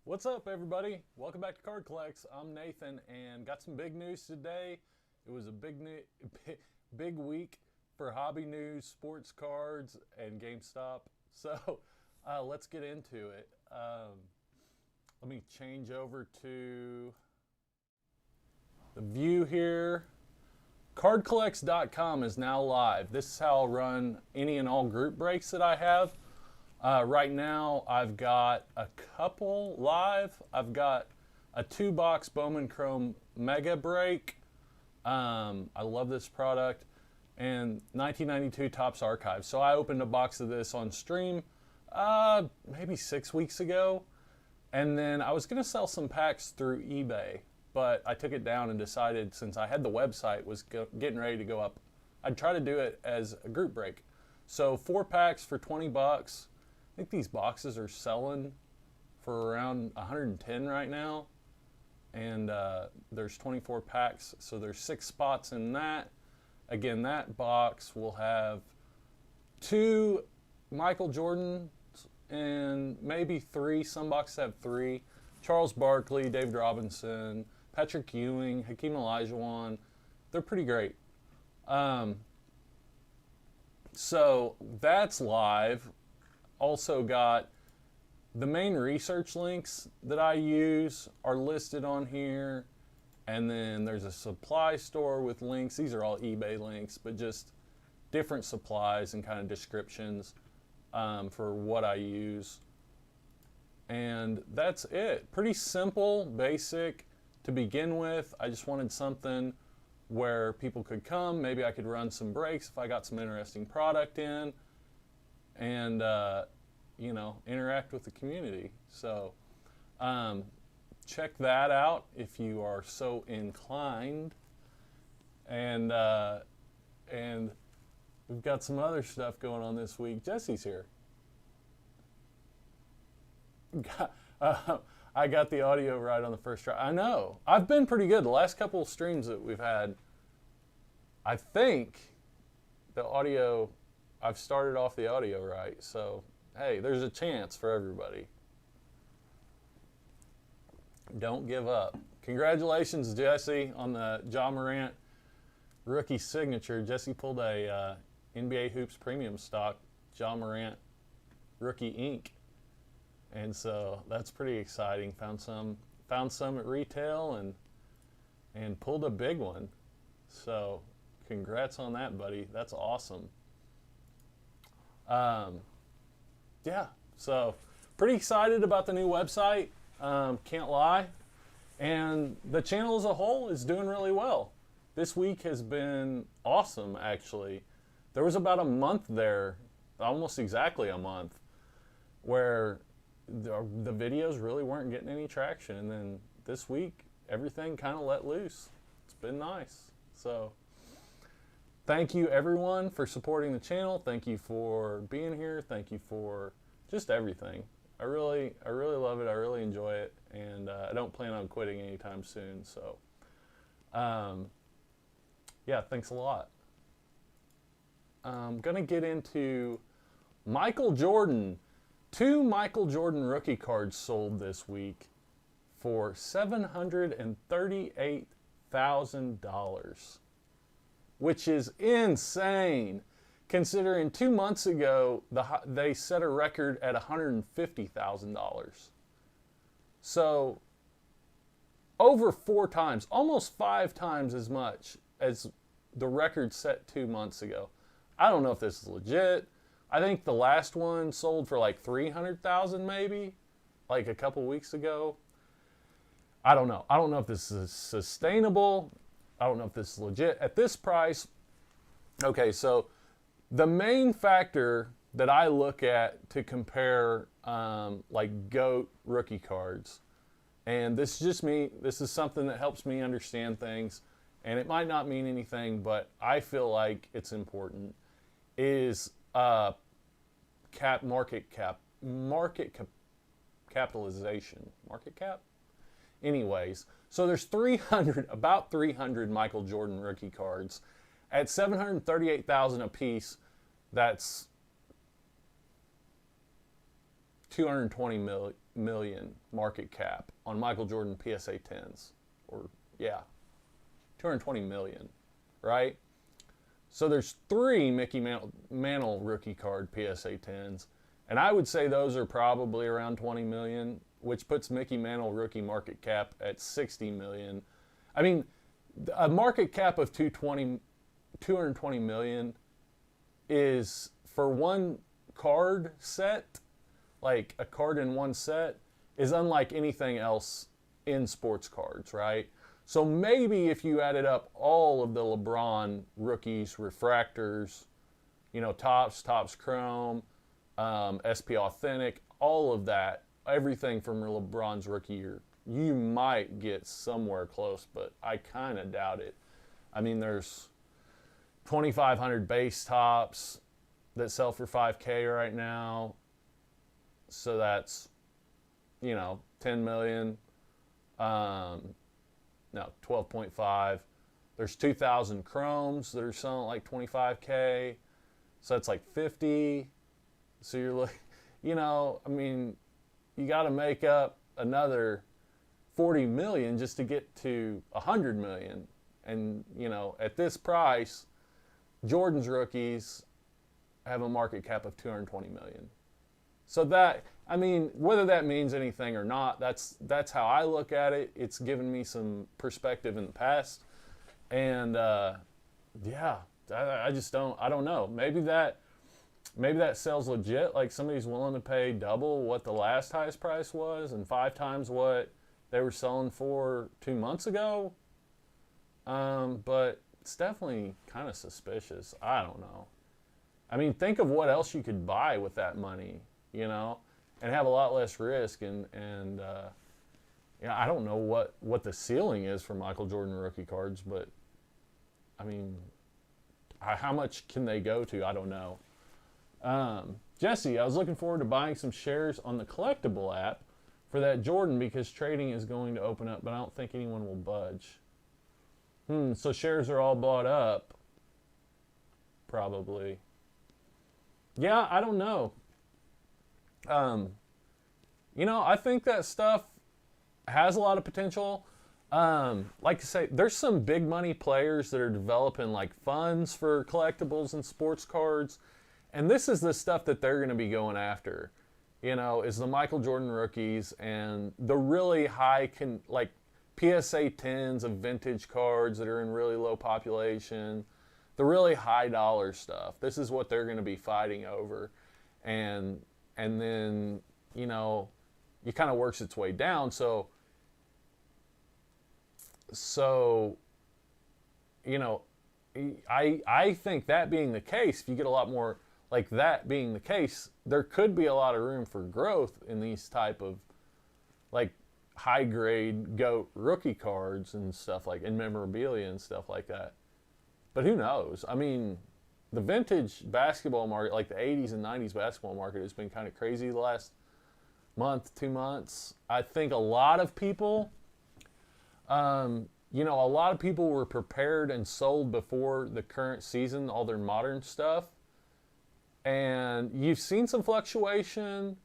What's up, everybody? Welcome back to Collex. I'm Nathan, and got some big news today. It was a big week for hobby news, sports cards, and GameStop. So let's get into it. Let me change over to the view here. CardCollex.com is now live. This is how I'll run any and all group breaks that I have. Right now, I've got a couple live. I've got a 2-box Bowman Chrome Mega Break. I love this product. And 1992 Topps Archive. So I opened a box of this on stream maybe 6 weeks ago. And then I was going to sell some packs through eBay. But I took it down and decided, since I had the website was getting ready to go up, I'd try to do it as a group break. So 4 packs for 20 bucks. I think these boxes are selling for around 110 right now. And there's 24 packs, so there's 6 spots in that. Again, that box will have 2 Michael Jordans and maybe 3. Some boxes have 3. Charles Barkley, David Robinson, Patrick Ewing, Hakeem Olajuwon. They're pretty great. So that's live. Also got the main research links that I use are listed on here. And then there's a supply store with links. These are all eBay links, but just different supplies and kind of descriptions for what I use. And that's it. Pretty simple, basic to begin with. I just wanted something where people could come. Maybe I could run some breaks if I got some interesting product in, and you know, interact with the community. So check that out if you are so inclined. And we've got some other stuff going on this week. Jesse's here. I got the audio right on the first try. I know. I've been pretty good. The last couple of streams that we've had, I think the audio, I've started off the audio right. So, hey, there's a chance for everybody. Don't give up. Congratulations, Jesse, on the Ja Morant rookie signature. Jesse pulled a NBA Hoops premium stock, Ja Morant rookie ink. And so that's pretty exciting. Found some at retail and pulled a big one. So congrats on that, buddy. That's awesome. Yeah, so pretty excited about the new website. Can't lie. And the channel as a whole is doing really well. This week has been awesome, actually. There was about a month there, almost exactly a month, where the videos really weren't getting any traction. And then this week, everything kind of let loose. It's been nice. So thank you, everyone, for supporting the channel. Thank you for being here. Thank you for just everything. I really love it. I really enjoy it. And I don't plan on quitting anytime soon. So yeah, thanks a lot. I'm going to get into Michael Jordan. 2 Michael Jordan rookie cards sold this week for $738,000, which is insane, considering 2 months ago they set a record at $150,000. So over 4 times, almost 5 times as much as the record set 2 months ago. I don't know if this is legit. I think the last one sold for like $300,000 maybe, like a couple weeks ago. I don't know. I don't know if this is sustainable. I don't know if this is legit. At this price, okay, so the main factor that I look at to compare like GOAT rookie cards, and this is just me, this is something that helps me understand things, and it might not mean anything, but I feel like it's important, is market capitalization. Market cap? Anyways, so there's about 300 Michael Jordan rookie cards at $738,000 a piece. That's $220 million market cap on Michael Jordan PSA 10s. Or, yeah, 220 million, right? So there's 3 Mickey Mantle rookie card PSA 10s. And I would say those are probably around 20 million, which puts Mickey Mantle rookie market cap at 60 million. I mean, a market cap of 220 million is, for one card set, like a card in one set, is unlike anything else in sports cards, right? So maybe if you added up all of the LeBron rookies, refractors, you know, Topps Chrome, SP Authentic, all of that, everything from LeBron's rookie year, you might get somewhere close, but I kind of doubt it. I mean, there's 2,500 base Topps that sell for $5K right now. So that's, you know, 10 million. No, 12.5. There's 2,000 Chromes that are selling like 25K. So that's like 50. So you're like, you know, I mean, you got to make up another 40 million just to get to 100 million. And, you know, at this price, Jordan's rookies have a market cap of 220 million. So that, I mean, whether that means anything or not, that's how I look at it. It's given me some perspective in the past. And, yeah, I just I don't know. Maybe that sells legit. Like somebody's willing to pay double what the last highest price was and 5 times what they were selling for 2 months ago. But it's definitely kind of suspicious. I don't know. I mean, think of what else you could buy with that money, you know, and have a lot less risk. And yeah, I don't know what the ceiling is for Michael Jordan rookie cards, but I mean, how much can they go to? I don't know. Jesse, I was looking forward to buying some shares on the Collectible app for that Jordan because trading is going to open up, but I don't think anyone will budge. So shares are all bought up. Probably. Yeah, I don't know. You know, I think that stuff has a lot of potential. Like I say, there's some big money players that are developing like funds for collectibles and sports cards. And this is the stuff that they're going to be going after, you know, is the Michael Jordan rookies and the really high, like PSA 10s of vintage cards that are in really low population, the really high dollar stuff. This is what they're going to be fighting over. And then, you know, it kind of works its way down. So, you know, I think that being the case, if you get a lot more like that being the case, there could be a lot of room for growth in these type of like high grade GOAT rookie cards and stuff like, and memorabilia and stuff like that. But who knows? I mean, the vintage basketball market, like the 80s and 90s basketball market, has been kind of crazy the last month, 2 months. I think a lot of people, you know, a lot of people were prepared and sold before the current season, all their modern stuff. And you've seen some fluctuation,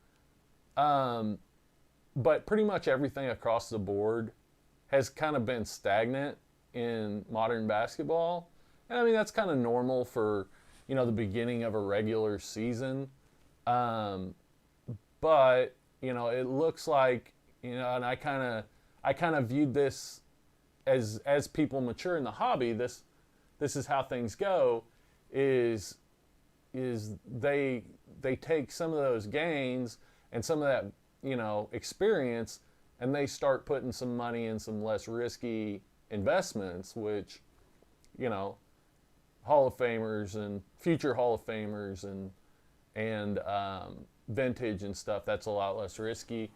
but pretty much everything across the board has kind of been stagnant in modern basketball. And I mean, that's kind of normal for, you know, the beginning of a regular season. But, you know, it looks like, you know, and I kind of viewed this as people mature in the hobby, this is how things go, is they take some of those gains and some of that, you know, experience, and they start putting some money in some less risky investments, which, you know, Hall of Famers and future Hall of Famers and vintage and stuff, that's a lot less risky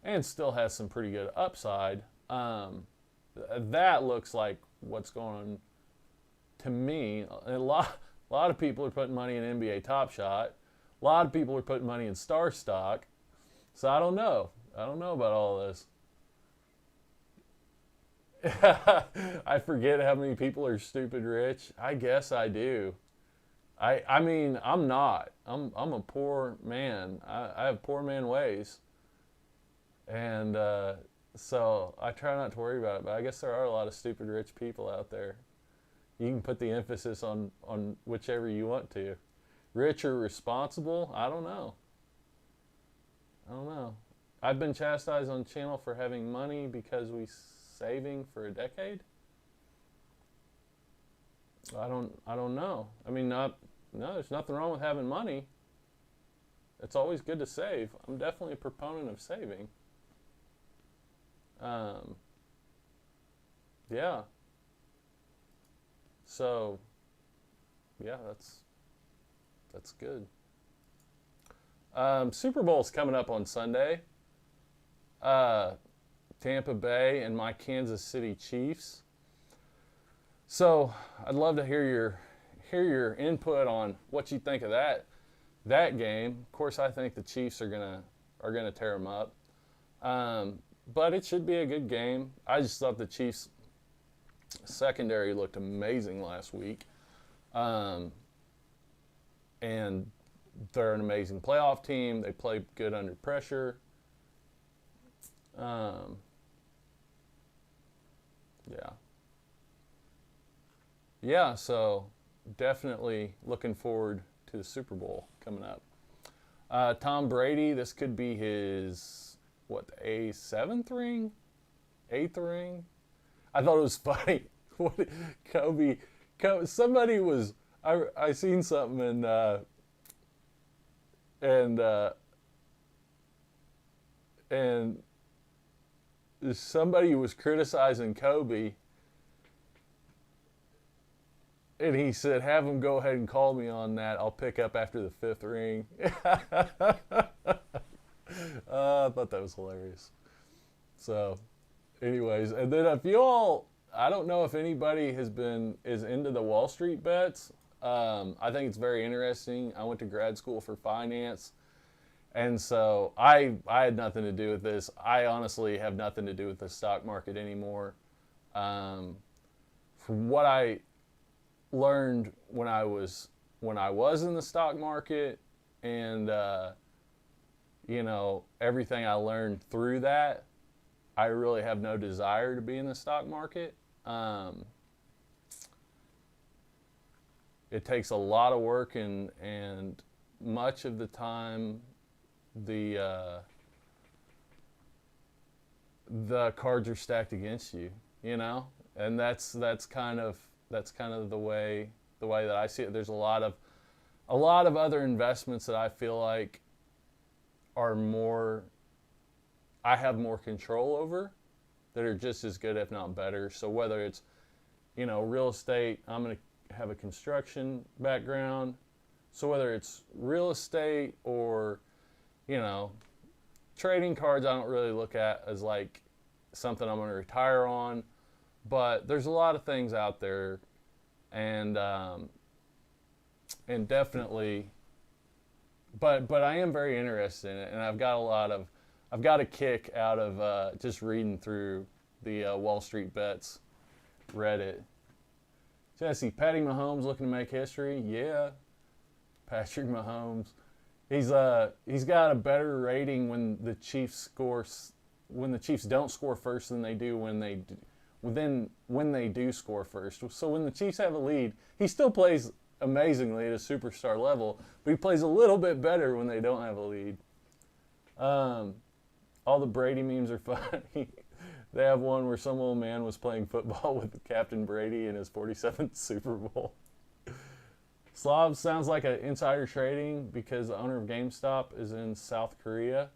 and still has some pretty good upside. That looks like what's going on to me. A lot of people are putting money in NBA Top Shot. A lot of people are putting money in Star Stock. So I don't know. I don't know about all this. I forget how many people are stupid rich. I guess I do. I mean, I'm not. I'm a poor man. I have poor man ways. And so I try not to worry about it, but I guess there are a lot of stupid rich people out there. You can put the emphasis on whichever you want to. Rich or responsible? I don't know. I don't know. I've been chastised on the channel for having money because we saving for a decade. I don't know. I mean, no, there's nothing wrong with having money. It's always good to save. I'm definitely a proponent of saving. Yeah. So, yeah, that's good. Super Bowl's coming up on Sunday. Tampa Bay and my Kansas City Chiefs. So I'd love to hear your input on what you think of that game. Of course, I think the Chiefs are gonna tear them up, but it should be a good game. I just thought the Chiefs secondary looked amazing last week, and they're an amazing playoff team. They play good under pressure. Yeah, so definitely looking forward to the Super Bowl coming up. Tom Brady, this could be his, a seventh ring? Eighth ring? I thought it was funny. Kobe, somebody was, I seen something and somebody was criticizing Kobe, and he said, have him go ahead and call me on that. I'll pick up after the fifth ring. I thought that was hilarious. So, anyways, and then if you all, I don't know if anybody is into the Wall Street bets. I think it's very interesting. I went to grad school for finance, and so I had nothing to do with this. I honestly have nothing to do with the stock market anymore. From what I learned when I was in the stock market, and everything I learned through that, I really have no desire to be in the stock market. It takes a lot of work, and much of the time the cards are stacked against you, and that's kind of the way that I see it. There's a lot of other investments that I feel like I have more control over, that are just as good, if not better. So whether it's, real estate, I'm going to have a construction background. So whether it's real estate or, trading cards, I don't really look at as like something I'm going to retire on. But there's a lot of things out there, and definitely, but I am very interested in it, and I've got a kick out of just reading through the Wall Street Bets Reddit. Jesse, Patty Mahomes looking to make history? Yeah, Patrick Mahomes. He's got a better rating when the Chiefs don't score first than they do when they do score first. So when the Chiefs have a lead, he still plays amazingly at a superstar level, but he plays a little bit better when they don't have a lead. All the Brady memes are funny. They have one where some old man was playing football with Captain Brady in his 47th Super Bowl. Slav sounds like an insider trading because the owner of GameStop is in South Korea.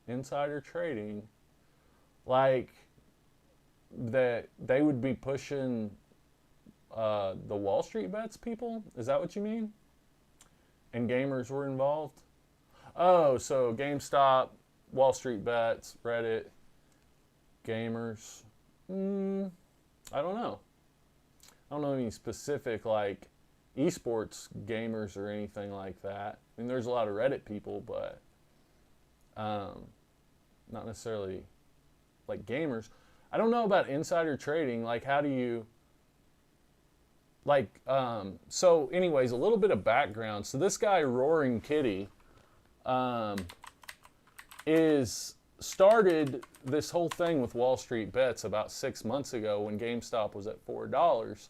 Insider trading. Like that they would be pushing the Wall Street Bets people? Is that what you mean? And gamers were involved? Oh, so GameStop, Wall Street Bets, Reddit, gamers. I don't know. I don't know any specific like esports gamers or anything like that. I mean, there's a lot of Reddit people, but not necessarily like gamers. I don't know about insider trading. Like, how do you so anyways, a little bit of background. So this guy Roaring Kitty, is started this whole thing with Wall Street Bets about 6 months ago when GameStop was at $4.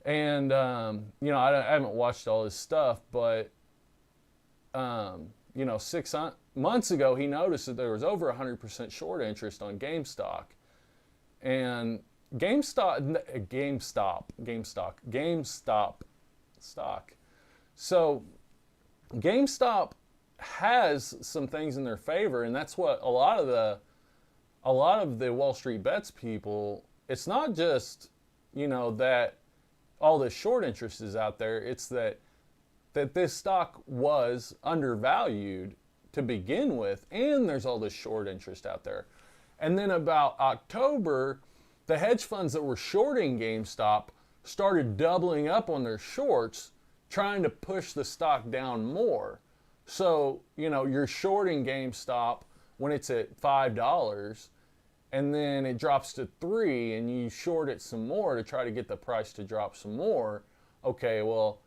And, I haven't watched all his stuff, but, 6 months ago, he noticed that there was over 100% short interest on GameStop. And GameStop stock. So GameStop has some things in their favor, and that's what a lot of the Wall Street Bets people, it's not just, that all the short interest is out there, it's that this stock was undervalued to begin with, and there's all this short interest out there. And then about October, the hedge funds that were shorting GameStop started doubling up on their shorts, trying to push the stock down more. So, you're shorting GameStop when it's at $5, and then it drops to $3, and you short it some more to try to get the price to drop some more. Okay, well,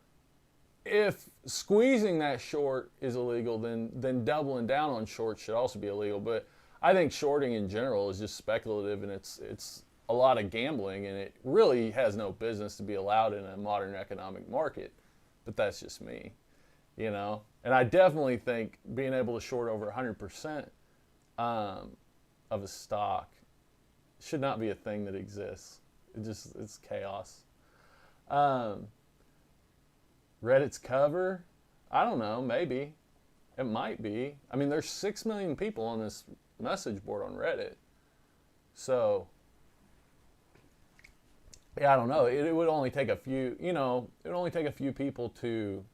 if squeezing that short is illegal, then doubling down on shorts should also be illegal. But I think shorting in general is just speculative, and it's a lot of gambling, and it really has no business to be allowed in a modern economic market. But that's just me, And I definitely think being able to short over 100% of a stock should not be a thing that exists. It's chaos. Reddit's cover? I don't know, maybe. It might be. I mean, there's 6 million people on this message board on Reddit. So, yeah, I don't know. It would only take a few, it would only take a few people to,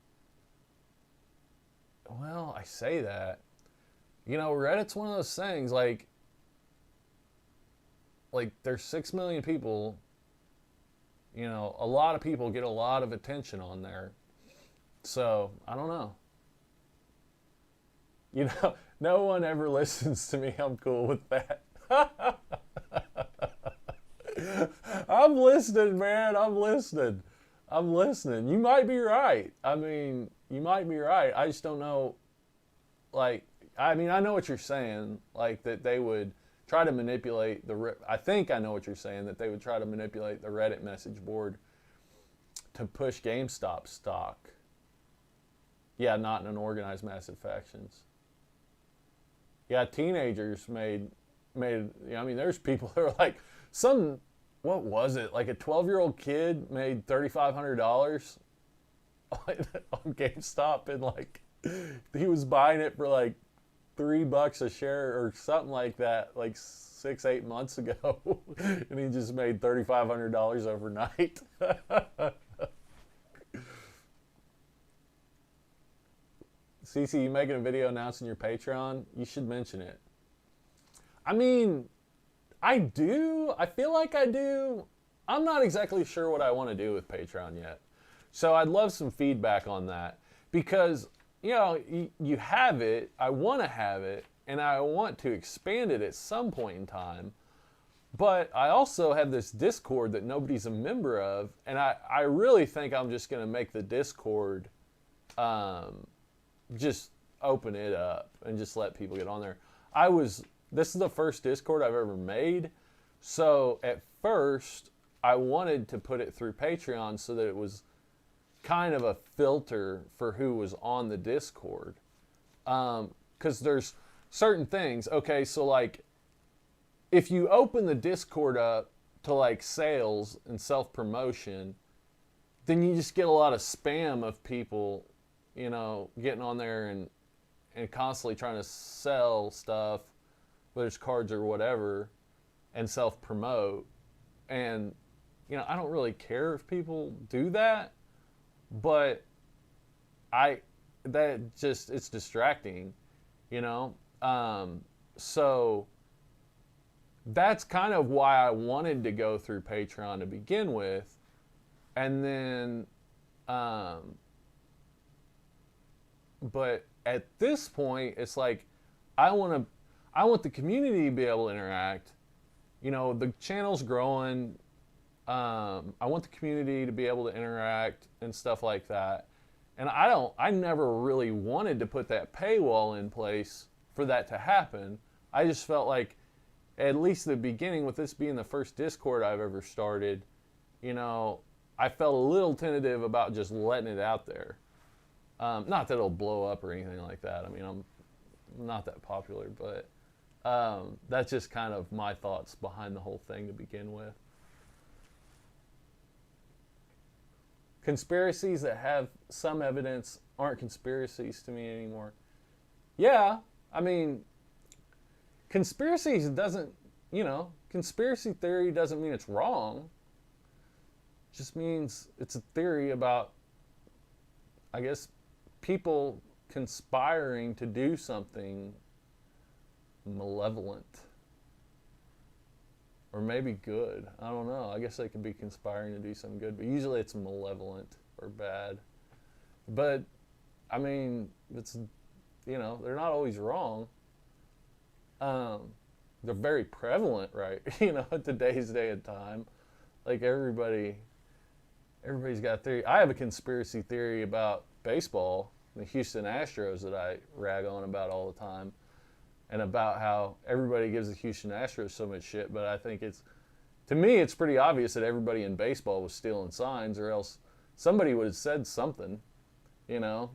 well, I say that. Reddit's one of those things, like there's 6 million people, a lot of people get a lot of attention on there. So, I don't know. No one ever listens to me. I'm cool with that. I'm listening, man. I'm listening. You might be right. I mean, you might be right. I just don't know. I know what you're saying. That they would try to manipulate I think I know what you're saying. That they would try to manipulate the Reddit message board to push GameStop stock. Yeah, not in an organized massive factions. Yeah, teenagers made. There's people that are like what was it? Like a 12-year-old kid made $3,500 on GameStop, and he was buying it for $3 a share or something like that, 6-8 months ago, and he just made $3,500 overnight. Cece, you making a video announcing your Patreon? You should mention it. I mean, I do. I feel like I do. I'm not exactly sure what I want to do with Patreon yet. So I'd love some feedback on that. Because, you have it, I want to have it, and I want to expand it at some point in time. But I also have this Discord that nobody's a member of, and I really think I'm just going to make the Discord just open it up and just let people get on there. This is the first Discord I've ever made. So at first, I wanted to put it through Patreon so that it was kind of a filter for who was on the Discord. Because there's certain things. Okay, so if you open the Discord up to sales and self-promotion, then you just get a lot of spam of people, getting on there and constantly trying to sell stuff, whether it's cards or whatever, and self-promote. And, I don't really care if people do that, but it's distracting, so that's kind of why I wanted to go through Patreon to begin with. And then, but at this point, it's I want the community to be able to interact. The channel's growing. I want the community to be able to interact and stuff like that. And I never really wanted to put that paywall in place for that to happen. I just felt like, at least the beginning, with this being the first Discord I've ever started, you know, I felt a little tentative about just letting it out there. Not that it'll blow up or anything like that. I mean, I'm not that popular, but that's just kind of my thoughts behind the whole thing to begin with. Conspiracies that have some evidence aren't conspiracies to me anymore. Yeah, I mean, conspiracies doesn't, you know, conspiracy theory doesn't mean it's wrong. It just means it's a theory about, I guess, people conspiring to do something malevolent. Or maybe good. I don't know. I guess they could be conspiring to do something good, but usually it's malevolent or bad. But, I mean, it's, you know, they're not always wrong. They're very prevalent, right? You know, in today's day and time. Like everybody's got a theory. I have a conspiracy theory about baseball, the Houston Astros, that I rag on about all the time. And about how everybody gives the Houston Astros so much shit, but I think to me, it's pretty obvious that everybody in baseball was stealing signs, or else somebody would have said something, you know.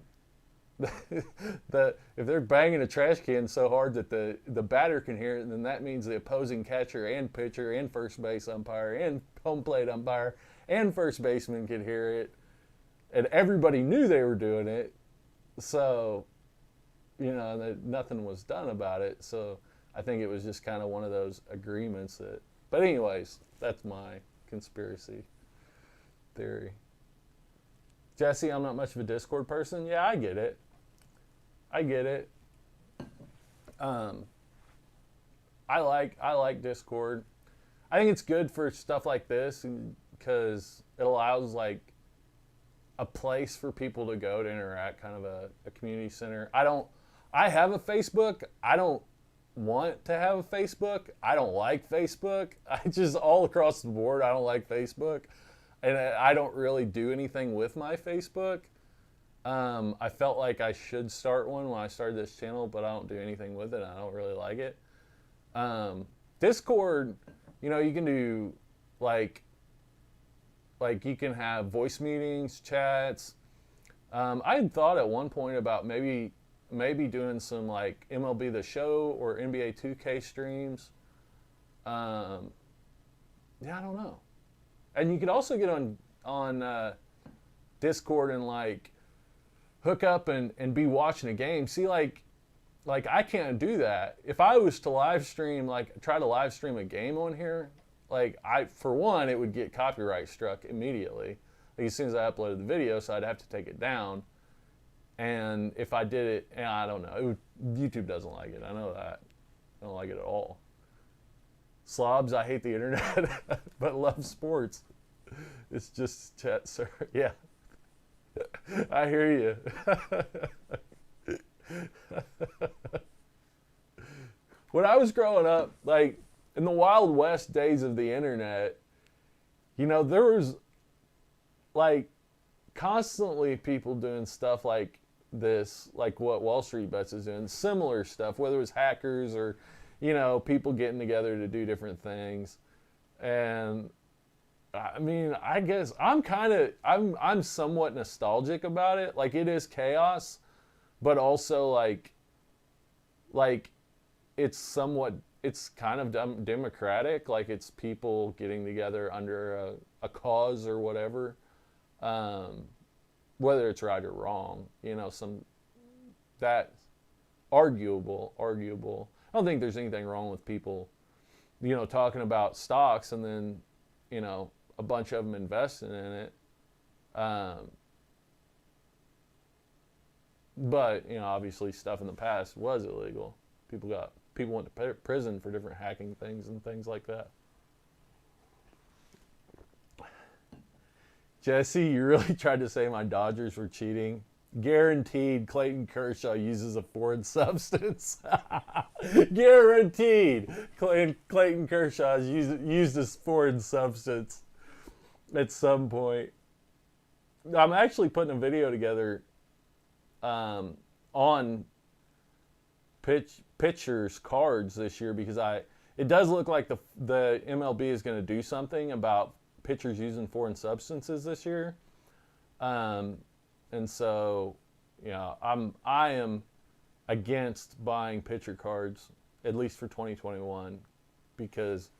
If they're banging a trash can so hard that the batter can hear it, then that means the opposing catcher and pitcher and first base umpire and home plate umpire and first baseman could hear it, and everybody knew they were doing it, so, you know, that nothing was done about it. So I think it was just kind of one of those agreements that, but anyways, that's my conspiracy theory. Jesse, I'm not much of a Discord person. Yeah, I get it. I like Discord. I think it's good for stuff like this because it allows like a place for people to go to interact, kind of a community center. I have a Facebook. I don't want to have a Facebook. I don't like Facebook. I just, all across the board, I don't like Facebook. And I don't really do anything with my Facebook. I felt like I should start one when I started this channel, but I don't do anything with it. I don't really like it. Discord, you know, you can do like you can have voice meetings, chats. I had thought at one point about maybe doing some like MLB The Show or NBA 2K streams. Yeah, I don't know. And you could also get on Discord and like hook up and be watching a game. See, like I can't do that. If I was to live stream, like try to live stream a game on here, like for one, it would get copyright struck immediately. Like as soon as I uploaded the video, so I'd have to take it down. And if I did it, I don't know. YouTube doesn't like it. I know that. I don't like it at all. Slobs, I hate the internet, but love sports. It's just chat, sir. Yeah. I hear you. When I was growing up, like in the Wild West days of the internet, you know, there was like constantly people doing stuff like this, like what Wall Street Bets is doing, similar stuff, whether it was hackers or, you know, people getting together to do different things. And I mean, I guess I'm somewhat nostalgic about it. Like it is chaos, but also like it's kind of democratic. Like it's people getting together under a cause or whatever. Whether it's right or wrong, you know, that's arguable. I don't think there's anything wrong with people, you know, talking about stocks and then, you know, a bunch of them investing in it. But, you know, obviously stuff in the past was illegal. People went to prison for different hacking things and things like that. Jesse, you really tried to say my Dodgers were cheating. Guaranteed Clayton Kershaw uses a foreign substance. Guaranteed Clayton Kershaw has used this foreign substance at some point. I'm actually putting a video together on pitchers cards this year because it does look like the MLB is going to do something about pitchers using foreign substances this year. And so, I am against buying pitcher cards, at least for 2021, because,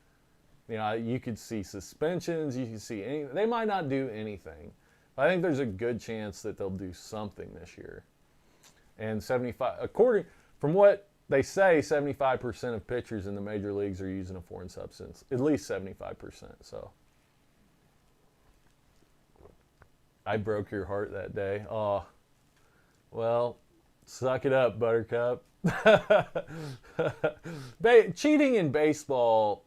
you could see suspensions, you could see anything. They might not do anything, but I think there's a good chance that they'll do something this year. And from what they say, 75% of pitchers in the major leagues are using a foreign substance, at least 75%. So I broke your heart that day. Oh, well, suck it up, Buttercup. Cheating in baseball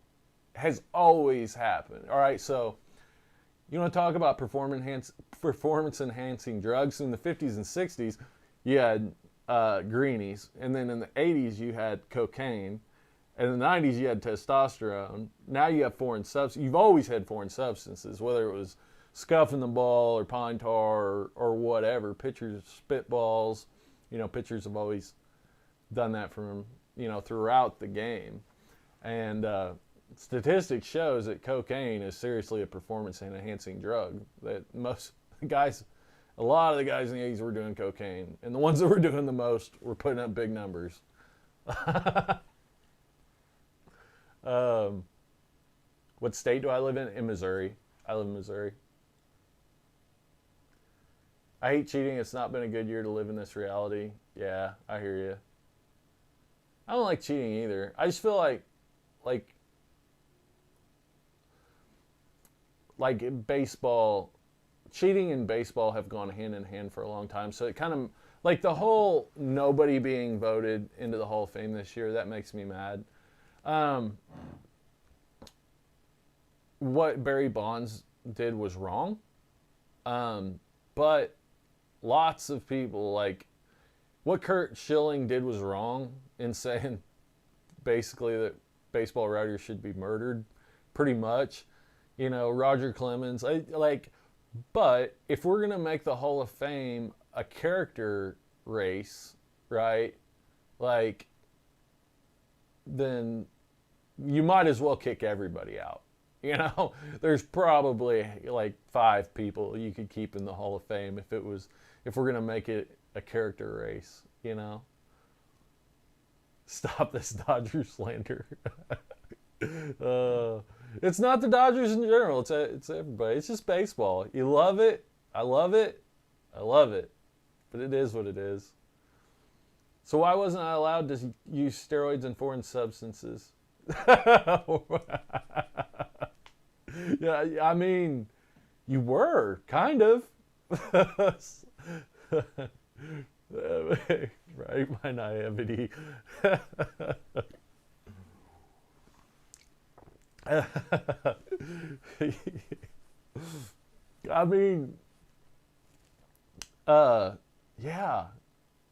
has always happened. All right, so you want to talk about performance-enhancing drugs? In the 50s and 60s, you had greenies, and then in the 80s, you had cocaine. And in the 90s, you had testosterone. Now you have foreign substances. You've always had foreign substances, whether it was scuffing the ball or pine tar or whatever. Pitchers, spitballs. Pitchers have always done that from, throughout the game. And statistics shows that cocaine is seriously a performance-enhancing drug. That a lot of the guys in the 80s were doing cocaine. And the ones that were doing the most were putting up big numbers. What state do I live in? In Missouri. I live in Missouri. I hate cheating. It's not been a good year to live in this reality. Yeah, I hear you. I don't like cheating either. I just feel like baseball, cheating and baseball have gone hand in hand for a long time. So it kind of, like the whole nobody being voted into the Hall of Fame this year, that makes me mad. What Barry Bonds did was wrong. But lots of people, like what Kurt Schilling did was wrong in saying basically that baseball writers should be murdered, pretty much. Roger Clemens, but if we're going to make the Hall of Fame a character race, right, then you might as well kick everybody out. There's probably 5 people you could keep in the Hall of Fame if we're going to make it a character race, Stop this Dodgers slander. It's not the Dodgers in general. It's everybody. It's just baseball. You love it. I love it. I love it. But it is what it is. So why wasn't I allowed to use steroids and foreign substances? Yeah, I mean, you were, kind of. Right, my naivety. I mean, yeah,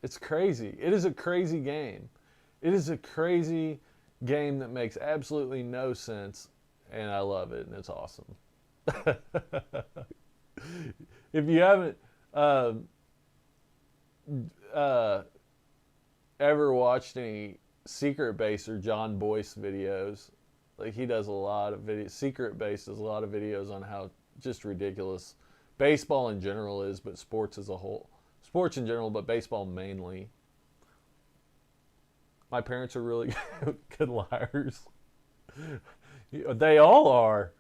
it's crazy. It is a crazy game. It is a crazy game that makes absolutely no sense, and I love it, and it's awesome. If you haven't ever watched any Secret Base or John Boyce videos, he does a lot of videos. Secret Base does a lot of videos on how just ridiculous baseball in general is, but sports as a whole. Sports in general, but baseball mainly. My parents are really good liars. They all are.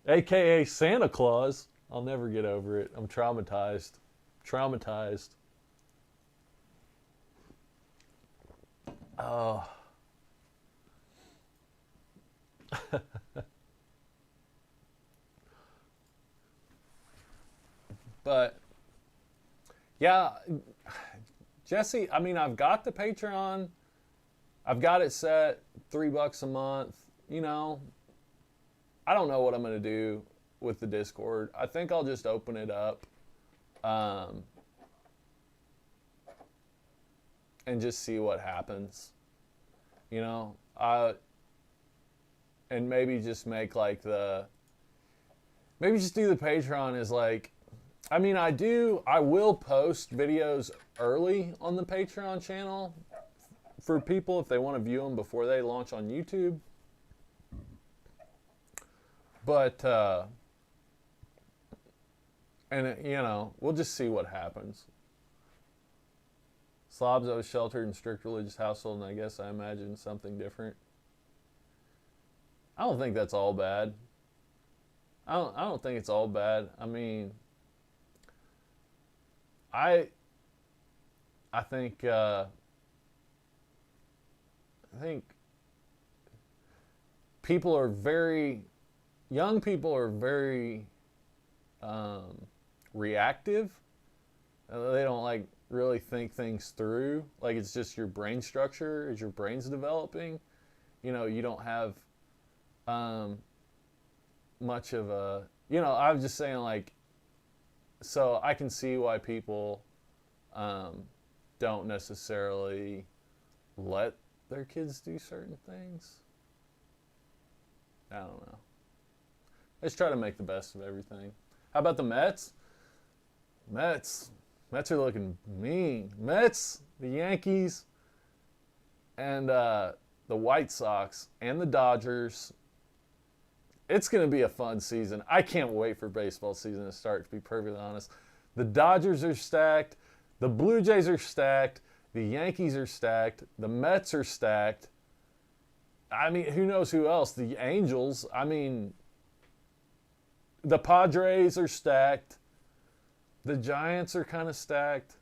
AKA Santa Claus. I'll never get over it. I'm traumatized. Traumatized. Oh. But yeah, Jesse, I mean, I've got the Patreon. I've got it set $3 a month. I don't know what I'm going to do with the Discord. I think I'll just open it up and just see what happens. And maybe just make maybe just do the Patreon as I will post videos early on the Patreon channel for people if they want to view them before they launch on YouTube. But we'll just see what happens. Slobs, I was sheltered in strict religious household, and I guess I imagine something different. I don't think that's all bad. I don't think it's all bad. I mean, I think young people are very reactive. They don't really think things through. It's just your brain structure as your brain's developing. You don't have much of a, I was just saying so I can see why people don't necessarily let their kids do certain things. I don't know. Let's try to make the best of everything. How about the Mets? Mets are looking mean. Mets, the Yankees, and the White Sox, and the Dodgers. It's going to be a fun season. I can't wait for baseball season to start, to be perfectly honest. The Dodgers are stacked. The Blue Jays are stacked. The Yankees are stacked. The Mets are stacked. I mean, who knows who else? The Angels. I mean, the Padres are stacked. The Giants are kind of stacked.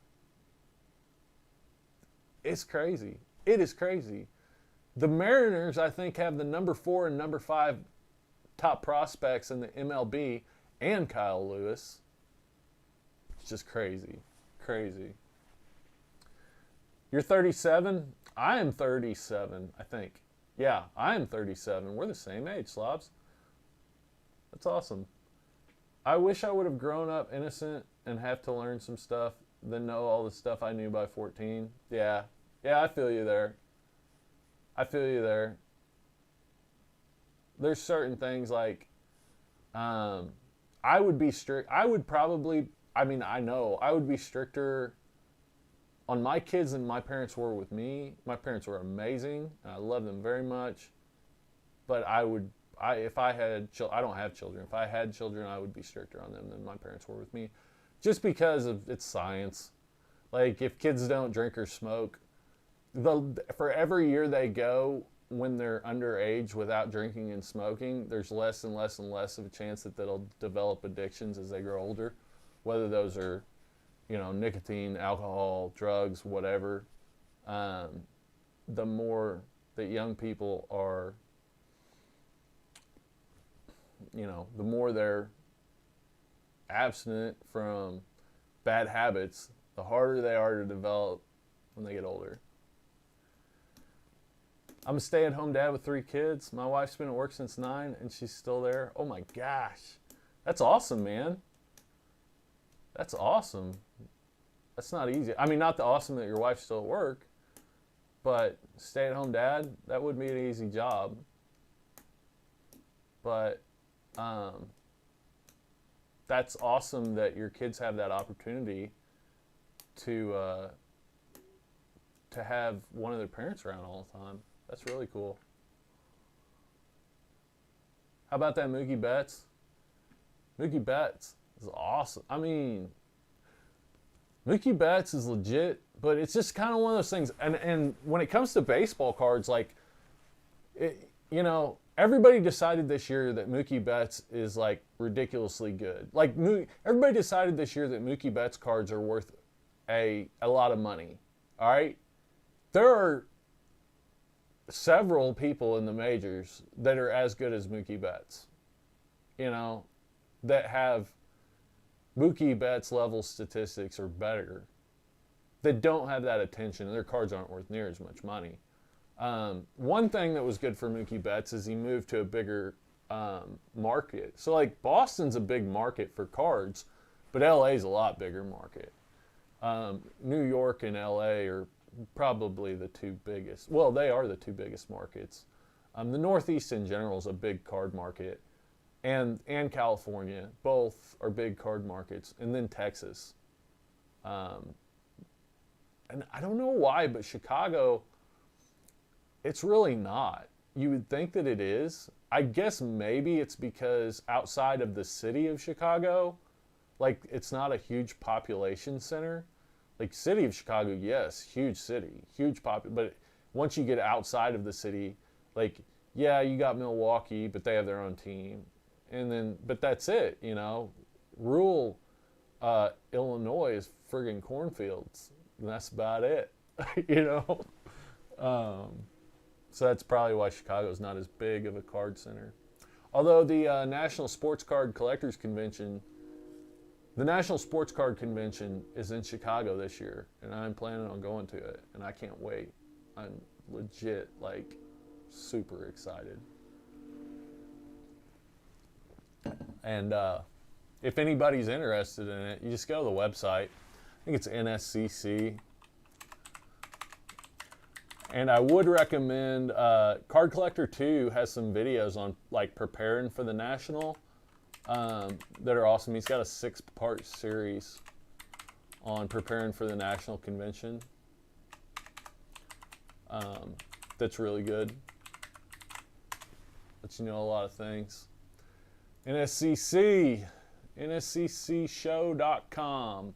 It's crazy. It is crazy. The Mariners, I think, have the number 4 and number 5 top prospects in the MLB and Kyle Lewis. It's just crazy. Crazy. You're 37? I am 37, I think. Yeah, I am 37. We're the same age, Slobs. That's awesome. I wish I would have grown up innocent and have to learn some stuff than know all the stuff I knew by 14. Yeah, I feel you there. There's certain things I would be strict. I would be stricter on my kids than my parents were with me. My parents were amazing, and I love them very much. But if I had children, I don't have children. If I had children, I would be stricter on them than my parents were with me, just because of it's science. If kids don't drink or smoke, for every year they go when they're underage without drinking and smoking, there's less and less and less of a chance that they'll develop addictions as they grow older, whether those are, nicotine, alcohol, drugs, whatever. The more that young people are, the more they're abstinent from bad habits, the harder they are to develop when they get older. I'm a stay-at-home dad with 3 kids. My wife's been at work since 9, and she's still there. Oh my gosh. That's awesome, man. That's awesome. That's not easy. I mean, not the awesome that your wife's still at work, but stay-at-home dad, that would be an easy job. But that's awesome that your kids have that opportunity to have one of their parents around all the time. That's really cool. How about that Mookie Betts? Mookie Betts is awesome. I mean, Mookie Betts is legit, but it's just kind of one of those things. And when it comes to baseball cards, everybody decided this year that Mookie Betts is ridiculously good. Everybody decided this year that Mookie Betts cards are worth a lot of money. All right? There are several people in the majors that are as good as Mookie Betts, that have Mookie Betts level statistics or better, that don't have that attention, and their cards aren't worth near as much money. One thing that was good for Mookie Betts is he moved to a bigger market. So Boston's a big market for cards, but LA's a lot bigger market. New York and LA are probably the 2 biggest. Well, they are the 2 biggest markets. The Northeast in general is a big card market, and California, both are big card markets, and then Texas. And I don't know why, but Chicago It's really not. You would think that it is. I guess maybe it's because outside of the city of Chicago, like it's not a huge population center. Like city of Chicago, yes, huge city, huge but once you get outside of the city, like yeah, you got Milwaukee, but they have their own team, and then but that's it, you know. Rural Illinois is friggin' cornfields, and that's about it, you know. So that's probably why Chicago's not as big of a card center. Although the National Sports Card Collectors Convention, the National Sports Card Convention is in Chicago this year, and I'm planning on going to it, and I can't wait. I'm legit, like, super excited. And if anybody's interested in it, you just go to the website. I think it's NSCC. And I would recommend Card Collector 2 has some videos on like preparing for the National that are awesome. He's got a 6-part series on preparing for the National Convention. That's really good. Lets you know a lot of things. NSCC, nsccshow.com.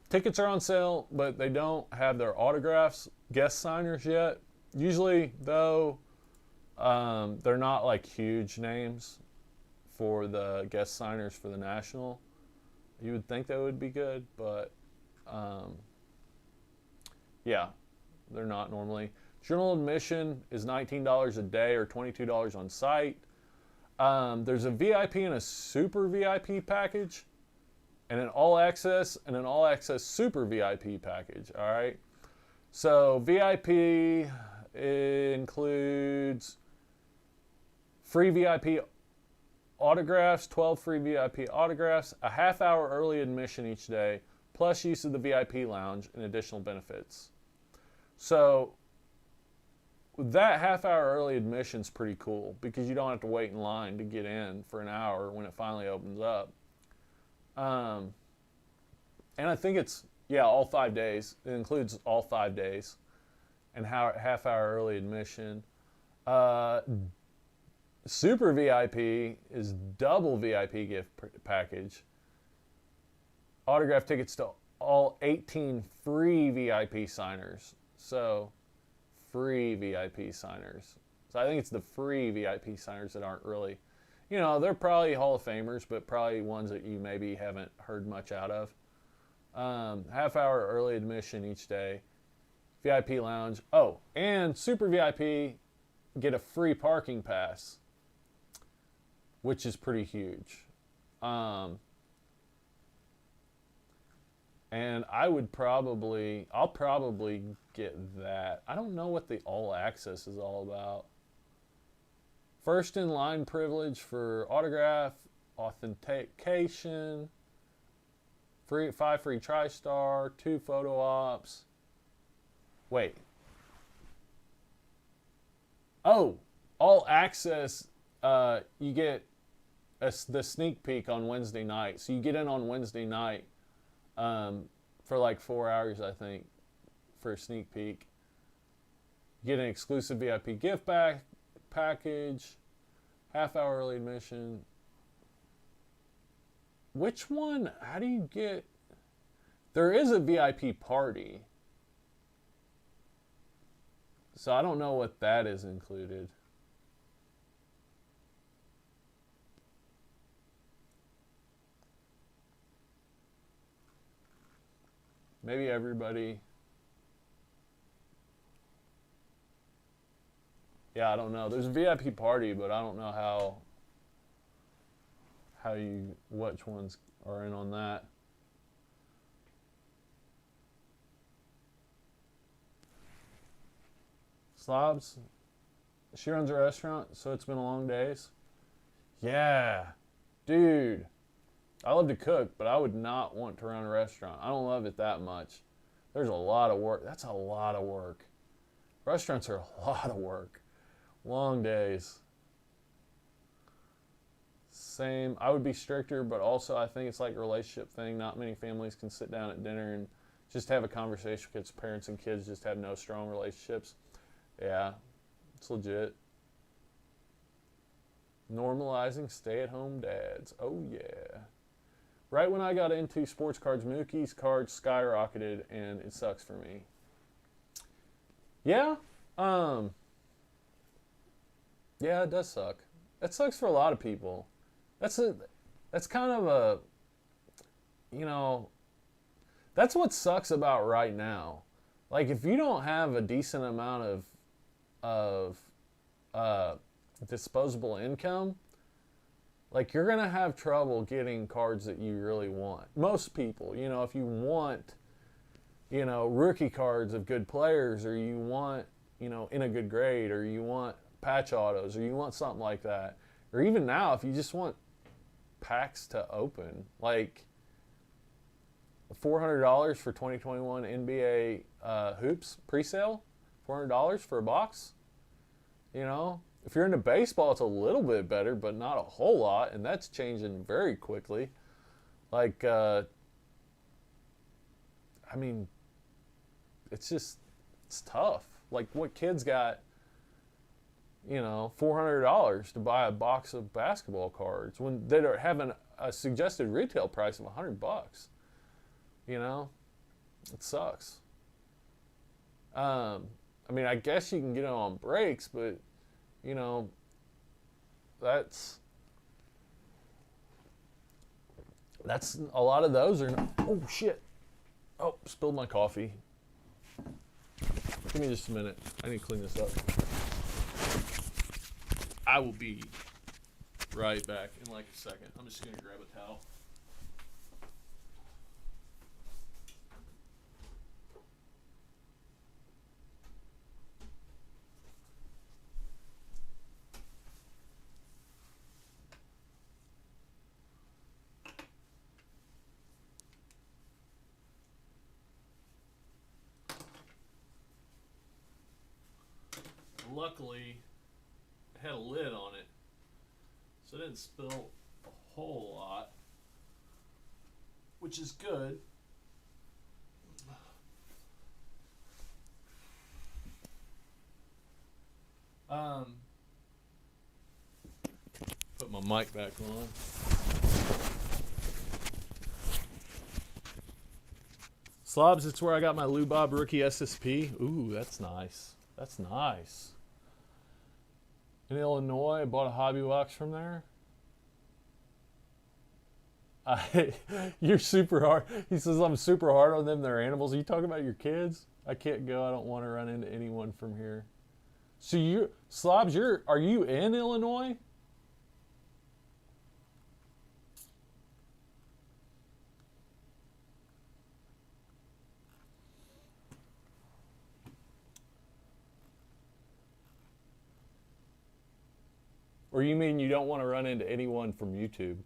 Tickets are on sale, but they don't have their autographs, guest signers yet. Usually, though, they're not like huge names for the guest signers for the National. You would think that would be good, but yeah, they're not normally. General admission is $19 a day or $22 on site. There's a VIP and a super VIP package, and an all access and an all access super VIP package. All right. So VIP includes free VIP autographs, 12 free VIP autographs, a half-hour early admission each day, plus use of the VIP lounge and additional benefits. So that half-hour early admission is pretty cool because you don't have to wait in line to get in for an hour when it finally opens up. And I think it's, yeah, all 5 days. It includes all 5 days and half-hour early admission. Super VIP is double VIP gift package. Autograph tickets to all 18 free VIP signers. So, free VIP signers. So I think it's the free VIP signers that aren't really, you know, they're probably Hall of Famers, but probably ones that you maybe haven't heard much out of. Half-hour early admission each day. VIP lounge. Oh, and Super VIP get a free parking pass, which is pretty huge. And I'll probably get that. I don't know what the all access is all about. First in line privilege for autograph, authentication, 5 free TriStar, 2 photo ops. Wait. Oh, all access, you get the sneak peek on Wednesday night. So you get in on Wednesday night for like 4 hours, I think, for a sneak peek. You get an exclusive VIP gift package, half-hour early admission. Which one? How do you get? There is a VIP party. So I don't know what that is included. Maybe everybody. Yeah, I don't know. There's a VIP party, but I don't know which ones are in on that. Slobs, she runs a restaurant, so it's been a long days. Yeah, dude. I love to cook, but I would not want to run a restaurant. I don't love it that much. There's a lot of work. That's a lot of work. Restaurants are a lot of work. Long days. Same. I would be stricter, but also I think it's like a relationship thing. Not many families can sit down at dinner and just have a conversation because parents and kids just have no strong relationships. Yeah, it's legit. Normalizing stay-at-home dads. Oh, yeah. Right when I got into sports cards, Mookie's cards skyrocketed, and it sucks for me. Yeah, yeah, it does suck. That sucks for a lot of people. That's kind of a, you know, that's what sucks about right now. Like, if you don't have a decent amount of disposable income, like, you're gonna have trouble getting cards that you really want. Most people, if you want, rookie cards of good players, or you want, in a good grade, or you want patch autos, or you want something like that, or even now, if you just want packs to open, like $400 for 2021 NBA hoops pre-sale, $400 for a box. If you're into baseball, it's a little bit better, but not a whole lot, and that's changing very quickly. Like, I mean, it's tough. Like, what kid's got, $400 to buy a box of basketball cards when they're having a suggested retail price of $100? It sucks. I mean, I guess you can get it on breaks, but that's a lot of those are not, oh shit, oh, spilled my coffee. Give me just a minute, I need to clean this up. I will be right back in like a second. I'm just gonna grab a towel. Luckily, it had a lid on it, so it didn't spill a whole lot, which is good. Put my mic back on. Slobs, it's where I got my Lou Bob rookie SSP. Ooh, that's nice. That's nice. In Illinois, I bought a hobby box from there. You're super hard. He says, I'm super hard on them. They're animals. Are you talking about your kids? I can't go. I don't want to run into anyone from here. So Slobs, are you in Illinois? Or you mean you don't want to run into anyone from YouTube?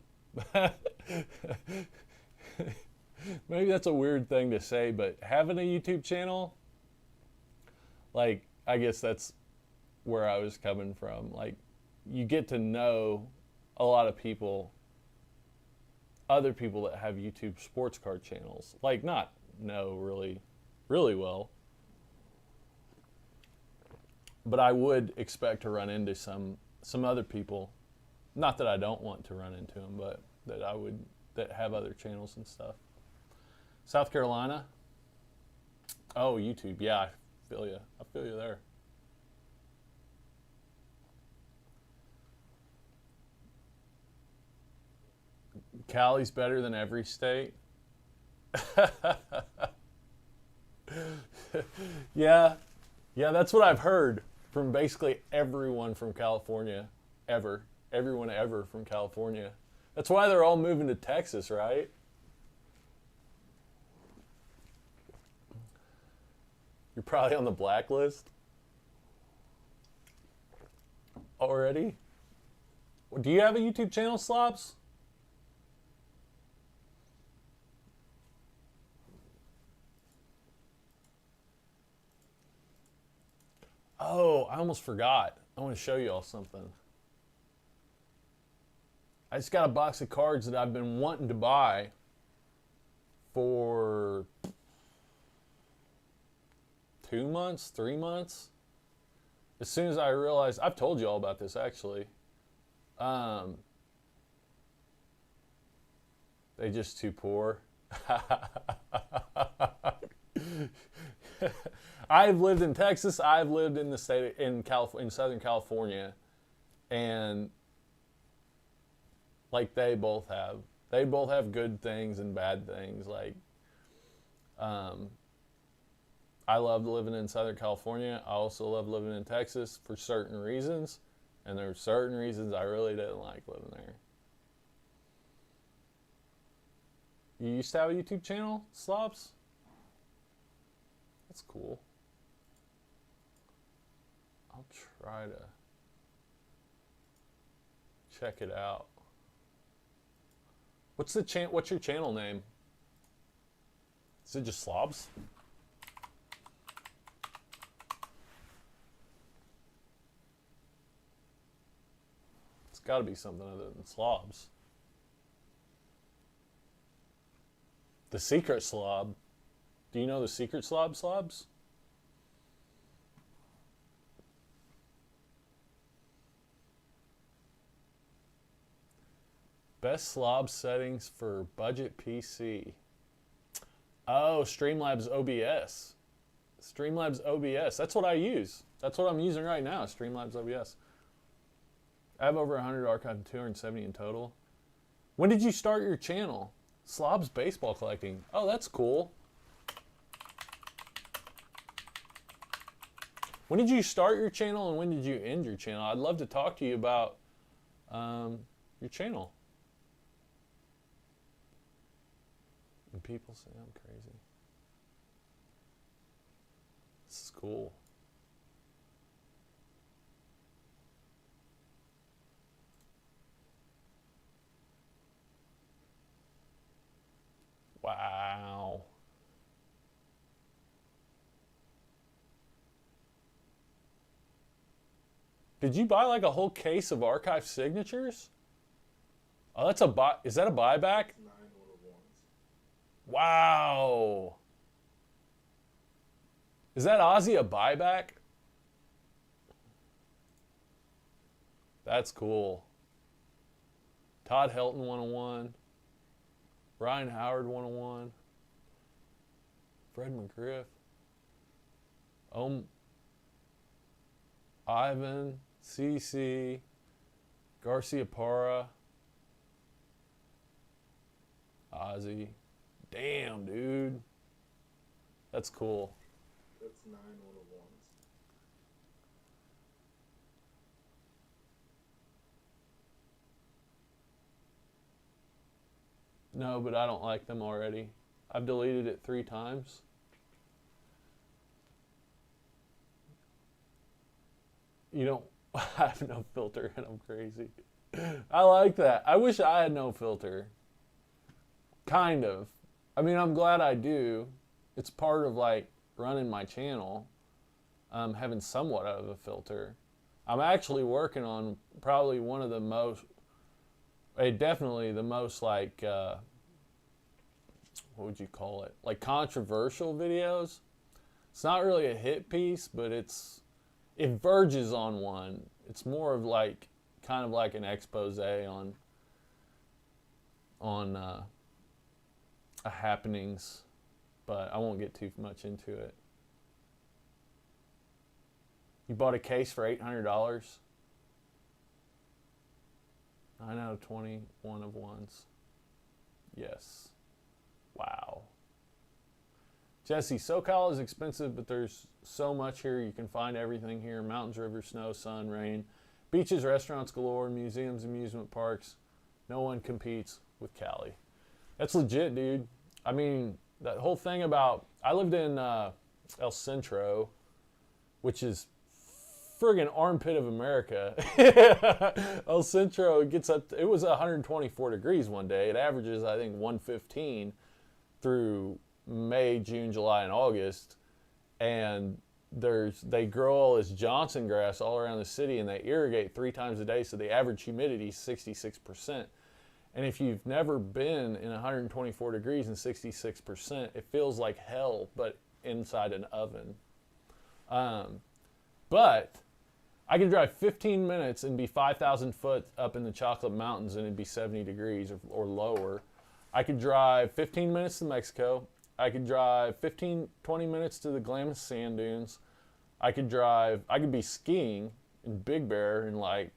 Maybe that's a weird thing to say, but having a YouTube channel, like, I guess that's where I was coming from. Like, you get to know a lot of people, other people that have YouTube sports card channels. Like, not know really, really well, but I would expect to run into some other people, not that I don't want to run into them, but that have other channels and stuff. South Carolina. Oh, YouTube. Yeah, I feel you. I feel you there. Cali's better than every state. Yeah, that's what I've heard from basically everyone from California, everyone ever from California. That's why they're all moving to Texas, right? You're probably on the blacklist already. Do you have a YouTube channel, Slobs? Oh, I almost forgot. I want to show you all something. I just got a box of cards that I've been wanting to buy for 2 months, 3 months. As soon as I realized, I've told you all about this actually. They just too poor. I've lived in Texas. I've lived in the state in Southern California, and like they both have good things and bad things. Like, I loved living in Southern California. I also love living in Texas for certain reasons, and there are certain reasons I really didn't like living there. You used to have a YouTube channel, Slobs? That's cool. I'll try to check it out. What's your channel name? Is it just Slobs? It's got to be something other than Slobs. The Secret Slob. Do you know the Secret Slobs? Best slob settings for budget PC. Oh, Streamlabs OBS. Streamlabs OBS. That's what I use. That's what I'm using right now, Streamlabs OBS. I have over 100 archived, 270 in total. When did you start your channel? Slobs Baseball Collecting. Oh, that's cool. When did you start your channel and when did you end your channel? I'd love to talk to you about your channel. And people say I'm crazy. This is cool. Wow. Did you buy like a whole case of archive signatures? Oh, that's a buy. Is that a buyback? 9 order ones. Wow. Is that Ozzy a buyback? That's cool. Todd Helton 101. Ryan Howard 101. Fred McGriff. Ivan, CC, Garcia Parra, Ozzy. Damn, dude. That's cool. That's 9 order ones. No, but I don't like them already. I've deleted it 3 times. You don't, I have no filter and I'm crazy. I like that. I wish I had no filter. Kind of. I mean, I'm glad I do. It's part of like running my channel, having somewhat of a filter. I'm actually working on probably one of the most, definitely the most like, what would you call it? Like controversial videos. It's not really a hit piece, but it verges on one. It's more of like, kind of like an expose on happenings, but I won't get too much into it. You bought a case for $800? 9 out of 21 of ones. Yes. Wow. Jesse, SoCal is expensive, but there's so much here. You can find everything here. Mountains, rivers, snow, sun, rain, beaches, restaurants galore, museums, amusement parks. No one competes with Cali. That's legit, dude. I mean, that whole thing about, I lived in El Centro, which is friggin' armpit of America. El Centro, it was 124 degrees one day. It averages, I think, 115 through May, June, July, and August. And they grow all this Johnson grass all around the city, and they irrigate 3 times a day, so the average humidity is 66%. And if you've never been in 124 degrees and 66%, it feels like hell, but inside an oven. But I could drive 15 minutes and be 5,000 foot up in the Chocolate Mountains and it'd be 70 degrees or lower. I could drive 15 minutes to Mexico. I could drive 20 minutes to the Glamis Sand Dunes. I could be skiing in Big Bear in like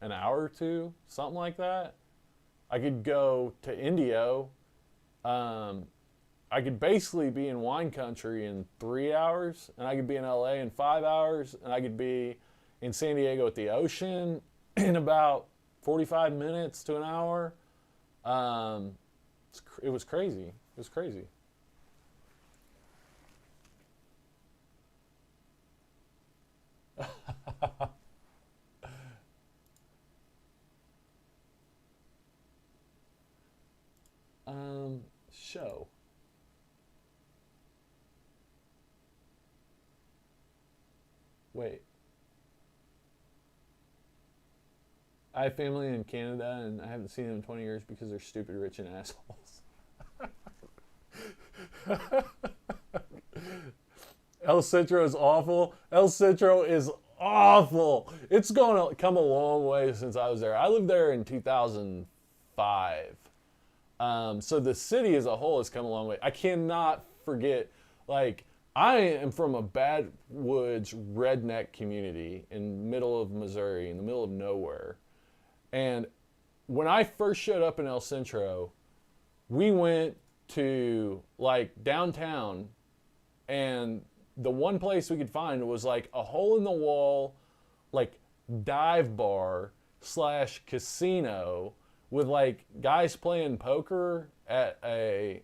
an hour or two, something like that. I could go to Indio. I could basically be in wine country in 3 hours, and I could be in LA in 5 hours, and I could be in San Diego at the ocean in about 45 minutes to an hour. It was crazy. It was crazy. Show. Wait. I have family in Canada and I haven't seen them in 20 years because they're stupid, rich, and assholes. El Centro is awful. El Centro is awful. It's going to come a long way since I was there. I lived there in 2005. So the city as a whole has come a long way. I cannot forget, like, I am from a backwoods redneck community in middle of Missouri, in the middle of nowhere. And when I first showed up in El Centro, we went to like downtown, and the one place we could find was like a hole in the wall, like dive bar / casino with like guys playing poker at a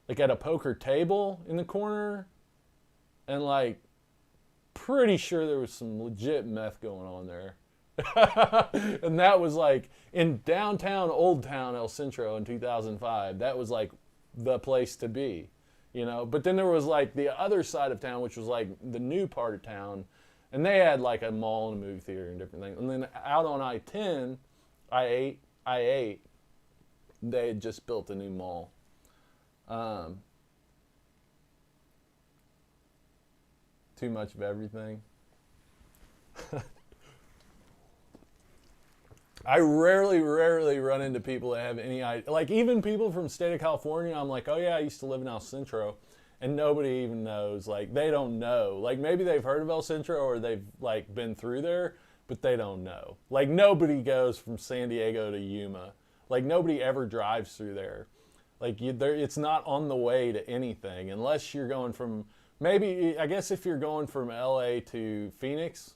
like at a poker table in the corner, and like pretty sure there was some legit meth going on there. And that was like in downtown Old Town El Centro in 2005. That was like the place to be, you know. But then there was like the other side of town, which was like the new part of town, and they had like a mall and a movie theater and different things. And then out on I-10, I-8, they had just built a new mall. Too much of everything. I rarely run into people that have any idea. Like even people from the state of California, I'm like, oh yeah, I used to live in El Centro. And nobody even knows. Like they don't know. Like maybe they've heard of El Centro or they've like been through there, but they don't know. Like nobody goes from San Diego to Yuma. Like nobody ever drives through there. Like it's not on the way to anything unless you're going from, maybe, I guess if you're going from LA to Phoenix,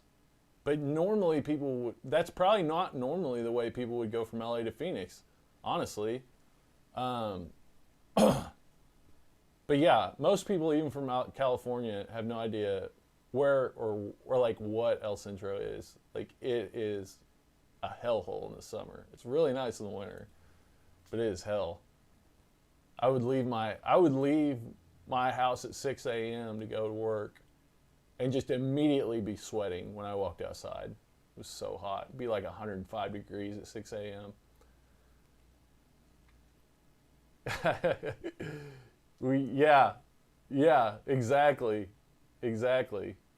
but normally that's probably not normally the way people would go from LA to Phoenix, honestly. But yeah, most people even from out California have no idea where or like what El Centro is. Like it is a hellhole in the summer. It's really nice in the winter, but it is hell. I would leave my house at 6 a.m. to go to work and just immediately be sweating when I walked outside. It was so hot. It'd be like 105 degrees at 6 a.m. Yeah, exactly.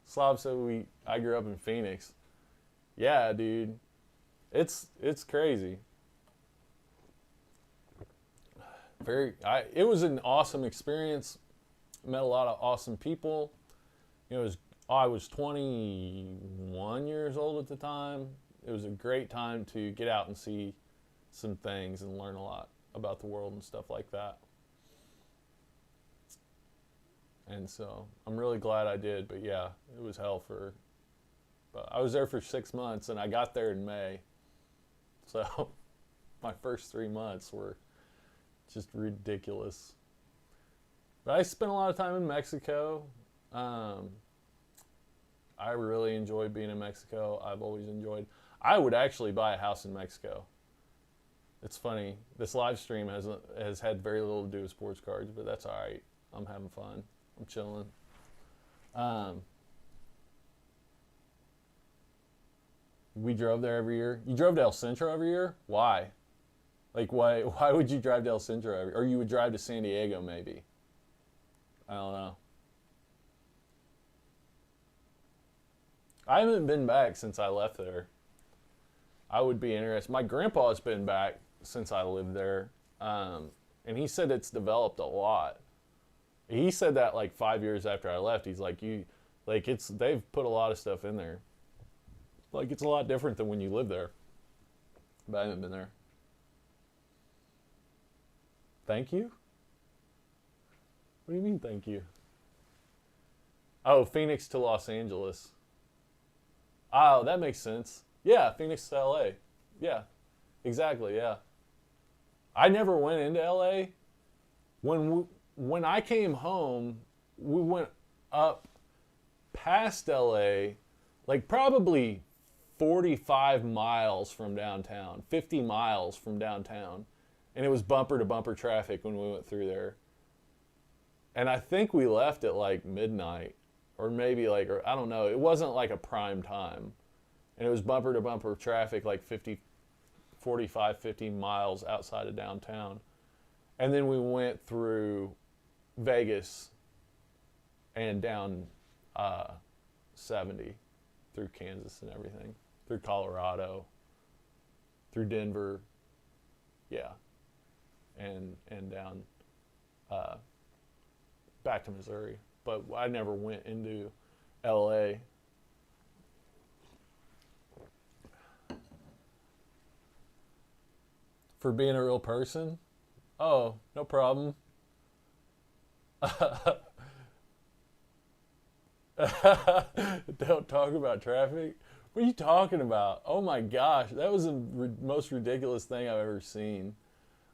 Slav said I grew up in Phoenix. Yeah, dude. It's crazy. It was an awesome experience. Met a lot of awesome people. You know, I was 21 years old at the time. It was a great time to get out and see some things and learn a lot about the world and stuff like that. And so I'm really glad I did, but yeah, it was hell but I was there for 6 months and I got there in May. So my first 3 months were just ridiculous. But I spent a lot of time in Mexico. I really enjoyed being in Mexico. I've always enjoyed. I would actually buy a house in Mexico. It's funny. This live stream has had very little to do with sports cards, but that's all right. I'm having fun. I'm chilling. We drove there every year. You drove to El Centro every year? Why? Like, why would you drive to El Centro every year? Or you would drive to San Diego, maybe. I don't know. I haven't been back since I left there. I would be interested. My grandpa's been back since I lived there, and he said it's developed a lot. He said that like 5 years after I left. He's like, they've put a lot of stuff in there. Like it's a lot different than when you live there. But I haven't been there. Thank you? What do you mean, thank you? Oh, Phoenix to Los Angeles. Oh, that makes sense. Yeah, Phoenix to LA. Yeah, exactly, yeah. I never went into LA. When I came home, we went up past LA, like probably 45 miles from downtown, 50 miles from downtown. And it was bumper to bumper traffic when we went through there. And I think we left at like midnight or maybe like, or I don't know. It wasn't like a prime time. And it was bumper to bumper traffic like 45, 50 miles outside of downtown. And then we went through Vegas and down 70 through Kansas and everything, through Colorado, through Denver, yeah, and down back to Missouri. But I never went into LA. For being a real person? Oh, no problem. Don't talk about traffic. What are you talking about? Oh my gosh, that was the most ridiculous thing I've ever seen.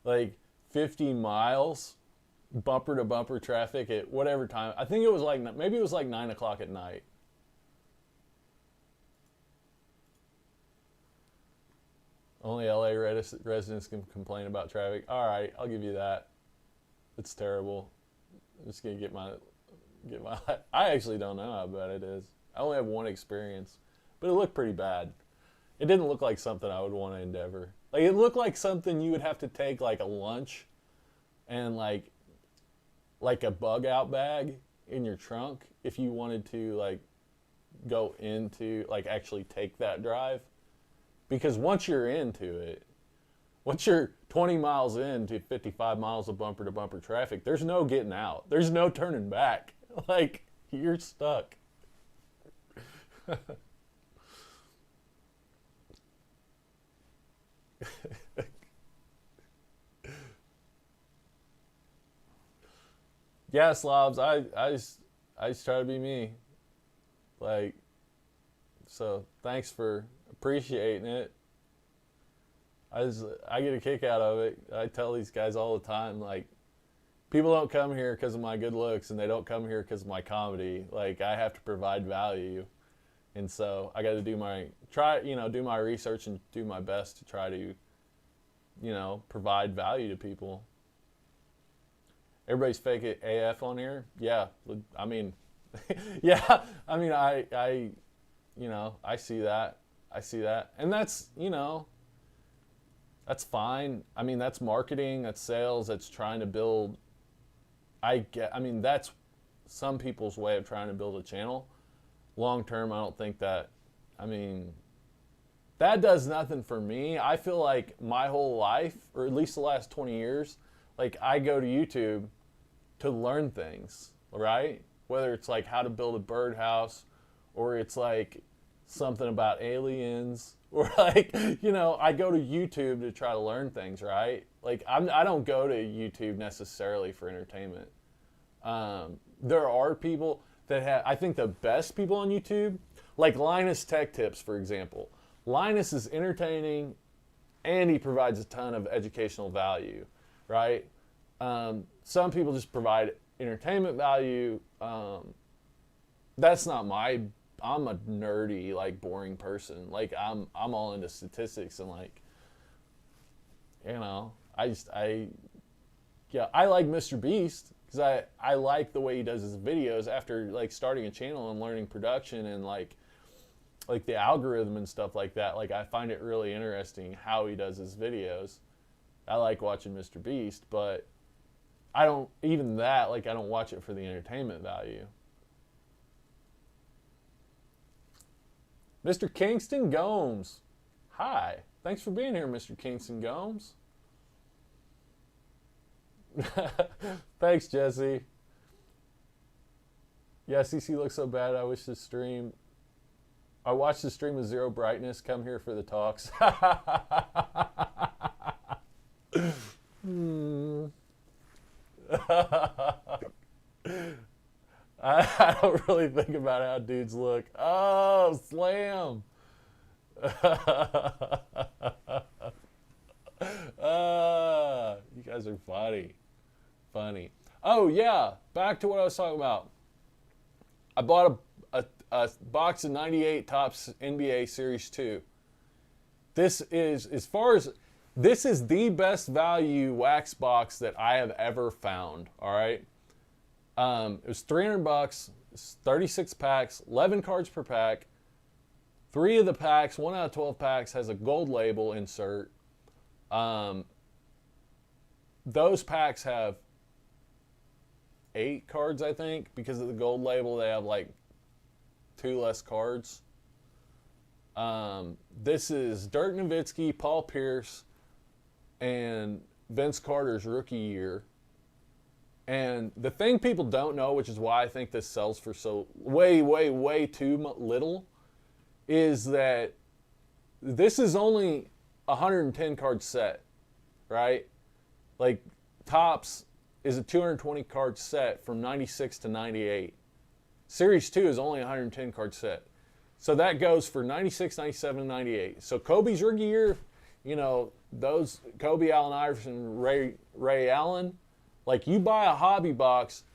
Like 50 miles, bumper to bumper traffic at whatever time. I think it was like, maybe it was like 9 o'clock at night. Only LA residents can complain about traffic. All right, I'll give you that. It's terrible. I'm just gonna get my. I actually don't know how bad it is. I only have one experience, but it looked pretty bad. It didn't look like something I would want to endeavor. Like it looked like something you would have to take like a lunch, and like a bug out bag in your trunk if you wanted to like go into like actually take that drive. Because once you're into it, once you're 20 miles into 55 miles of bumper to bumper traffic, there's no getting out. There's no turning back. Like, you're stuck. Yeah, Slobs, I just try to be me. Like, so thanks for appreciating it. I get a kick out of it. I tell these guys all the time, like, people don't come here because of my good looks, and they don't come here because of my comedy. Like, I have to provide value, and so I got to do my research and do my best to try to, provide value to people. Everybody's fake it AF on here. Yeah, I mean, yeah, I mean, I see that. I see that. And that's, that's fine. I mean, that's marketing, that's sales, that's trying to build. That's some people's way of trying to build a channel. Long term, I don't think that, that does nothing for me. I feel like my whole life, or at least the last 20 years, like I go to YouTube to learn things, right? Whether it's like how to build a birdhouse, or it's like something about aliens, or like, I go to YouTube to try to learn things, right? Like I don't go to YouTube necessarily for entertainment. There are people that have, I think the best people on YouTube, like Linus Tech Tips, for example. Linus is entertaining and he provides a ton of educational value, right? Some people just provide entertainment value. That's not I'm a nerdy, like boring person. Like I'm all into statistics and like, I like Mr. Beast because I like the way he does his videos after like starting a channel and learning production and like the algorithm and stuff like that. Like I find it really interesting how he does his videos. I like watching Mr. Beast, but I don't watch it for the entertainment value. Mr. Kingston Gomes. Hi. Thanks for being here, Mr. Kingston Gomes. Thanks, Jesse. Yeah, CC looks so bad. I watched the stream with zero brightness. Come here for the talks. I don't really think about how dudes look. Oh, slam. You guys are funny. Funny. Oh, yeah. Back to what I was talking about. I bought a box of 98 Topps NBA Series 2. This is, this is the best value wax box that I have ever found. All right. It was $300, 36 packs, 11 cards per pack. 3 of the packs, 1 out of 12 packs, has a gold label insert. Those packs have 8 cards, I think. Because of the gold label, they have like 2 less cards. This is Dirk Nowitzki, Paul Pierce, and Vince Carter's rookie year. And the thing people don't know, which is why I think this sells for so way too little, is that this is only a 110 card set, right? Like Topps is a 220 card set from 96 to 98. Series 2 is only a 110 card set. So that goes for 96, 97, and 98. So Kobe's rookie year, you know, those Kobe, Allen Iverson, Ray Allen, like you buy a hobby box,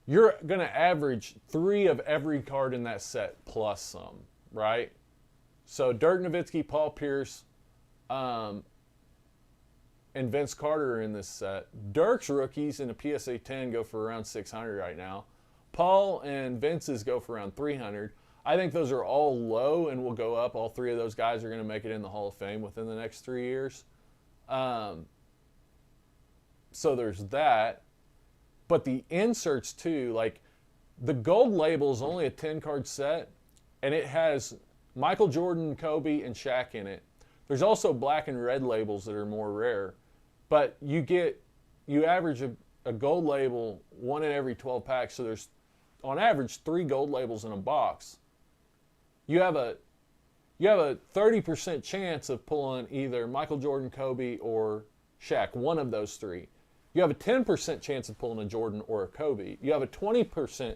you're going to average 3 of every card in that set plus some, right? So Dirk Nowitzki, Paul Pierce, and Vince Carter are in this set. Dirk's rookies in a PSA 10 go for around 600 right now. Paul and Vince's go for around 300. I think those are all low and will go up. All 3 of those guys are going to make it in the Hall of Fame within the next 3 years. So there's that. But the inserts too, like the gold label is only a 10 card set and it has Michael Jordan, Kobe, and Shaq in it. There's also black and red labels that are more rare. But you average a gold label 1 in every 12 packs. So there's on average 3 gold labels in a box. You have a 30% chance of pulling either Michael Jordan, Kobe, or Shaq, one of those 3. You have a 10% chance of pulling a Jordan or a Kobe. You have a 10%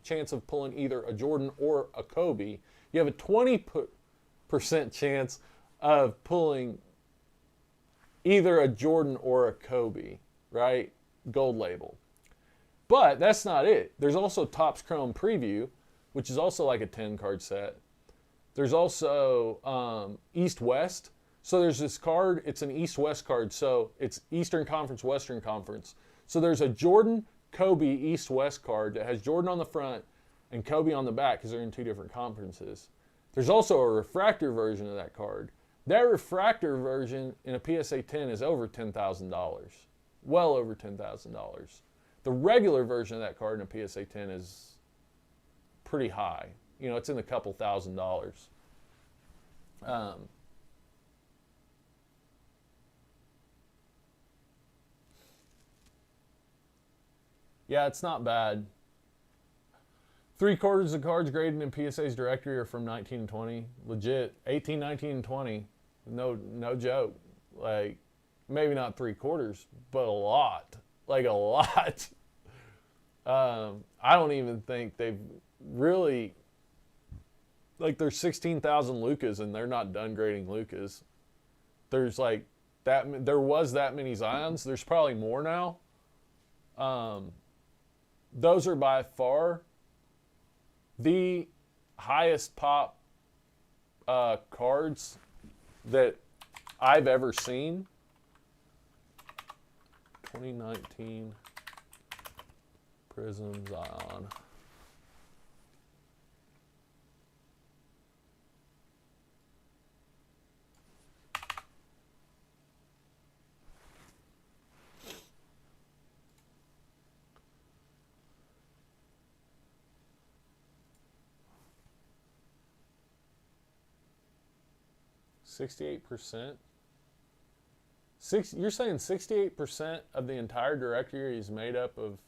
chance of pulling either a Jordan or a Kobe. You have a 20% chance of pulling either a Jordan or a Kobe, right? Gold label. But that's not it. There's also Topps Chrome Preview, which is also like a 10 card set. There's also East-West. So there's this card, it's an East-West card, so it's Eastern Conference, Western Conference. So there's a Jordan, Kobe, East-West card that has Jordan on the front and Kobe on the back because they're in 2 different conferences. There's also a refractor version of that card. That refractor version in a PSA 10 is over $10,000. Well over $10,000. The regular version of that card in a PSA 10 is pretty high. You know, it's in a couple $1,000s. Yeah, it's not bad. 3/4 of cards graded in PSA's directory are from 19 and 20. Legit. 18, 19, and 20. No joke. Like, maybe not 3/4, but a lot. Like, a lot. I don't even think they've really... Like, there's 16,000 Lucas, and they're not done grading Lucas. There's, like, there was that many Zions. There's probably more now. Those are by far the highest pop cards that I've ever seen. 2019 Prism Zion. 68%? You're saying 68% of the entire directory is made up of...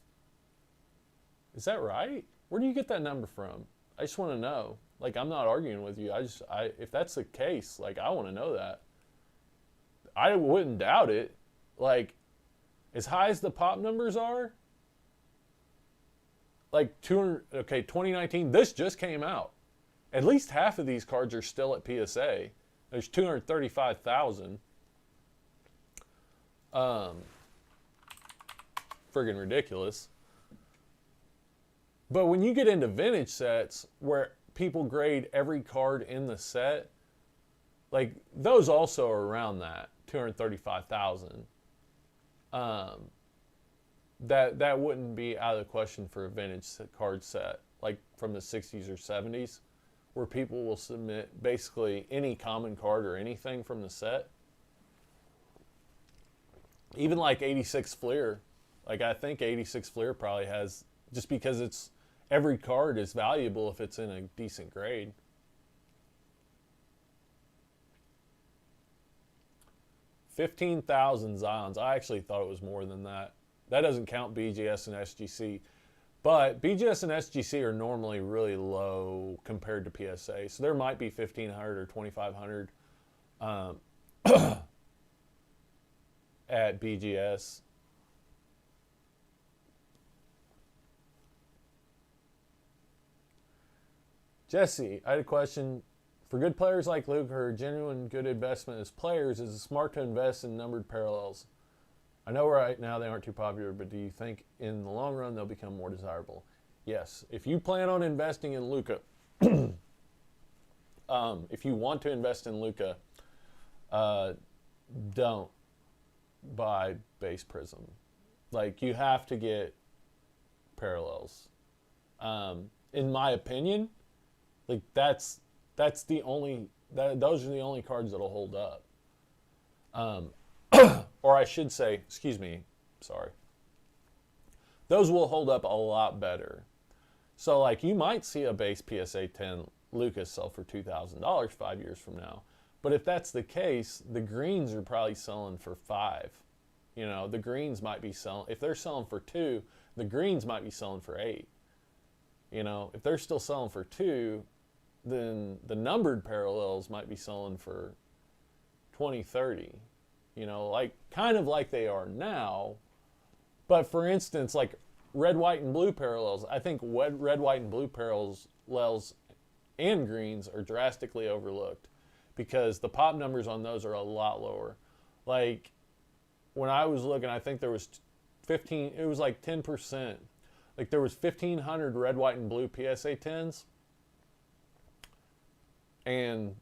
Is that right? Where do you get that number from? I just want to know. Like, I'm not arguing with you. If that's the case, like, I want to know that. I wouldn't doubt it. Like, as high as the pop numbers are, like 2019, this just came out. At least half of these cards are still at PSA. There's 235,000. Friggin' ridiculous. But when you get into vintage sets where people grade every card in the set, like those also are around that 235,000. That wouldn't be out of the question for a vintage card set like from the 60s or 70s, where people will submit basically any common card or anything from the set. Even like 86 Fleer, like I think 86 Fleer probably has, just because it's every card is valuable if it's in a decent grade. $15,000 Zions. I actually thought it was more than that. That doesn't count BGS and SGC. But BGS and SGC are normally really low compared to PSA. So there might be 1,500 or 2,500 at BGS. Jesse, I had a question. For good players like Luke, who are genuine good investment as players, is it smart to invest in numbered parallels? I know right now they aren't too popular, but do you think in the long run they'll become more desirable? Yes. If you plan on investing in Luka, if you want to invest in Luka, don't buy base Prism. Like, you have to get parallels. In my opinion, like that's the only, those are the only cards that'll hold up. Or I should say, excuse me, sorry. Those will hold up a lot better. So like you might see a base PSA 10 Lucas sell for $2,000 5 years from now. But if that's the case, the greens are probably selling for $5. You know, the greens might be selling, if they're selling for $2, the greens might be selling for $8. You know, if they're still selling for $2, then the numbered parallels might be selling for $20, $30. You know, like kind of like they are now. But for instance, like red, white, and blue parallels, I think red, white, and blue parallels and greens are drastically overlooked because the pop numbers on those are a lot lower. Like when I was looking, I think there was 15, it was like 10%. Like there was 1,500 red, white, and blue PSA 10s and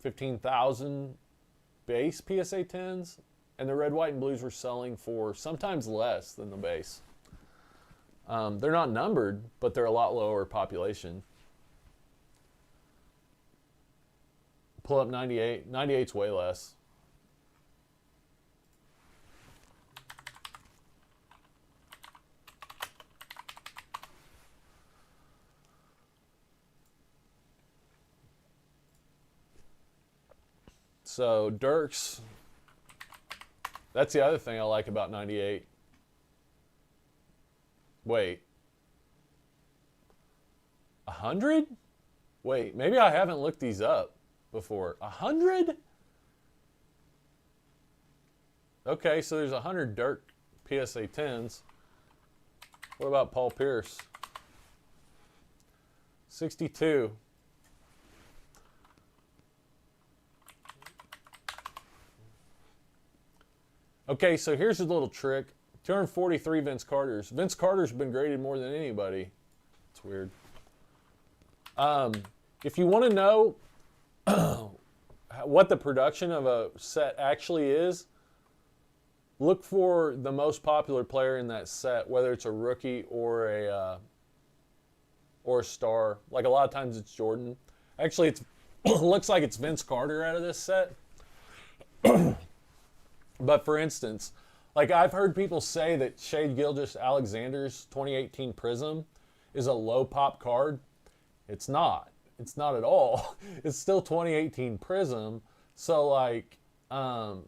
15,000 base PSA 10s, and the red, white, and blues were selling for sometimes less than the base. They're not numbered, but they're a lot lower population. Pull up 98. 98's way less. So Dirks, that's the other thing I like about 98. Wait, 100? Wait, maybe I haven't looked these up before. 100? Okay, so there's 100 Dirk PSA 10s. What about Paul Pierce? 62. Okay, so here's a little trick. 243 Vince Carters. Vince Carter's been graded more than anybody. It's weird. If you want to know what the production of a set actually is, look for the most popular player in that set, whether it's a rookie or a star. Like a lot of times it's Jordan. Actually, it looks like it's Vince Carter out of this set. But for instance, like I've heard people say that Shai Gilgeous-Alexander's 2018 Prism is a low pop card. It's not. It's not at all. It's still 2018 Prism. So like, so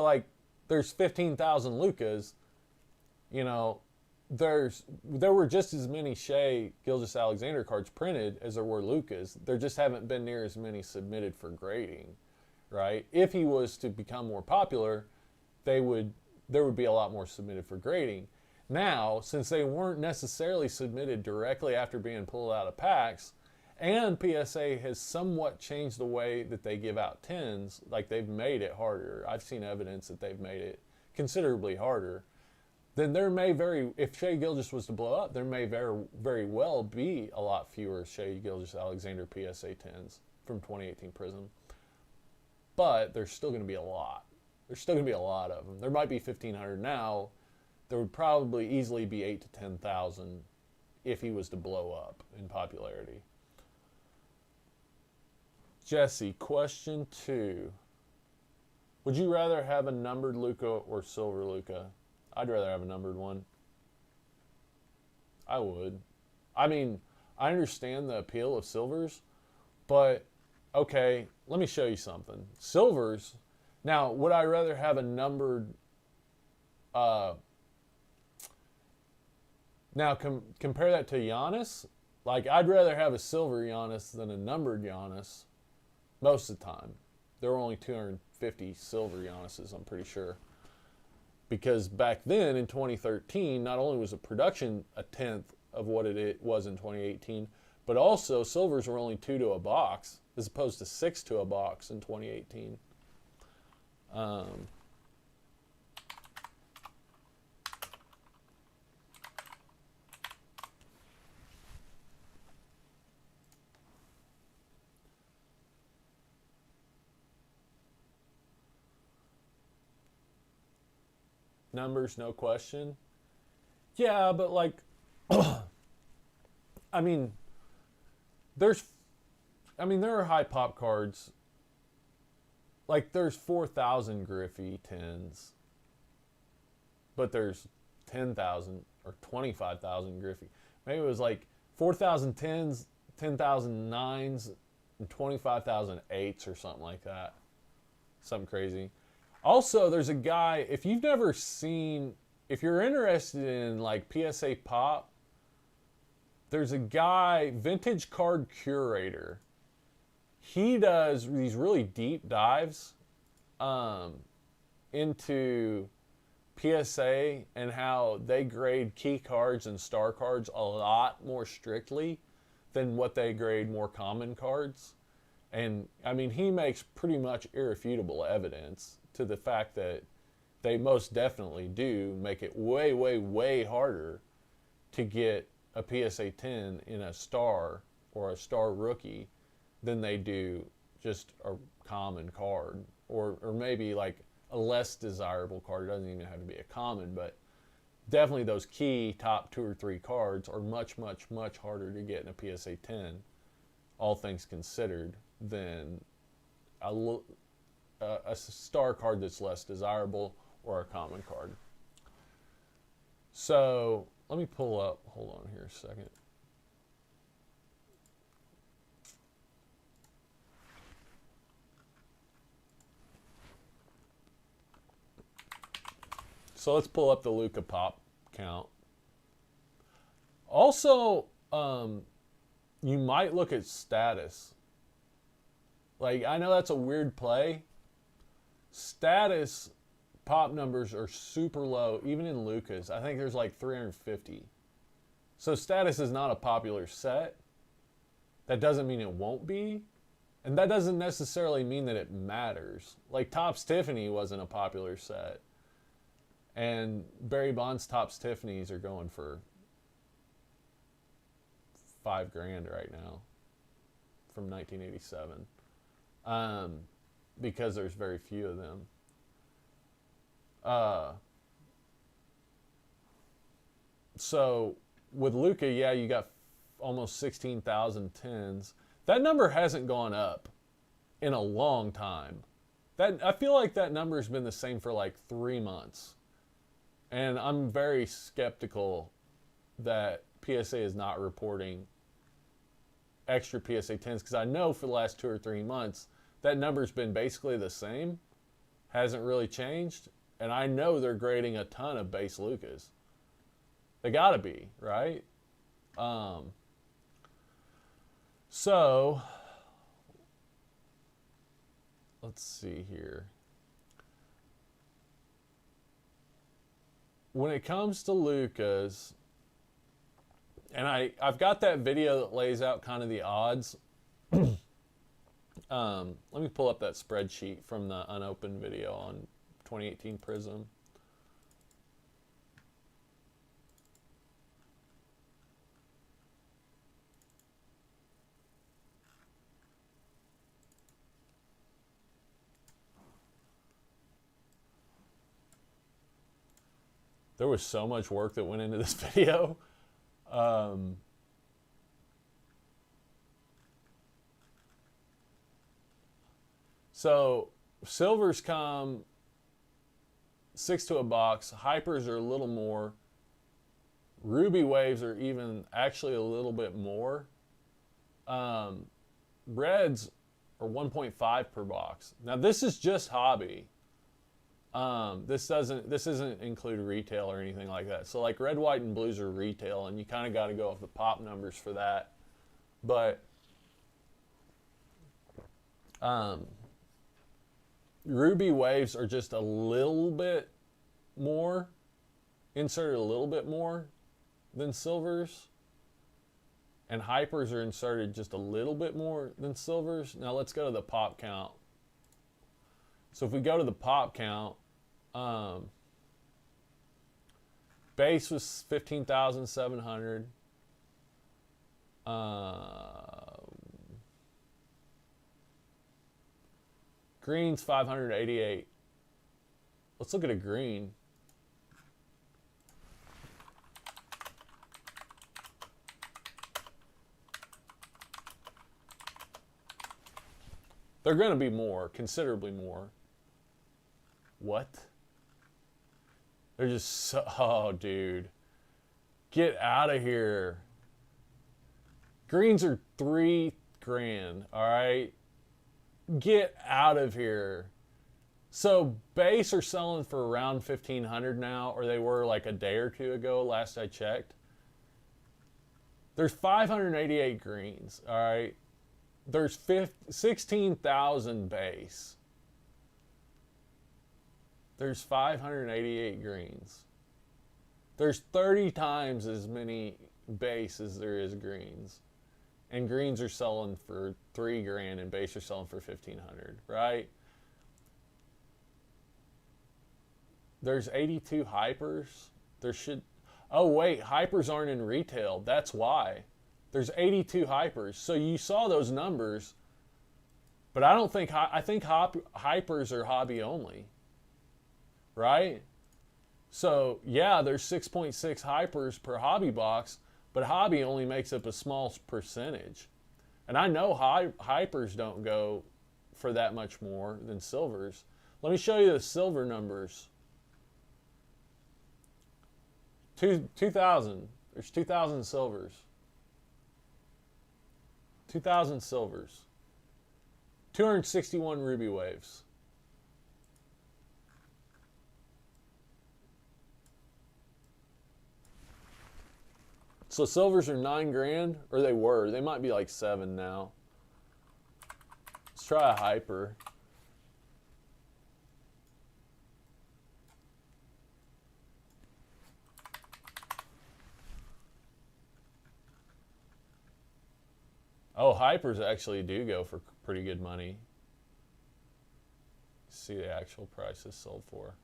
like, there's 15,000 Lucas. You know, there were just as many Shea Gilgeous-Alexander cards printed as there were Lucas. There just haven't been near as many submitted for grading, right? If he was to become more popular, there would be a lot more submitted for grading. Now, since they weren't necessarily submitted directly after being pulled out of packs, and PSA has somewhat changed the way that they give out tins, like they've made it harder. I've seen evidence that they've made it considerably harder. Then there may if Shea Gilgeous was to blow up, there may very well be a lot fewer Shea Gilgeous-Alexander PSA 10s from 2018 Prism. But there's still going to be a lot. There's still going to be a lot of them. There might be 1,500 now. There would probably easily be 8,000 to 10,000 if he was to blow up in popularity. Jesse, question 2. Would you rather have a numbered Luka or silver Luka? I'd rather have a numbered one. I would. I mean, I understand the appeal of silvers, but okay, let me show you something. Silvers, now, would I rather have a numbered, now compare that to Giannis? Like, I'd rather have a silver Giannis than a numbered Giannis most of the time. There were only 250 silver Giannis's, I'm pretty sure. Because back then, in 2013, not only was the production a tenth of what it was in 2018, but also silvers were only 2 to a box, as opposed to 6 to a box in 2018. Numbers, no question. Yeah, but like, I mean, there are high pop cards. Like, there's 4,000 Griffey 10s, but there's 10,000 or 25,000 Griffey. Maybe it was like 4,000 10s, 10,000 9s, and 25,000 8s or something like that. Something crazy. Also, there's a guy, if you've never seen, if you're interested in like PSA Pop, there's a guy, Vintage Card Curator. He does these really deep dives into PSA and how they grade key cards and star cards a lot more strictly than what they grade more common cards. And I mean, he makes pretty much irrefutable evidence to the fact that they most definitely do make it way, way, way harder to get a PSA 10 in a star or a star rookie than they do just a common card, or maybe like a less desirable card. It doesn't even have to be a common, but definitely those key top 2 or 3 cards are much, much, much harder to get in a PSA 10, all things considered, than a star card that's less desirable or a common card. So let me pull up, hold on here a second. So let's pull up the Luka Pop count. Also, you might look at status. Like, I know that's a weird play. Status pop numbers are super low, even in Luka's. I think there's like 350. So status is not a popular set. That doesn't mean it won't be. And that doesn't necessarily mean that it matters. Like, Topps Tiffany wasn't a popular set. And Barry Bonds Topps Tiffany's are going for $5,000 right now from 1987. Because there's very few of them. So with Luka, yeah, you got almost 16,000 10s. That number hasn't gone up in a long time. I feel like that number has been the same for like 3 months. And I'm very skeptical that PSA is not reporting extra PSA 10s, because I know for the last 2 or 3 months that number's been basically the same, hasn't really changed, and I know they're grading a ton of base Lucas. They gotta be, right? So let's see here. When it comes to Lucas, and I've got that video that lays out kind of the odds. Let me pull up that spreadsheet from the unopened video on 2018 Prism. There was so much work that went into this video. So silvers come 6 to a box. Hypers are a little more. Ruby waves are even actually a little bit more. Reds are 1.5 per box. Now this is just hobby. This doesn't include retail or anything like that. So like red, white, and blues are retail, and you kind of got to go off the pop numbers for that. But ruby waves are just a little bit more, inserted a little bit more than silvers. And hypers are inserted just a little bit more than silvers. Now let's go to the pop count. So if we go to the pop count, base was 15,700. Green's 588. Let's look at a green. They're going to be more, considerably more. What? They're just so, oh, dude. Get out of here. Greens are $3,000, all right? Get out of here. So base are selling for around $1,500 now, or they were like a day or two ago, last I checked. There's 588 greens, all right? There's 16,000 base. There's 588 greens. There's 30 times as many base as there is greens. And greens are selling for $3,000 and base are selling for $1,500, right? There's 82 hypers. There should, oh wait, hypers aren't in retail. That's why. There's 82 hypers. So you saw those numbers, but I don't think, I think hypers are hobby only, right? So yeah, there's 6.6 hypers per hobby box, but hobby only makes up a small percentage. And I know hypers don't go for that much more than silvers. Let me show you the silver numbers. 2,000. There's 2,000 silvers. 2,000 silvers. 261 ruby waves. So silvers are $9,000, or they were. They might be like 7 now. Let's try a hyper. Oh, hypers actually do go for pretty good money. See the actual prices sold for.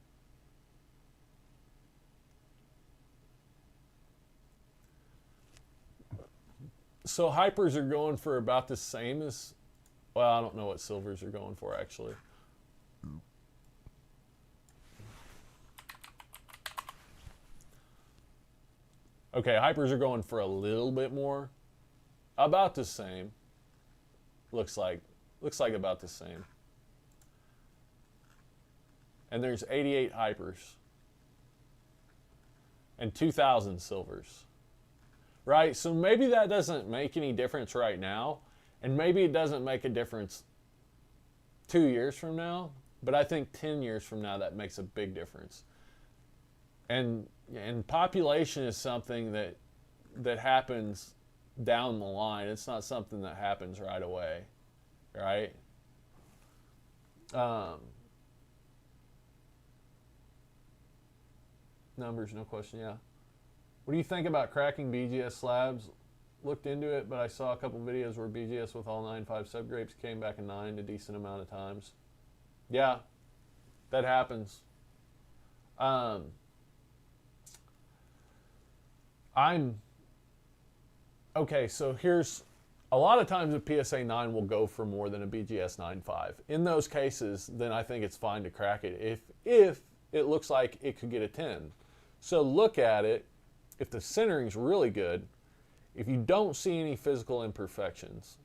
So hypers are going for about the same as, well, I don't know what silvers are going for actually. Okay, hypers are going for a little bit more. About the same. Looks like about the same. And there's 88 hypers. And 2,000 silvers. Right? So maybe that doesn't make any difference right now. And maybe it doesn't make a difference 2 years from now, but I think 10 years from now that makes a big difference. And population is something that happens down the line. It's not something that happens right away, right? Numbers, no question, yeah. What do you think about cracking BGS slabs? Looked into it, but I saw a couple videos where BGS with all 9.5 subgrapes came back a 9 a decent amount of times. Yeah, that happens. Okay, so here's, a lot of times a PSA 9 will go for more than a BGS 9.5. In those cases, then I think it's fine to crack it if it looks like it could get a 10. So look at it. If the centering's really good, if you don't see any physical imperfections,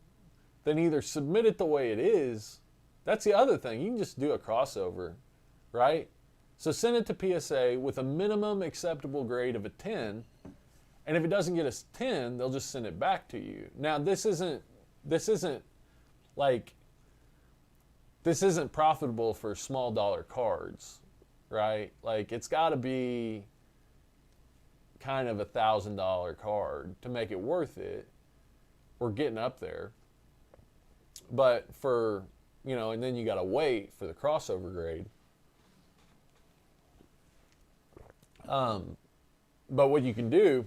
then either submit it the way it is. That's the other thing. You can just do a crossover, right? So send it to PSA with a minimum acceptable grade of a 10. And if it doesn't get a 10, they'll just send it back to you. Now, this isn't profitable for small dollar cards, right? Like, it's got to be kind of $1,000 card to make it worth it. We're getting up there. But for, and then you got to wait for the crossover grade. But what you can do,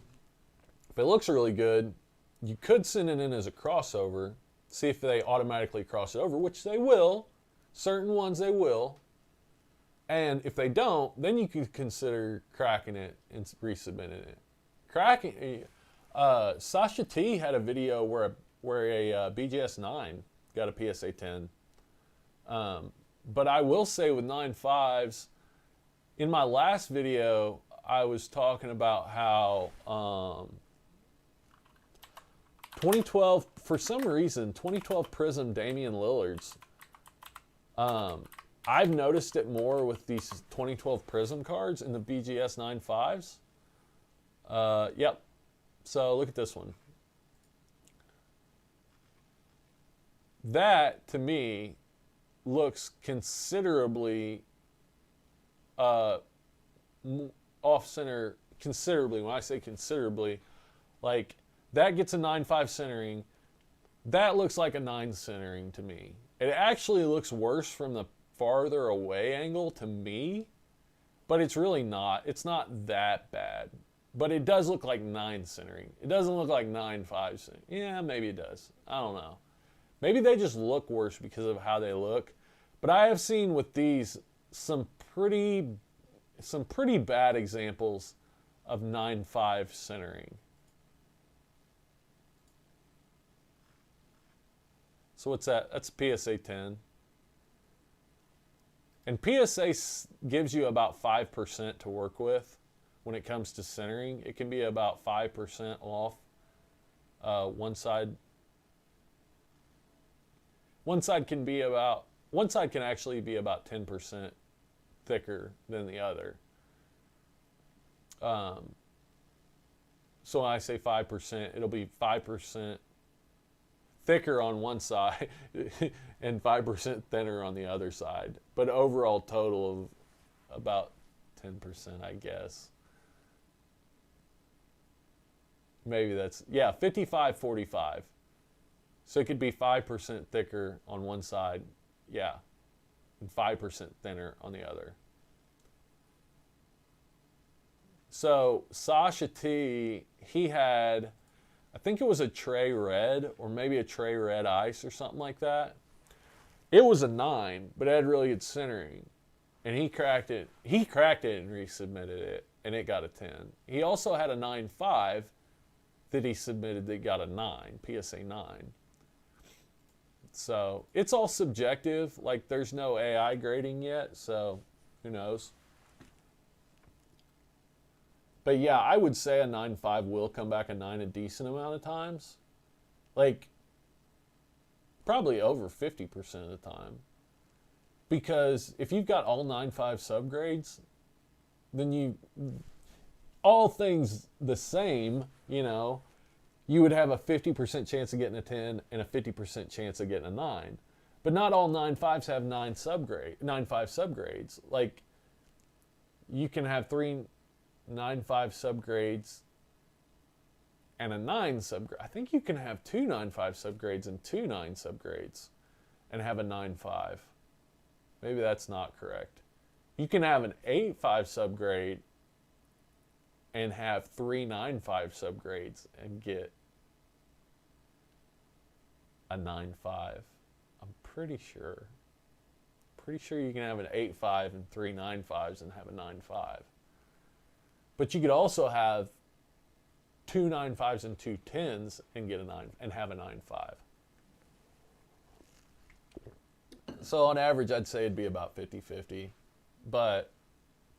if it looks really good, you could send it in as a crossover, see if they automatically cross it over, which they will. Certain ones they will. And if they don't, then you could consider cracking it and resubmitting it. Sasha T had a video where a BGS 9 got a PSA 10. But I will say with 9.5s, in my last video, I was talking about how 2012, for some reason, 2012 Prism Damian Lillards, I've noticed it more with these 2012 Prism cards in the BGS 9.5s. Yep. So look at this one. That, to me, looks considerably off-center, considerably. When I say considerably, like, that gets a 9.5 centering. That looks like a 9 centering to me. It actually looks worse from the farther away angle to me, but it's really not. It's not that bad. But it does look like 9 centering. It doesn't look like 9.5 centering. Yeah, maybe it does. I don't know. Maybe they just look worse because of how they look. But I have seen with these some pretty bad examples of 9.5 centering. So what's that? That's PSA 10. And PSA gives you about 5% to work with when it comes to centering. It can be about 5% off one side. One side can actually be about 10% thicker than the other. So when I say 5%, it'll be 5% thicker on one side and 5% thinner on the other side. But overall total of about 10%, I guess. Maybe that's, 55-45. So it could be 5% thicker on one side, and 5% thinner on the other. So Sasha T, he had, I think it was a Tray Red or maybe a Tray Red Ice or something like that. It was a 9, but it had really good centering. And he cracked it and resubmitted it, and it got a 10. He also had a 9.5 that he submitted that got a 9, PSA 9. So it's all subjective. Like, there's no AI grading yet, so who knows? But yeah, I would say a 9.5 will come back a 9 a decent amount of times. Like, probably over 50% of the time. Because if you've got all 9.5 subgrades, then all things the same, you would have a 50% chance of getting a 10 and a 50% chance of getting a 9. But not all 9.5s have 9.5 subgrades. Like, you can have 3 9.5 subgrades and a 9 subgrade. I think you can have 2 9.5 subgrades and 2 9 subgrades and have a 9.5. Maybe that's not correct. You can have an 8.5 subgrade and have 3 9.5 subgrades and get a 9.5. I'm pretty sure. Pretty sure you can have an 8.5 and 3 9.5s and have a 9.5. But you could also have 2 9.5s and 2 10s and get a 9 and have a 9.5. So on average, I'd say it'd be about 50-50. But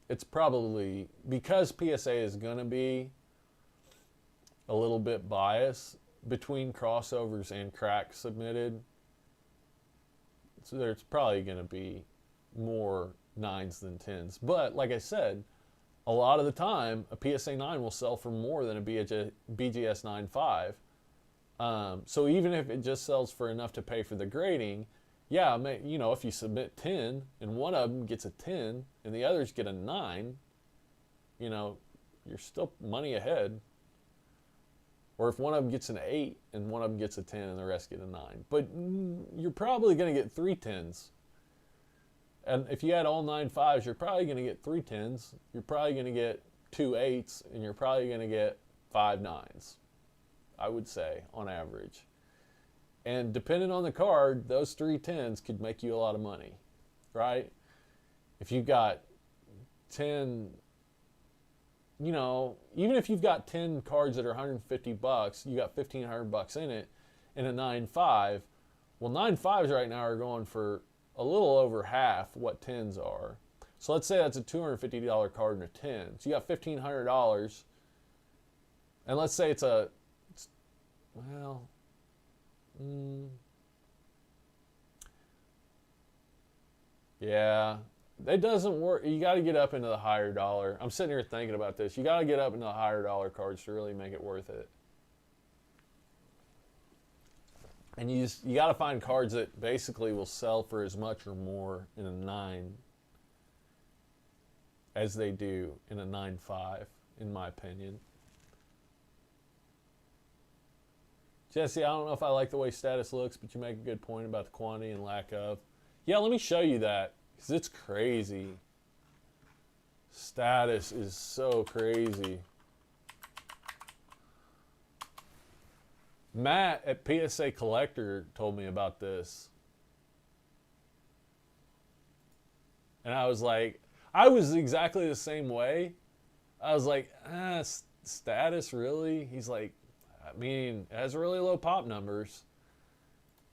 it's probably, because PSA is going to be a little bit biased between crossovers and cracks submitted, so there's probably going to be more 9s than 10s. But like I said, a lot of the time, a PSA 9 will sell for more than a BGS 9.5. So even if it just sells for enough to pay for the grading, yeah, you know, if you submit 10 and one of them gets a 10 and the others get a 9, you know, you're still money ahead. Or if one of them gets an 8 and one of them gets a 10 and the rest get a 9. But you're probably going to get 3 10s. And if you had all 9.5s, you're probably going to get 3 10s. You're probably going to get 2 8s. And you're probably going to get 5 9s, I would say, on average. And depending on the card, those 3 10s could make you a lot of money, right? If you've got 10, you know, even if you've got 10 cards that are $150, you got $1,500 in it, and a 9.5. Well, 9.5s right now are going for a little over half what 10s are. So let's say that's a $250 card and a 10. So you got $1,500, and let's say it's a, well, yeah, it doesn't work. You got to get up into the higher dollar. I'm sitting here thinking about this. You got to get up into the higher dollar cards to really make it worth it. And you got to find cards that basically will sell for as much or more in a 9 as they do in a 9.5, in my opinion. Jesse, I don't know if I like the way Status looks, but you make a good point about the quantity and lack of. Yeah, let me show you that, because it's crazy. Status is so crazy. Matt at PSA Collector told me about this. And I was like, I was exactly the same way. I was like, Status, really? He's like, I mean, it has really low pop numbers.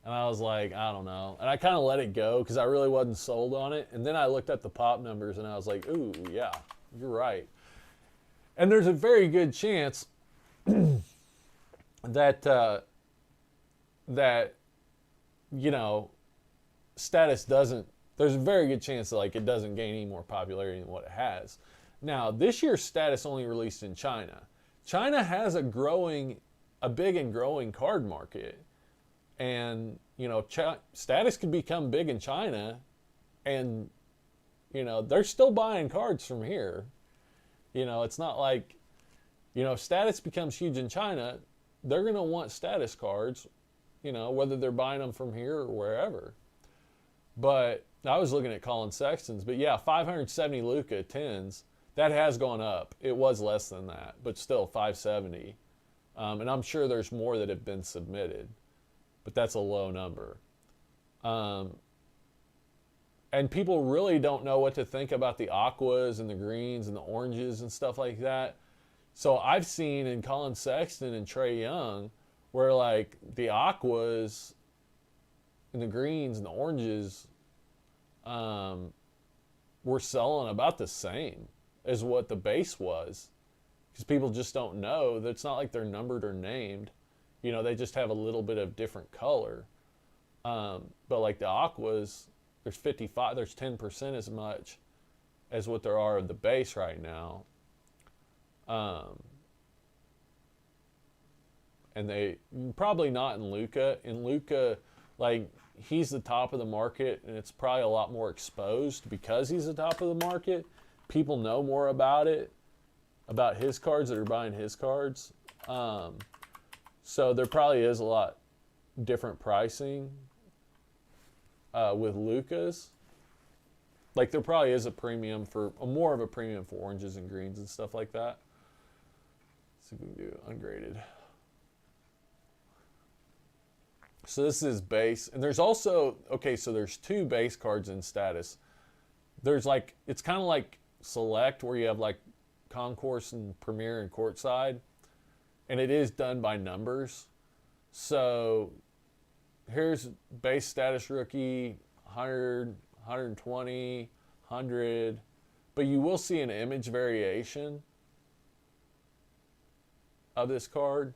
And I was like, I don't know. And I kind of let it go because I really wasn't sold on it. And then I looked at the pop numbers and I was like, ooh, yeah, you're right. And there's a very good chance that, you know, Status doesn't, there's a very good chance that like it doesn't gain any more popularity than what it has. Now, this year's Status only released in China. China has a big and growing card market. And, you know, Status could become big in China and, you know, they're still buying cards from here. You know, it's not like, you know, if Status becomes huge in China, they're going to want Status cards, you know, whether they're buying them from here or wherever. But I was looking at Colin Sexton's, but yeah, 570 Luca 10s, that has gone up. It was less than that, but still 570. And I'm sure there's more that have been submitted, but that's a low number. And people really don't know what to think about the aquas and the greens and the oranges and stuff like that. So I've seen in Colin Sexton and Trae Young where like the aquas and the greens and the oranges were selling about the same as what the base was. Because people just don't know. That it's not like they're numbered or named. You know, they just have a little bit of different color. But like the aquas, there's 10% as much as what there are of the base right now. And they probably not in Luca. In Luca, like he's the top of the market, and it's probably a lot more exposed because he's the top of the market. People know more about it, about his cards that are buying his cards. So there probably is a lot different pricing with Luca's. Like there probably is a premium for more of a premium for oranges and greens and stuff like that. Let's see if we can do ungraded. So this is base, and there's also, okay, so there's 2 base cards in status. There's like, it's kind of like Select where you have like Concourse and Premier and Courtside, and it is done by numbers. So here's base status rookie, 100, 120, 100, but you will see an image variation of this card.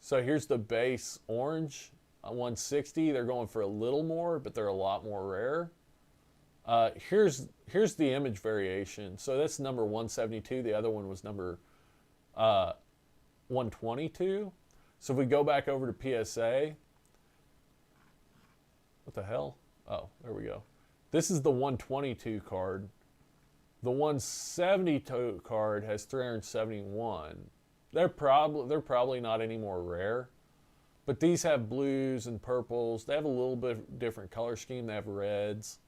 So here's the base orange, 160. They're going for a little more, but they're a lot more rare. Here's the image variation. So that's number 172. The other one was number 122. So if we go back over to PSA, what the hell? Oh, there we go. This is the 122 card. The 172 card has 371. They're probably not any more rare, but these have blues and purples. They have a little bit different color scheme. They have reds,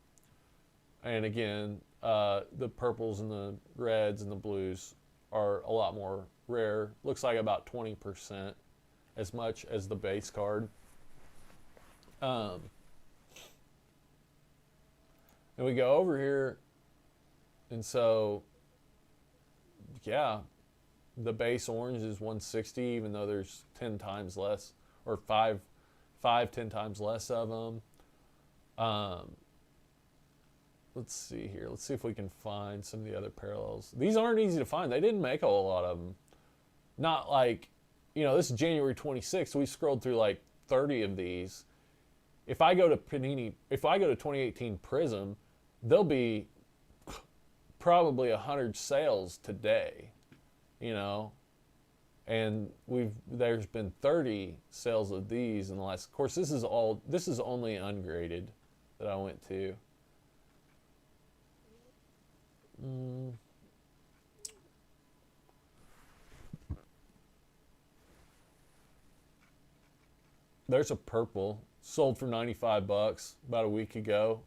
and again, the purples and the reds and the blues are a lot more rare. Looks like about 20% as much as the base card. And we go over here, and so yeah, the base orange is 160, even though there's 10 times less, or 10 times less of them. Let's see here. Let's see if we can find some of the other parallels. These aren't easy to find. They didn't make a whole lot of them. Not like, this is January 26th. We scrolled through like 30 of these. If I go to 2018 Prism, there'll be probably 100 sales today, and there's been 30 sales of these in the last. Of course, this is only ungraded that I went to. There's a purple sold for $95 about a week ago.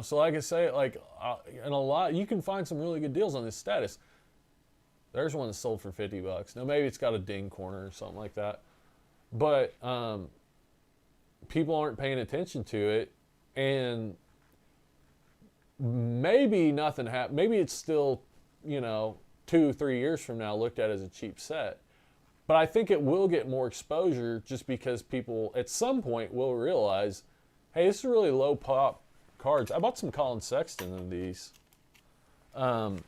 So like I say, and a lot, you can find some really good deals on this status. There's one that sold for $50. Now maybe it's got a ding corner or something like that, but people aren't paying attention to it, and maybe nothing happened. Maybe it's still, 2-3 years from now looked at as a cheap set. But I think it will get more exposure just because people at some point will realize, hey, this is really low pop cards. I bought some Colin Sexton of these. Now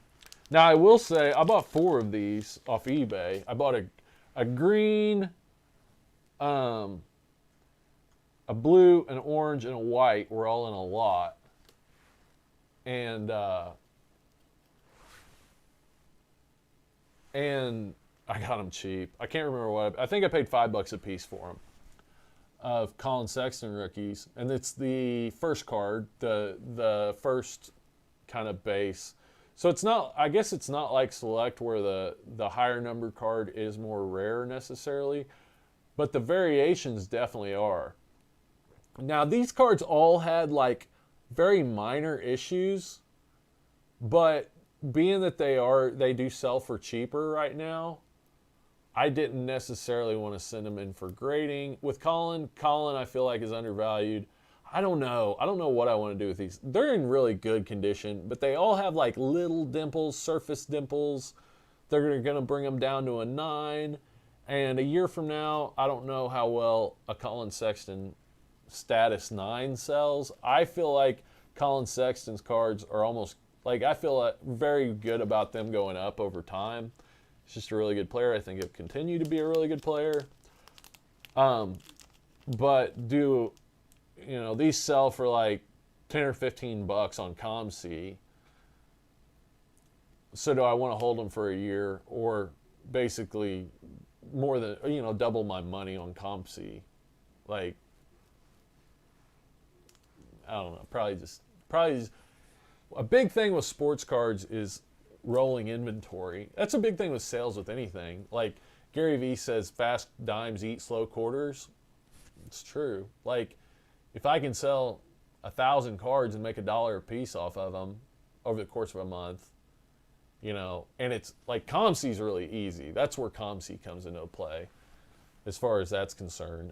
I will say I bought 4 of these off eBay. I bought a green, a blue, an orange, and a white. Were all in a lot. And I got them cheap. I can't remember what I think I paid $5 a piece for them. Of Colin Sexton rookies, and it's the first card, the first kind of base. So it's not. I guess it's not like Select where the higher number card is more rare necessarily, but the variations definitely are. Now these cards all had like very minor issues, but being that they do sell for cheaper right now, I didn't necessarily want to send them in for grading. With Colin, I feel like is undervalued. I don't know what I want to do with these. They're in really good condition, but they all have like little dimples, surface dimples. They're going to bring them down to a 9. And a year from now, I don't know how well a Colin Sexton status 9 sells. I feel like Colin Sexton's cards are almost like, I feel very good about them going up over time. He's just a really good player. I think he'll continue to be a really good player. But these sell for like $10 or $15 on ComC. So do I want to hold them for a year, or basically more than double my money on ComC Like, I don't know. Probably just a big thing with sports cards is rolling inventory. That's a big thing with sales with anything. Like Gary Vee says, fast dimes eat slow quarters. It's true. Like, if I can sell 1,000 cards and make $1 a piece off of them over the course of a month, you know, and it's like ComC is really easy. That's where ComC comes into play, as far as that's concerned.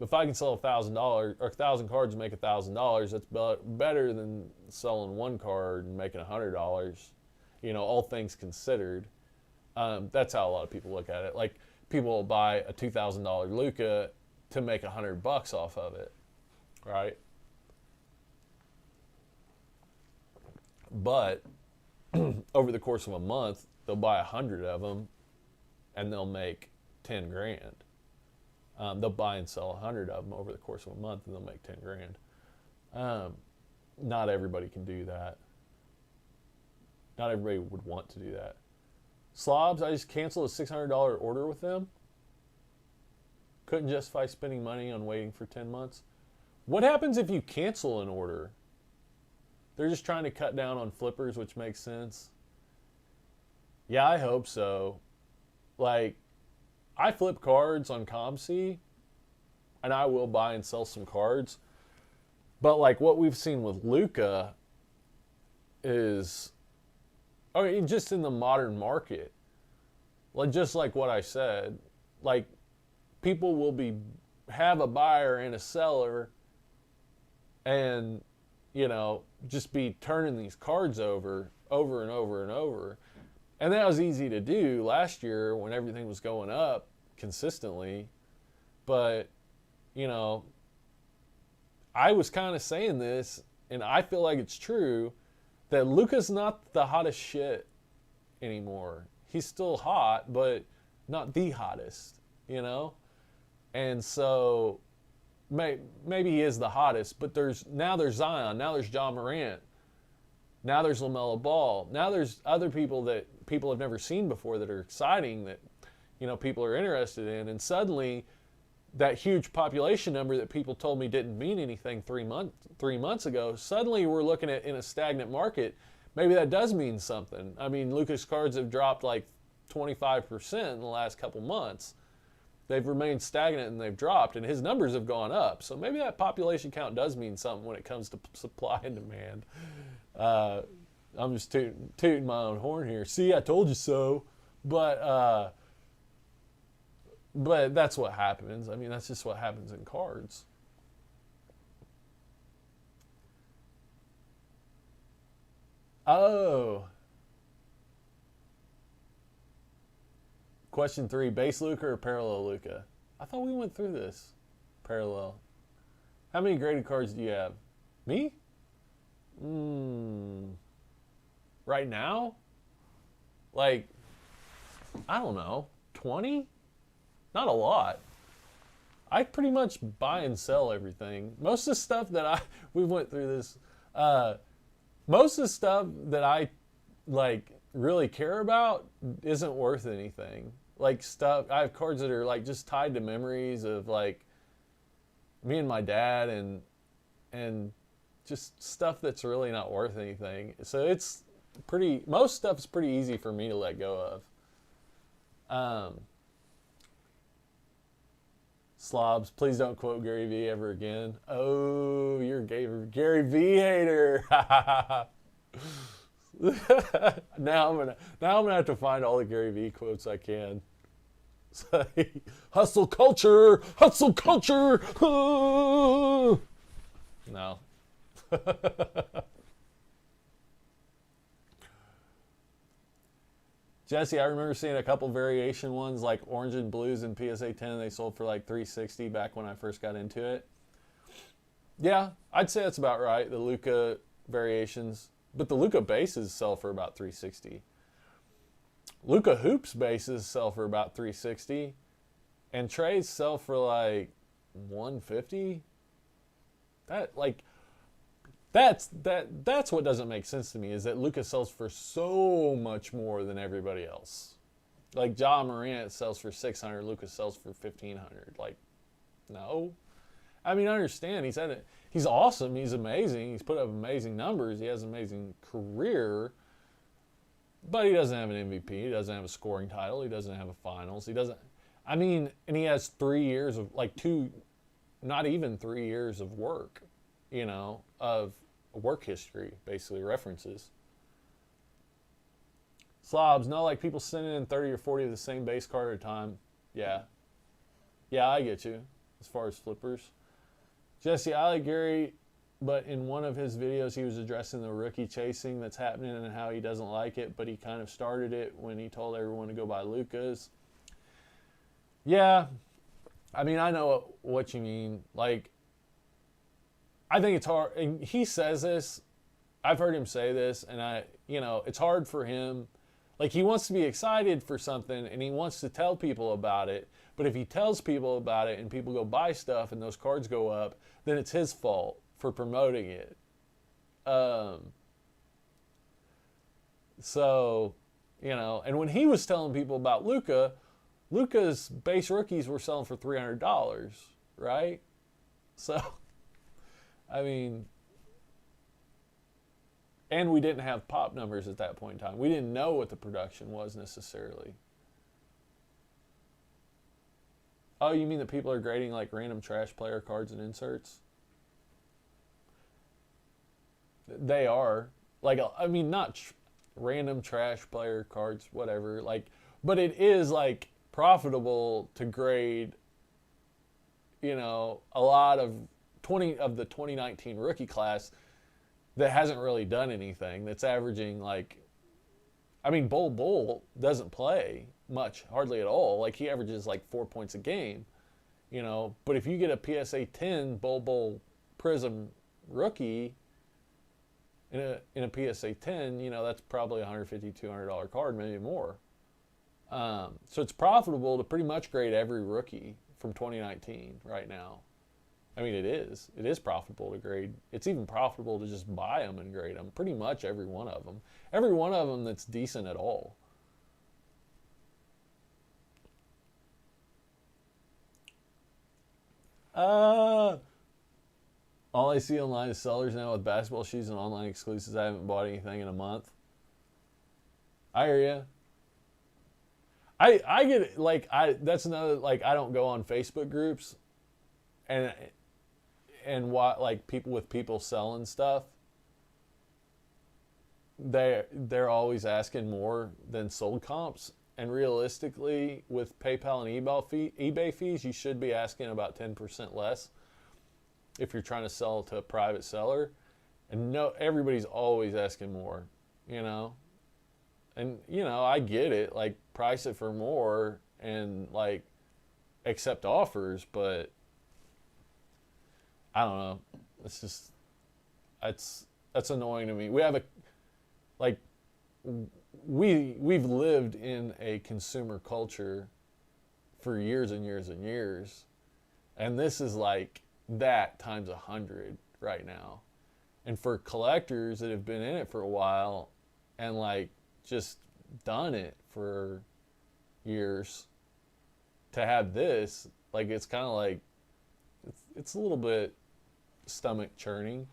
If I can sell $1,000 or 1,000 cards and make $1,000, that's better than selling one card and making $100. You know, all things considered. That's how a lot of people look at it. Like, people will buy a $2,000 Luka to make $100 off of it, right? But over the course of a month, they'll buy 100 of them, and they'll make 10 grand. They'll buy and sell 100 of them over the course of a month, and they'll make 10 grand. Not everybody can do that. Not everybody would want to do that. Slobs, I just canceled a $600 order with them. Couldn't justify spending money on waiting for 10 months. What happens if you cancel an order? They're just trying to cut down on flippers, which makes sense. Yeah, I hope so. Like, I flip cards on ComC, and I will buy and sell some cards. But like what we've seen with Luka is, I mean, just in the modern market, like just like what I said, like people will have a buyer and a seller, and you know, just be turning these cards over and over and over. And that was easy to do last year when everything was going up consistently. But, you know, I was kind of saying this, and I feel like it's true, that Luka's not the hottest shit anymore. He's still hot, but not the hottest, you know? And so maybe he is the hottest, but there's Zion, now there's Ja Morant, now there's LaMelo Ball, now there's other people that people have never seen before that are exciting, that, you know, people are interested in, and suddenly that huge population number that people told me didn't mean anything 3 months ago, suddenly we're looking at in a stagnant market. Maybe that does mean something. I mean, Luka's cards have dropped like 25% in the last couple months. They've remained stagnant and they've dropped, and his numbers have gone up. So maybe that population count does mean something when it comes to supply and demand. I'm just tooting my own horn here. See, I told you so. But that's what happens. I mean, that's just what happens in cards. Oh. Question 3, base Luka or parallel Luka? I thought we went through this. Parallel. How many graded cards do you have? Me? Right now? Like, I don't know, 20? Not a lot. I pretty much buy and sell everything. Most of the stuff that we went through this, most of the stuff that I, like, really care about isn't worth anything. Like stuff, I have cards that are like just tied to memories of like me and my dad and just stuff that's really not worth anything. So it's most stuff is pretty easy for me to let go of. Slobs, please don't quote Gary Vee ever again. Oh, you're a Gary Vee hater. Now I'm gonna have to find all the Gary Vee quotes I can. Hustle culture. No. Jesse, I remember seeing a couple variation ones like orange and blues in PSA 10. They sold for like $360 back when I first got into it. Yeah, I'd say that's about right. The Luka variations. But the Luka bases sell for about $360. Luka hoops bases sell for about $360, and trays sell for like $150. That's what doesn't make sense to me, is that Luka sells for so much more than everybody else. Like Ja Morant sells for $600, Luka sells for $1,500. Like, No. I mean, I understand. He's awesome. He's amazing. He's put up amazing numbers. He has an amazing career. But he doesn't have an MVP. He doesn't have a scoring title. He doesn't have a finals. He doesn't. I mean, and he has 3 years of, like, not even 3 years of work, of work history, basically, references. Slobs, no, like people sending in 30 or 40 of the same base card at a time. Yeah. Yeah, I get you, as far as flippers. Jesse, I like Gary, but in one of his videos, he was addressing the rookie chasing that's happening and how he doesn't like it, but he kind of started it when he told everyone to go buy Luka's. Yeah, I mean, I know what you mean. Like, I think it's hard. And he says this. I've heard him say this, and it's hard for him. Like, he wants to be excited for something, and he wants to tell people about it. But if he tells people about it and people go buy stuff and those cards go up, then it's his fault for promoting it. So, and when he was telling people about Luka's base rookies were selling for $300, right? So, I mean, and we didn't have pop numbers at that point in time. We didn't know what the production was necessarily. Oh, you mean that people are grading like random trash player cards and inserts? They are. Like, I mean, not random trash player cards, whatever. Like, but it is like profitable to grade, a lot of the 2019 rookie class that hasn't really done anything. That's averaging like, I mean, Bull doesn't play much, hardly at all. Like, he averages like 4 points a game, But if you get a PSA 10 Bull Prism rookie in a PSA 10, that's probably $150, $200 card, maybe more. So it's profitable to pretty much grade every rookie from 2019 right now. I mean, it is. It is profitable to grade. It's even profitable to just buy them and grade them. Pretty much every one of them. Every one of them that's decent at all. All I see online is sellers now with basketball shoes and online exclusives. I haven't bought anything in a month. I hear you. I get it. Like, that's another, like, I don't go on Facebook groups and what, like, people selling stuff. They're always asking more than sold comps. And realistically, with PayPal and eBay fees, you should be asking about 10% less if you're trying to sell to a private seller. And no, everybody's always asking more, And, I get it. Like, price it for more and, like, accept offers, but I don't know. It's just, that's annoying to me. We have we've lived in a consumer culture for years and years and years, and this is like that times 100 right now. And for collectors that have been in it for a while and like just done it for years, to have this, like, it's kind of like it's a little bit stomach churning.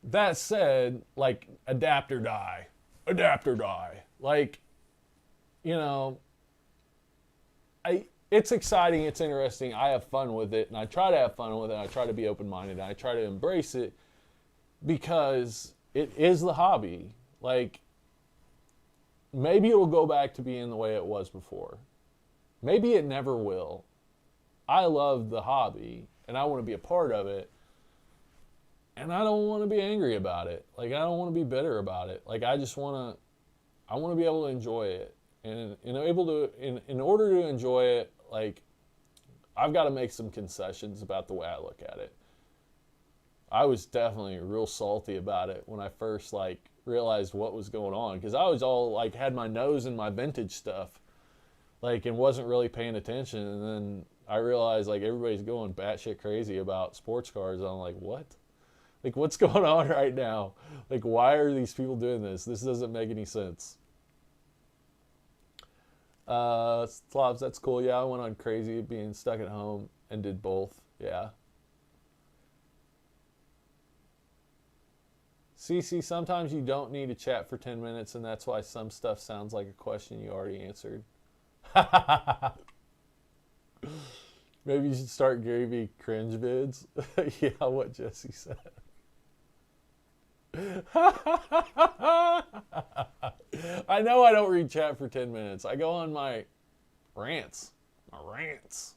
That said, like, adapt or die. Like, it's exciting, it's interesting. I have fun with it, and I try to have fun with it. I try to be open-minded, and I try to embrace it because it is the hobby. Like, maybe it will go back to being the way it was before. Maybe it never will. I love the hobby, and I want to be a part of it. And I don't want to be angry about it. Like, I don't want to be bitter about it. Like, I want to be able to enjoy it. And in order to enjoy it, like, I've got to make some concessions about the way I look at it. I was definitely real salty about it when I first, like, realized what was going on. Because I was all, like, had my nose in my vintage stuff, like, and wasn't really paying attention. And then I realized, like, everybody's going batshit crazy about sports cars. I'm like, what? Like, what's going on right now? Like, why are these people doing this? This doesn't make any sense. Slobs, that's cool. Yeah, I went on crazy being stuck at home and did both. Yeah. CC, sometimes you don't need to chat for 10 minutes, and that's why some stuff sounds like a question you already answered. Maybe you should start Gary Vee cringe vids. Yeah, what Jesse said. I know I don't read chat for 10 minutes. I go on my rants. My rants.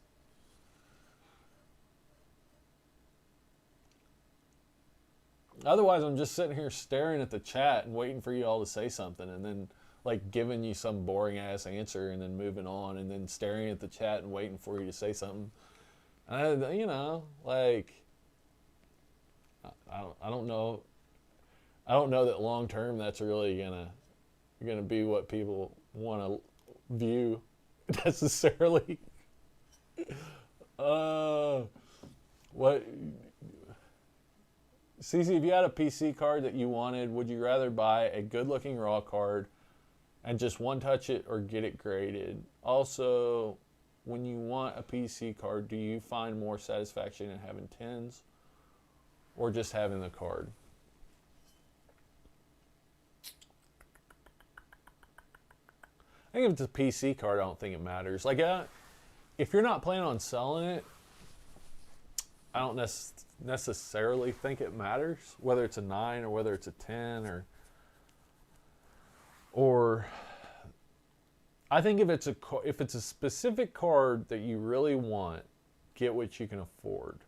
Otherwise, I'm just sitting here staring at the chat and waiting for you all to say something, and then like giving you some boring ass answer, and then moving on, and then staring at the chat and waiting for you to say something. You know, like I don't know. I don't know that long term that's really gonna be what people want to view necessarily. What? CC, if you had a PC card that you wanted, would you rather buy a good-looking raw card and just one-touch it, or get it graded? Also, when you want a PC card, do you find more satisfaction in having tens or just having the card? I think if it's a PC card, I don't think it matters. Like, if you're not planning on selling it, I don't necessarily think it matters whether it's a 9 or whether it's a 10 or I think if it's a specific card that you really want, get what you can afford.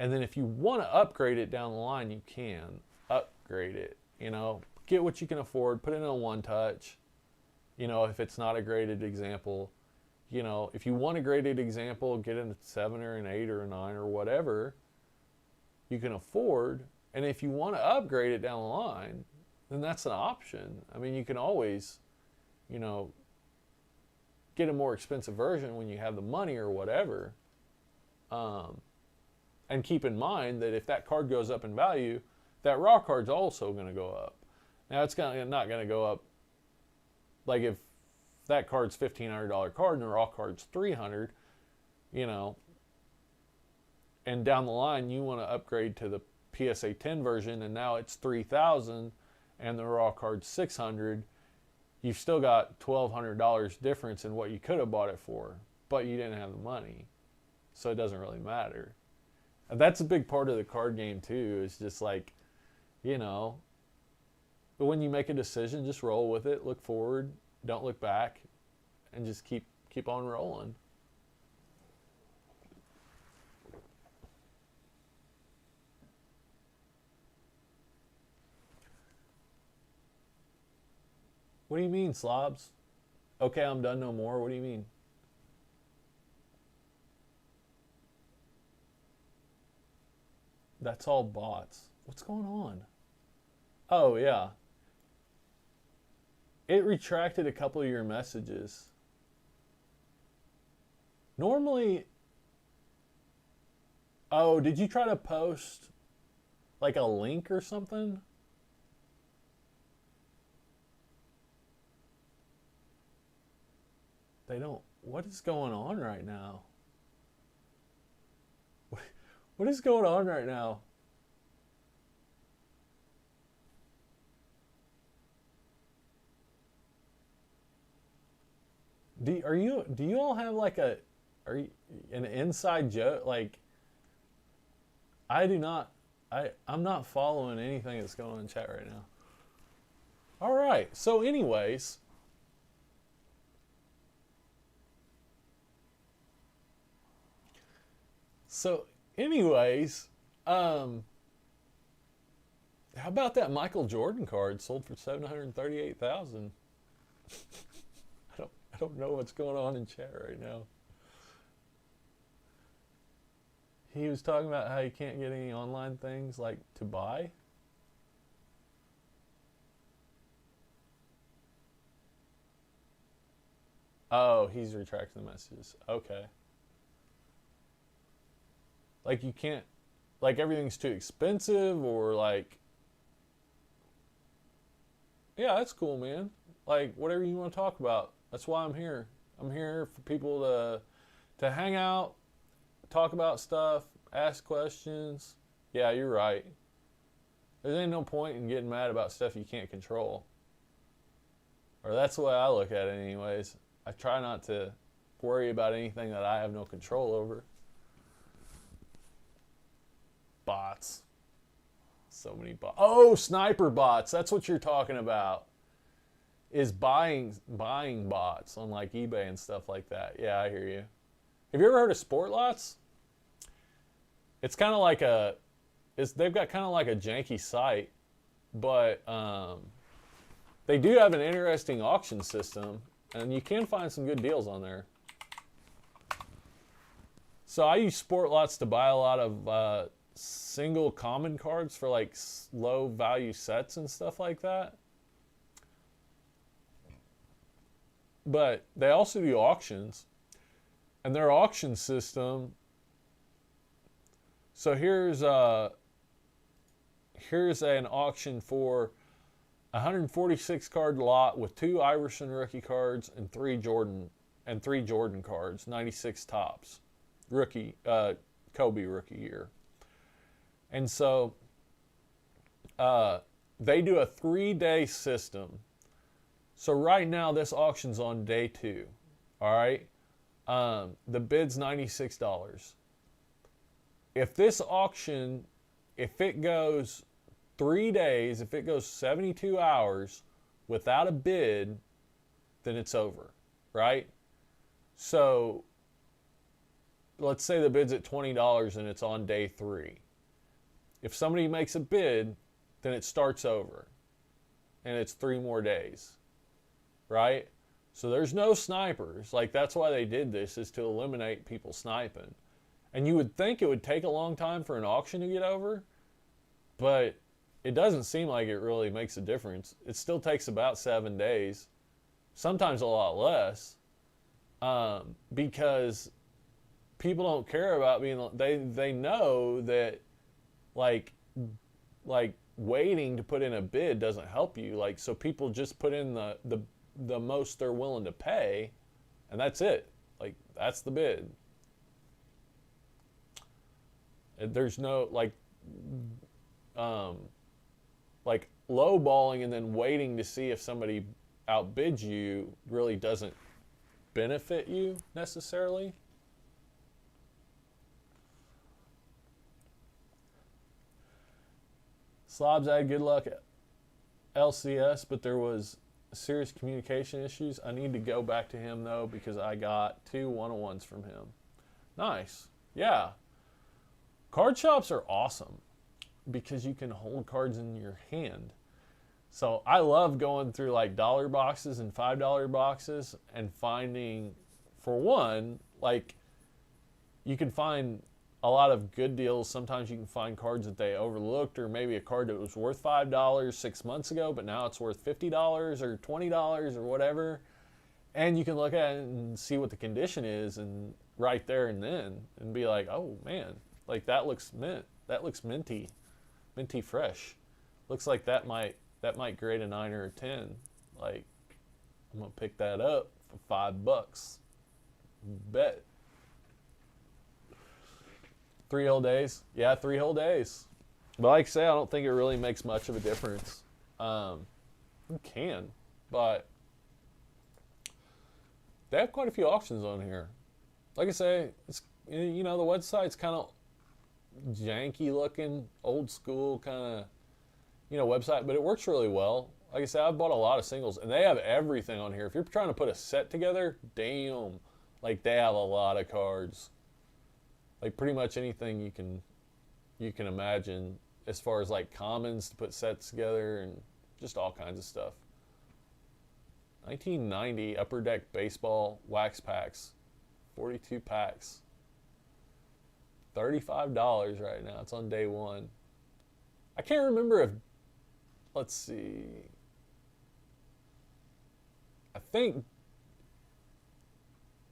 And then if you want to upgrade it down the line, you can upgrade it, you know, get what you can afford, put it in a one touch, you know, if it's not a graded example. You know, if you want a graded example, get a 7 or an 8 or a 9 or whatever you can afford. And if you want to upgrade it down the line, then that's an option. I mean, you can always, you know, get a more expensive version when you have the money or whatever. And keep in mind that if that card goes up in value, that raw card's also going to go up. Now, it's not going to go up. Like if that card's $1,500 card and the raw card's $300, you know, and down the line you want to upgrade to the PSA 10 version and now it's $3,000 and the raw card's $600, you've still got $1,200 difference in what you could have bought it for, but you didn't have the money, so it doesn't really matter. And that's a big part of the card game too, is just like, you know, but when you make a decision, just roll with it, look forward, don't look back, and just keep on rolling. What do you mean, slobs? Okay, I'm done no more. What do you mean? That's all bots. What's going on? Oh, yeah. It retracted a couple of your messages. Normally, oh, did you try to post like a link or something? They don't. What is going on right now? What is going on right now? Do you all have like an inside joke? Like, I do not. I'm not following anything that's going on in chat right now. All right. So, anyways. How about that Michael Jordan card sold for $738,000? I don't know what's going on in chat right now. He was talking about how you can't get any online things like to buy. Oh, he's retracting the messages. Okay. Like you can't, like everything's too expensive, or like, yeah, that's cool, man. Like whatever you want to talk about. That's why I'm here. I'm here for people to hang out, talk about stuff, ask questions. Yeah, you're right. There ain't no point in getting mad about stuff you can't control. Or that's the way I look at it anyways. I try not to worry about anything that I have no control over. Bots. So many bots. Oh, sniper bots. That's what you're talking about. Is buying bots on like eBay and stuff like that. Yeah, I hear you. Have you ever heard of Sport Lots? It's kind of like they've got kind of like a janky site, but they do have an interesting auction system, and you can find some good deals on there. So I use Sport Lots to buy a lot of single common cards for like low value sets and stuff like that. But they also do auctions, and their auction system. So here's an auction for a 146 card lot with 2 Iverson rookie cards and 3 Jordan cards, 96 tops, rookie Kobe rookie year. And so they do a 3-day system. So right now this auction's on day 2. All right, the bid's $96. If this auction, if it goes 3 days, if it goes 72 hours without a bid, then it's over, right? So let's say the bid's at $20 and it's on day 3. If somebody makes a bid, then it starts over and it's 3 more days, right? So there's no snipers. Like, that's why they did this, is to eliminate people sniping. And you would think it would take a long time for an auction to get over, but it doesn't seem like it really makes a difference. It still takes about 7 days, sometimes a lot less, because people don't care about being, they know that like waiting to put in a bid doesn't help you. Like, so people just put in the most they're willing to pay, and that's it. Like, that's the bid. There's no like lowballing and then waiting to see if somebody outbids you really doesn't benefit you necessarily. Slobs, I had good luck at LCS, but there was serious communication issues. I need to go back to him though, because I got 2 1-on-1s from him. Nice. Yeah. Card shops are awesome because you can hold cards in your hand. So I love going through like dollar boxes and $5 boxes and finding, for one, like, you can find a lot of good deals. Sometimes you can find cards that they overlooked, or maybe a card that was worth $5 6 months ago, but now it's worth $50 or $20 or whatever. And you can look at it and see what the condition is, and right there and then, and be like, oh man, like that looks minty fresh. Looks like that might grade a 9 or a 10. Like, I'm gonna pick that up for $5. Bet. 3 whole days? Yeah, 3 whole days. But like I say, I don't think it really makes much of a difference. It can, but they have quite a few auctions on here. Like I say, it's, the website's kind of janky looking, old school kind of, website, but it works really well. Like I said, I've bought a lot of singles, and they have everything on here. If you're trying to put a set together, damn, like they have a lot of cards. Like pretty much anything you can imagine, as far as like commons to put sets together and just all kinds of stuff. 1990 Upper Deck Baseball wax packs, 42 packs, $35 right now. It's on day 1. I can't remember if, let's see, I think,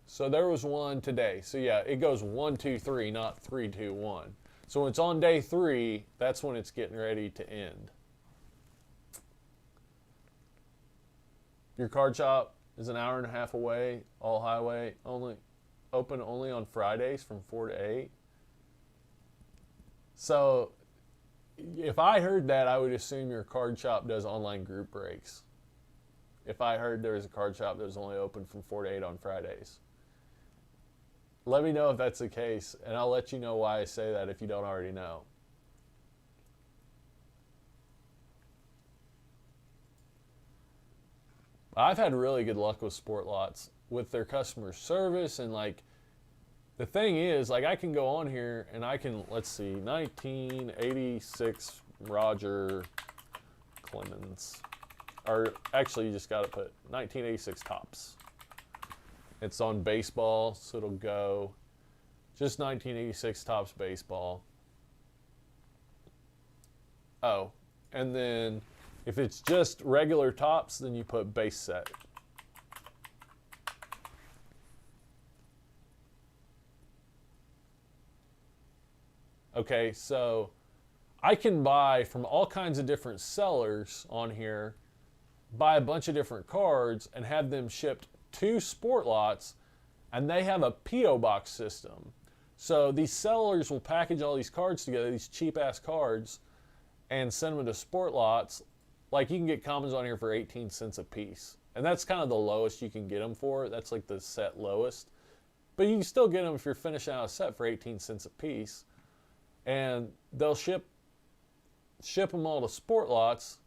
so there was one today. So yeah, it goes 1, 2, 3, not 3, 2, 1. So when it's on day 3, that's when it's getting ready to end. Your card shop is an hour and a half away, all highway only. open only on Fridays from 4 to 8. So if I heard that, I would assume your card shop does online group breaks. If I heard there was a card shop that was only open from 4 to 8 on Fridays. Let me know if that's the case, and I'll let you know why I say that if you don't already know. I've had really good luck with Sport Lots with their customer service, and like the thing is, like I can go on here and I can, let's see, 1986 Roger Clemens, or actually you just got to put 1986 Topps. It's on baseball, so it'll go just 1986 Topps baseball. Oh, and then if it's just regular Topps, then you put base set. Okay, so I can buy from all kinds of different sellers on here, buy a bunch of different cards and have them shipped to Sport Lots, and they have a P.O. box system. So these sellers will package all these cards together, these cheap ass cards, and send them to Sport Lots. Like you can get commons on here for 18 cents a piece. And that's kind of the lowest you can get them for. That's like the set lowest. But you can still get them if you're finishing out a set for 18 cents a piece. And they'll ship them all to Sport Lots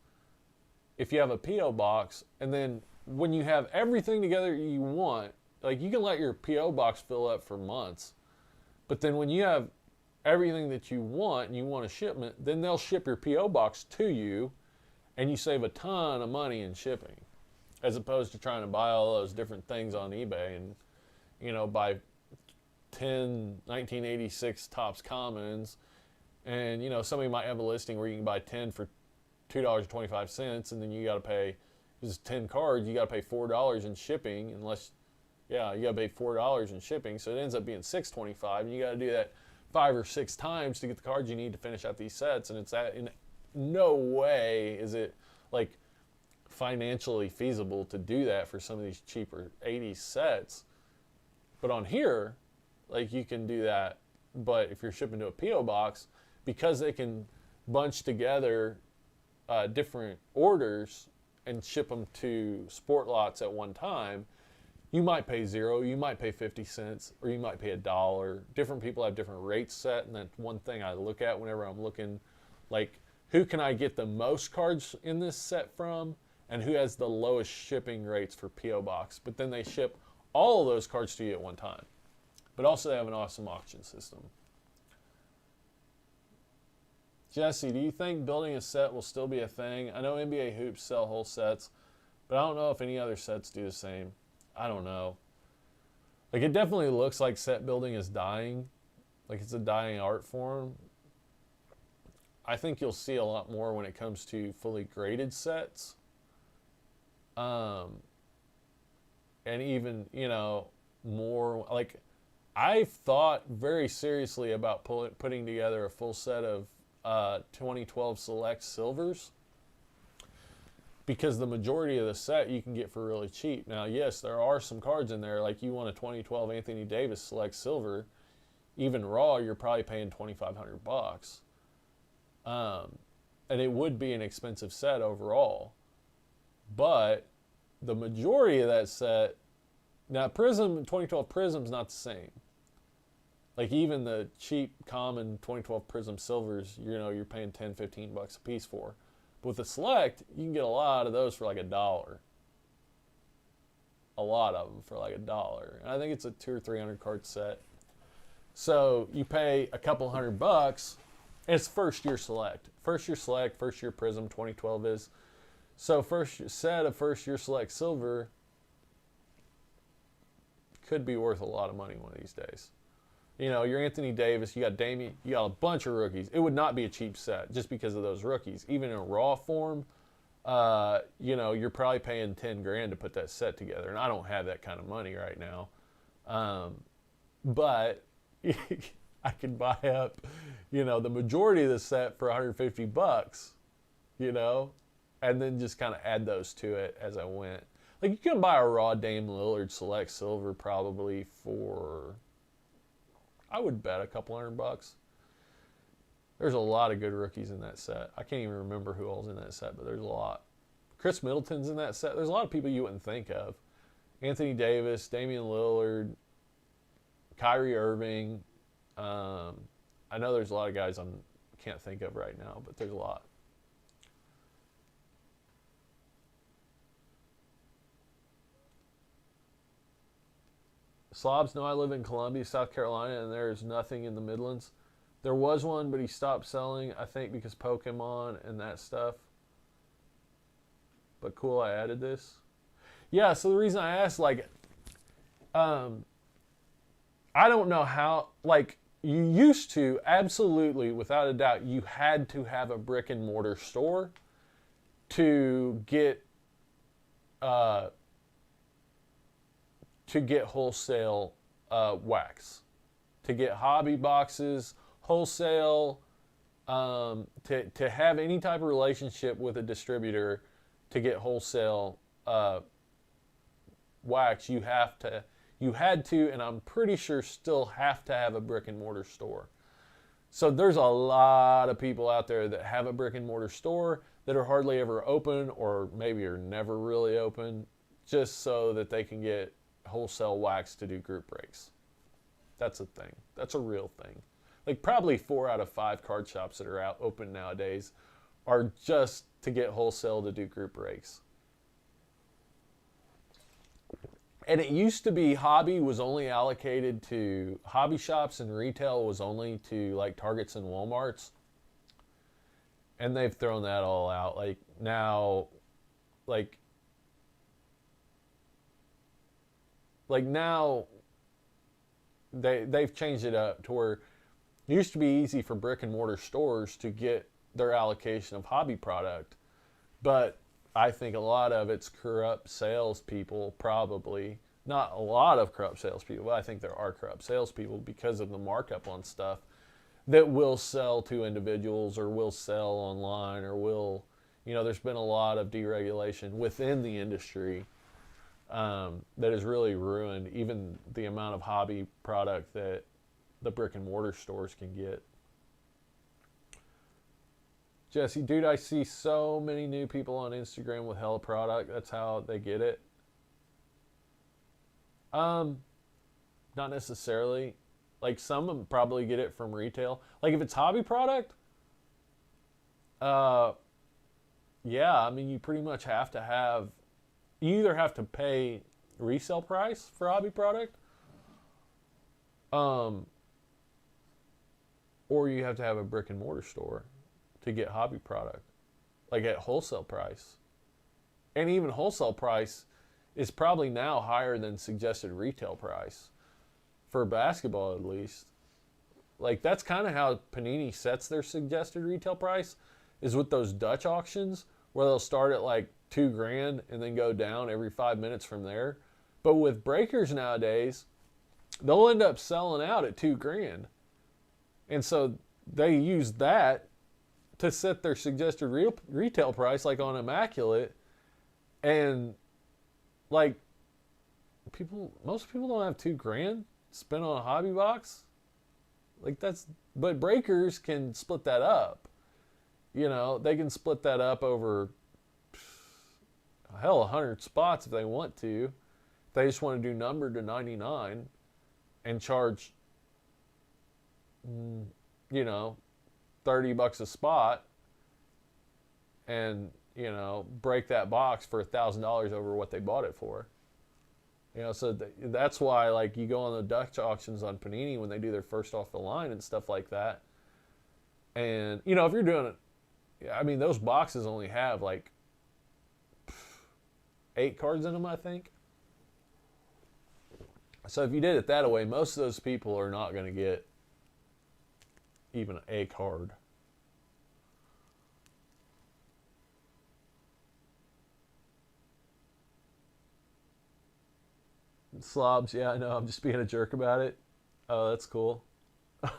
if you have a P.O. box. And then when you have everything together you want, like you can let your P.O. box fill up for months. But then when you have everything that you want and you want a shipment, then they'll ship your P.O. box to you, and you save a ton of money in shipping, as opposed to trying to buy all those different things on eBay and, you know, buy 10 1986 Topps Commons, and, you know, somebody might have a listing where you can buy 10 for $2.25, and then you got to pay, there's 10 cards, you got to pay $4 in shipping, unless, yeah, you got to pay $4 in shipping, so it ends up being $6.25, and you got to do that 5 or 6 times to get the cards you need to finish out these sets, and it's that in no way is it like financially feasible to do that for some of these cheaper 80s sets. But on here, like you can do that, but if you're shipping to a P.O. box, because they can bunch together different orders and ship them to Sport Lots at one time, you might pay 0, you might pay 50 cents, or you might pay $1. Different people have different rates set, and that's one thing I look at whenever I'm looking, like, who can I get the most cards in this set from, and who has the lowest shipping rates for P.O. box. But then they ship all of those cards to you at one time. But also they have an awesome auction system. Jesse, do you think building a set will still be a thing? I know NBA hoops sell whole sets, but I don't know if any other sets do the same. I don't know. Like, it definitely looks like set building is dying. Like, it's a dying art form. I think you'll see a lot more when it comes to fully graded sets. And even, you know, more, like, I've thought very seriously about putting together a full set of 2012 Select Silvers, because the majority of the set you can get for really cheap. Now, yes, there are some cards in there, like you want a 2012 Anthony Davis Select Silver, even raw, you're probably paying $2,500. And it would be an expensive set overall. But the majority of that set, now Prism, 2012 Prism's not the same. Like even the cheap common 2012 Prism Silvers, you know, you're paying $10, $15 a piece for. But with the Select, you can get a lot of those for like $1. A lot of them for like $1. And I think it's a 200 or 300 card set. So you pay a couple $100, and it's first year Select. First year Select, first year Prism, 2012 is. So first set of first year Select Silver could be worth a lot of money one of these days. You know, you're Anthony Davis, you got Damian, you got a bunch of rookies. It would not be a cheap set just because of those rookies. Even in raw form, you know, you're probably paying 10 grand to put that set together. And I don't have that kind of money right now. But I could buy up, you know, the majority of the set for $150, you know, and then just kind of add those to it as I went. Like you can buy a raw Dame Lillard Select Silver probably for, I would bet a couple $100. There's a lot of good rookies in that set. I can't even remember who all's in that set, but there's a lot. Chris Middleton's in that set. There's a lot of people you wouldn't think of. Anthony Davis, Damian Lillard, Kyrie Irving. I know there's a lot of guys I can't think of right now, but there's a lot. Slobs, no, I live in Columbia, South Carolina, and there's nothing in the Midlands. There was one, but he stopped selling, I think, because Pokemon and that stuff. But cool, I added this. Yeah, so the reason I asked, like, I don't know how, like, you used to, absolutely, without a doubt, you had to have a brick and mortar store to get wholesale wax, to get hobby boxes, wholesale, to have any type of relationship with a distributor to get wholesale wax. You had to, and I'm pretty sure still have to have a brick and mortar store. So there's a lot of people out there that have a brick and mortar store that are hardly ever open, or maybe are never really open, just so that they can get wholesale wax to do group breaks. That's a thing. That's a real thing. Like probably 4 out of 5 card shops that are out open nowadays are just to get wholesale to do group breaks. And it used to be hobby was only allocated to hobby shops, and retail was only to like Targets and Walmarts. And they've thrown that all out. Like now, like now they've changed it up to where it used to be easy for brick and mortar stores to get their allocation of hobby product, but I think a lot of it's corrupt salespeople, probably. Not a lot of corrupt salespeople, but I think there are corrupt salespeople because of the markup on stuff that will sell to individuals or will sell online or will, there's been a lot of deregulation within the industry that has really ruined even the amount of hobby product that the brick and mortar stores can get. Jesse, dude, I see so many new people on Instagram with hella product. That's how they get it. Not necessarily. Like some of them probably get it from retail. Like if it's hobby product, yeah, I mean you pretty much have to have, you either have to pay resale price for hobby product, or you have to have a brick and mortar store to get hobby product, like at wholesale price. And even wholesale price is probably now higher than suggested retail price for basketball, at least. Like that's kind of how Panini sets their suggested retail price, is with those Dutch auctions where they'll start at like $2,000 and then go down every 5 minutes from there. But with breakers nowadays, they'll end up selling out at $2,000. And so they use that to set their suggested retail price, like on Immaculate. And like most people don't have $2,000 spent on a hobby box. Like but breakers can split that up. They can split that up over 100 spots if they want to. If they just want to do numbered to 99 and charge, $30 a spot, and break that box for $1,000 over what they bought it for. So that's why, like, you go on the Dutch auctions on Panini when they do their first off the line and stuff like that. And if you're doing it, I mean, those boxes only have like 8 cards in them, I think. So if you did it that way, most of those people are not going to get even a card. Slobs, yeah, I know. I'm just being a jerk about it. Oh, that's cool.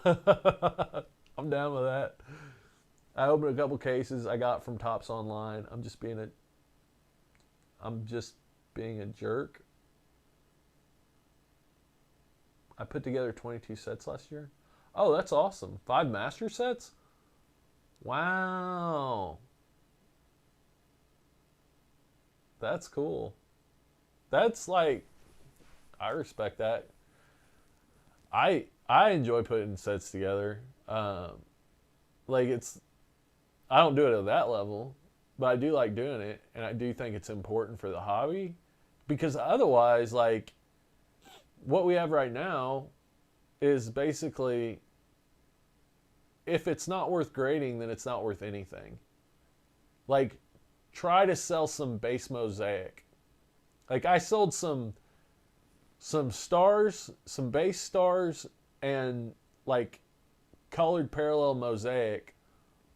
I'm down with that. I opened a couple cases I got from Tops Online. I'm just being a jerk. I put together 22 sets last year. Oh, that's awesome. 5 master sets? Wow. That's cool. That's like, I respect that. I enjoy putting sets together. Like it's, I don't do it at that level, but I do like doing it, and I do think it's important for the hobby, because otherwise, like, what we have right now is basically, if it's not worth grading, then it's not worth anything. Like, try to sell some base mosaic. Like, I sold some stars, some base stars, and like colored parallel mosaic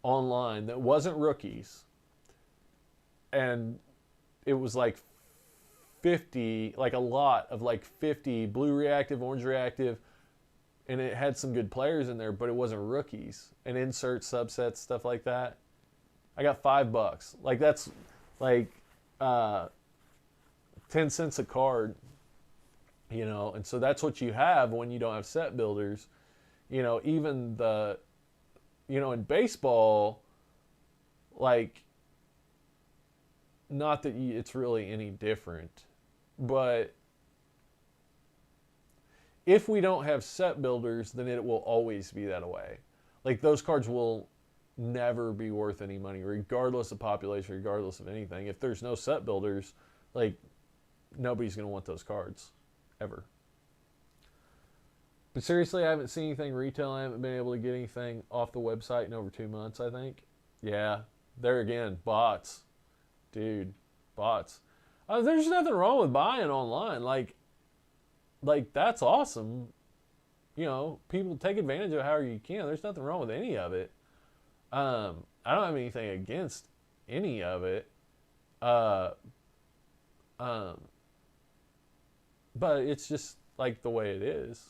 online that wasn't rookies, and it was like 50, like a lot of like 50 blue reactive, orange reactive, and it had some good players in there, but it wasn't rookies, and insert subsets, stuff like that. I got $5. Like, that's like 10 cents a card, you know. And so that's what you have when you don't have set builders. You know, even the, you know, in baseball, like, not that it's really any different, but if we don't have set builders, then it will always be that way. Like, those cards will never be worth any money, regardless of population, regardless of anything. If there's no set builders, like, nobody's going to want those cards, ever. But seriously, I haven't seen anything retail. I haven't been able to get anything off the website in over 2 months, I think. Yeah, there again, bots. Dude, bots. There's nothing wrong with buying online. Like that's awesome. You know, people take advantage of it however you can. There's nothing wrong with any of it. I don't have anything against any of it. But it's just like the way it is.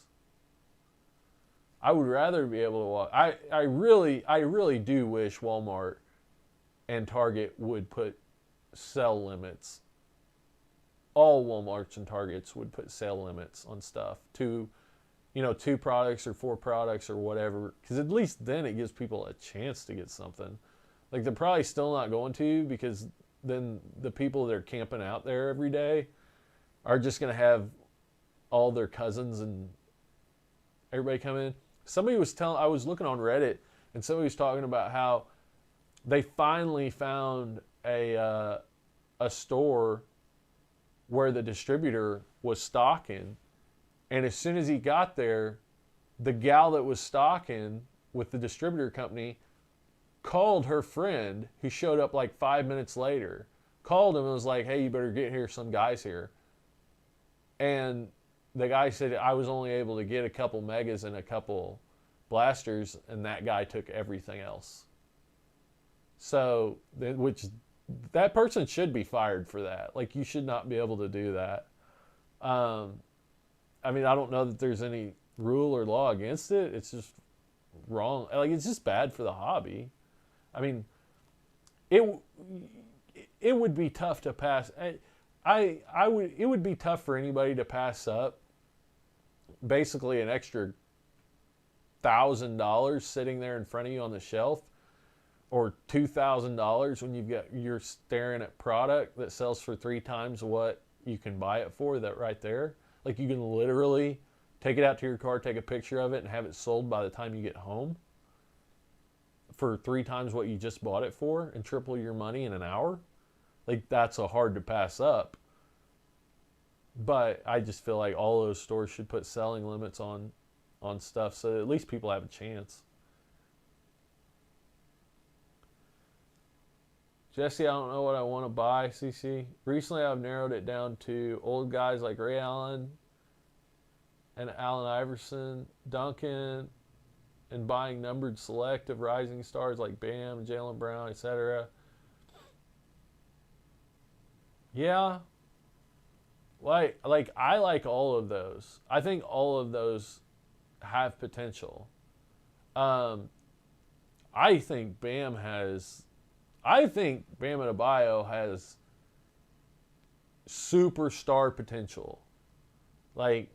I would rather be able to walk. I really do wish Walmart and Target would put sell limits. All Walmarts and Targets would put sale limits on stuff to, you know, 2 products or 4 products or whatever, because at least then it gives people a chance to get something. Like, they're probably still not going to, because then the people that are camping out there every day are just going to have all their cousins and everybody come in. Somebody was I was looking on Reddit, and somebody was talking about how they finally found a store where the distributor was stocking, and as soon as he got there, the gal that was stocking with the distributor company called her friend, who showed up like 5 minutes later, called him and was like, "Hey, you better get here, some guy's here." And the guy said, "I was only able to get a couple megas and a couple blasters, and that guy took everything else." So, which, that person should be fired for that. Like, you should not be able to do that. I mean, I don't know that there's any rule or law against it. It's just wrong. Like, it's just bad for the hobby. I mean, it would be tough to pass. It would be tough for anybody to pass up basically an extra $1,000 sitting there in front of you on the shelf, or $2,000 when you're staring at product that sells for 3 times what you can buy it for. That right there, like, you can literally take it out to your car, take a picture of it, and have it sold by the time you get home for 3 times what you just bought it for, and triple your money in an hour. Like, that's a hard to pass up. But I just feel like all those stores should put selling limits on stuff, so at least people have a chance. Jesse, I don't know what I want to buy, CC. Recently, I've narrowed it down to old guys like Ray Allen and Allen Iverson, Duncan, and buying numbered select of rising stars like Bam, Jaylen Brown, etc. Yeah. Like I like all of those. I think all of those have potential. I think Bam Adebayo has superstar potential. Like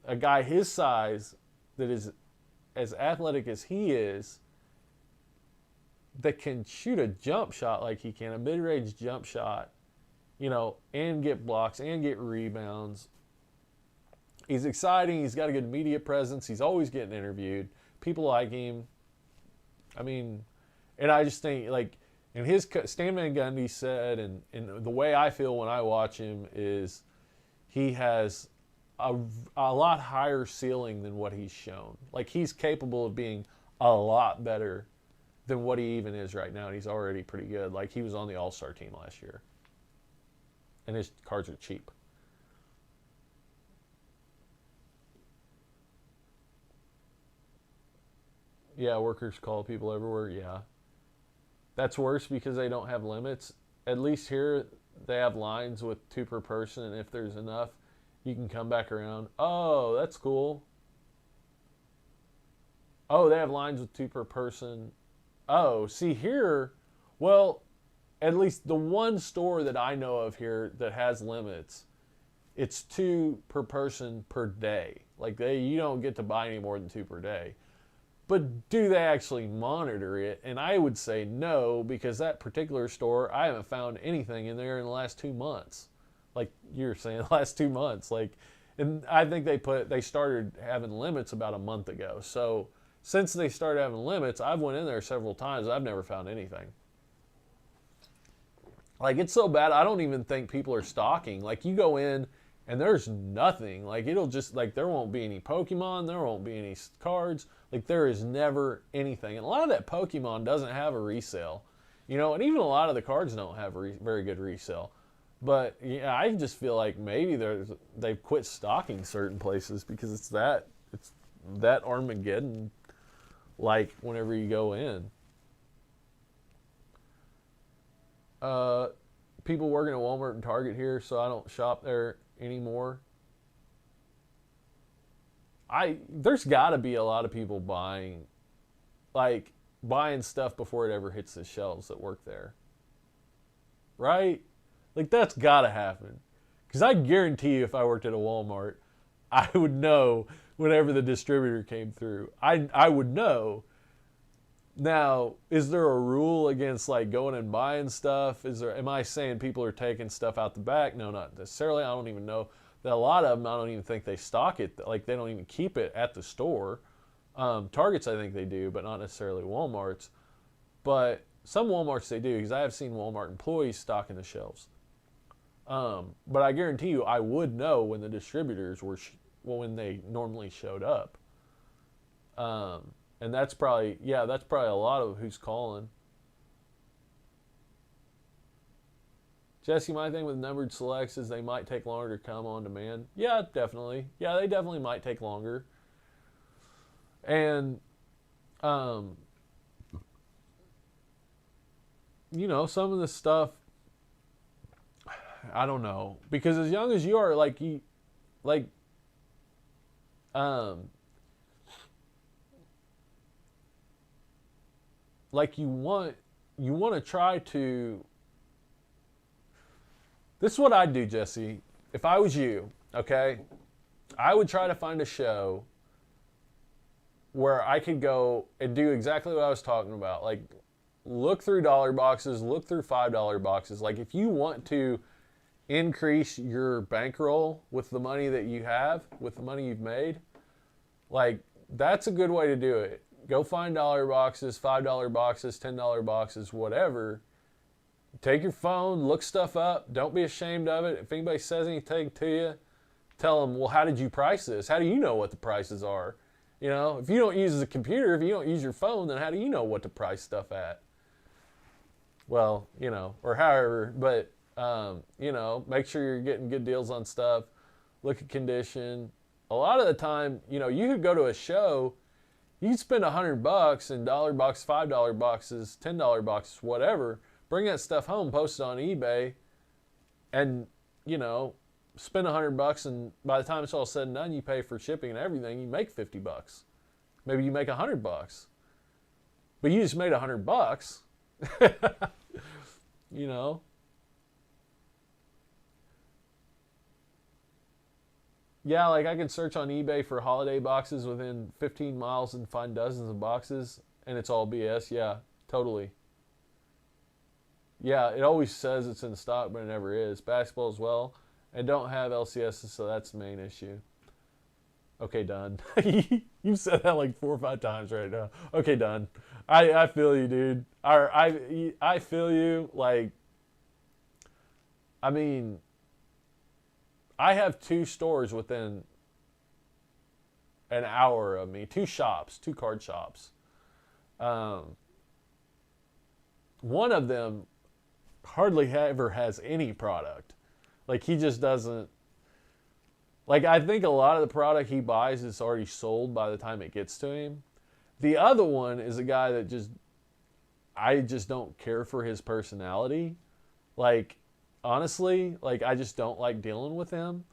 a guy his size that is as athletic as he is, that can shoot a jump shot like he can, a mid-range jump shot, and get blocks and get rebounds. He's exciting. He's got a good media presence. He's always getting interviewed. People like him. I mean, and I just think, like, and Stan Van Gundy said, and the way I feel when I watch him is he has a lot higher ceiling than what he's shown. Like, he's capable of being a lot better than what he even is right now, and he's already pretty good. Like, he was on the All-Star team last year, and his cards are cheap. Yeah, workers call people everywhere. Yeah. That's worse because they don't have limits. At least here, they have lines with 2 per person, and if there's enough, you can come back around. Oh, that's cool. Oh, they have lines with 2 per person. Oh, see here, well, at least the one store that I know of here that has limits, it's 2 per person per day. Like, you don't get to buy any more than 2 per day. But do they actually monitor it? And I would say no, because that particular store, I haven't found anything in there in the last 2 months. Like you're saying, the last 2 months. Like, and I think they started having limits about a month ago. So since they started having limits, I've went in there several times. I've never found anything. Like, it's so bad, I don't even think people are stocking. Like, you go in and there's nothing. Like, it'll just, like, there won't be any Pokemon. There won't be any cards. Like, there is never anything. And a lot of that Pokemon doesn't have a resale. And even a lot of the cards don't have very good resale. But, yeah, I just feel like maybe they've quit stocking certain places because it's that Armageddon, like, whenever you go in. People working at Walmart and Target here, so I don't shop there anymore. There's got to be a lot of people buying stuff before it ever hits the shelves that work there. Right? Like, that's got to happen. Because I guarantee you, if I worked at a Walmart, I would know whenever the distributor came through. I would know. Now, is there a rule against, like, going and buying stuff? Am I saying people are taking stuff out the back? No, not necessarily. I don't even know. That a lot of them, I don't even think they stock it. Like, they don't even keep it at the store. Targets, I think they do, but not necessarily Walmart's. But some Walmarts they do, because I have seen Walmart employees stocking the shelves. But I guarantee you, I would know when the distributors were, when they normally showed up. And that's probably a lot of who's calling. Jesse, my thing with numbered selects is they might take longer to come on demand. Yeah, definitely. Yeah, they definitely might take longer. And, some of the stuff, I don't know. Because as young as you are, you want to try to. This is what I'd do, Jesse. If I was you, okay, I would try to find a show where I could go and do exactly what I was talking about. Like, look through dollar boxes, look through $5 boxes. Like, if you want to increase your bankroll with the money that you have, with the money you've made, like, that's a good way to do it. Go find dollar boxes, $5 boxes, $10 boxes, whatever. Take your phone, look stuff up. Don't be ashamed of it. If anybody says anything to you, tell them, well, how did you price this? How do you know what the prices are? If you don't use the computer, if you don't use your phone, then how do you know what to price stuff at? Well, or however, but, make sure you're getting good deals on stuff. Look at condition. A lot of the time, you could go to a show, you can spend $100 in dollar box, $5 boxes, $10 boxes, whatever. Bring that stuff home, post it on eBay, and spend $100, and by the time it's all said and done, you pay for shipping and everything. You make $50. Maybe you make $100, but you just made $100. Yeah, like I can search on eBay for holiday boxes within 15 miles and find dozens of boxes, and it's all BS. Yeah, totally. Yeah, it always says it's in stock, but it never is. Basketball as well. And don't have LCSs, so that's the main issue. Okay, done. You said that like 4 or 5 times right now. Okay, done. I feel you, dude. I feel you. Like, I mean, I have 2 stores within an hour of me. 2 shops, 2 card shops. Um, one of them hardly ever has any product. Like he just doesn't. Like I think a lot of the product he buys is already sold by the time it gets to him. The other one is a guy that just I just don't care for his personality. Like honestly, like I just don't like dealing with him.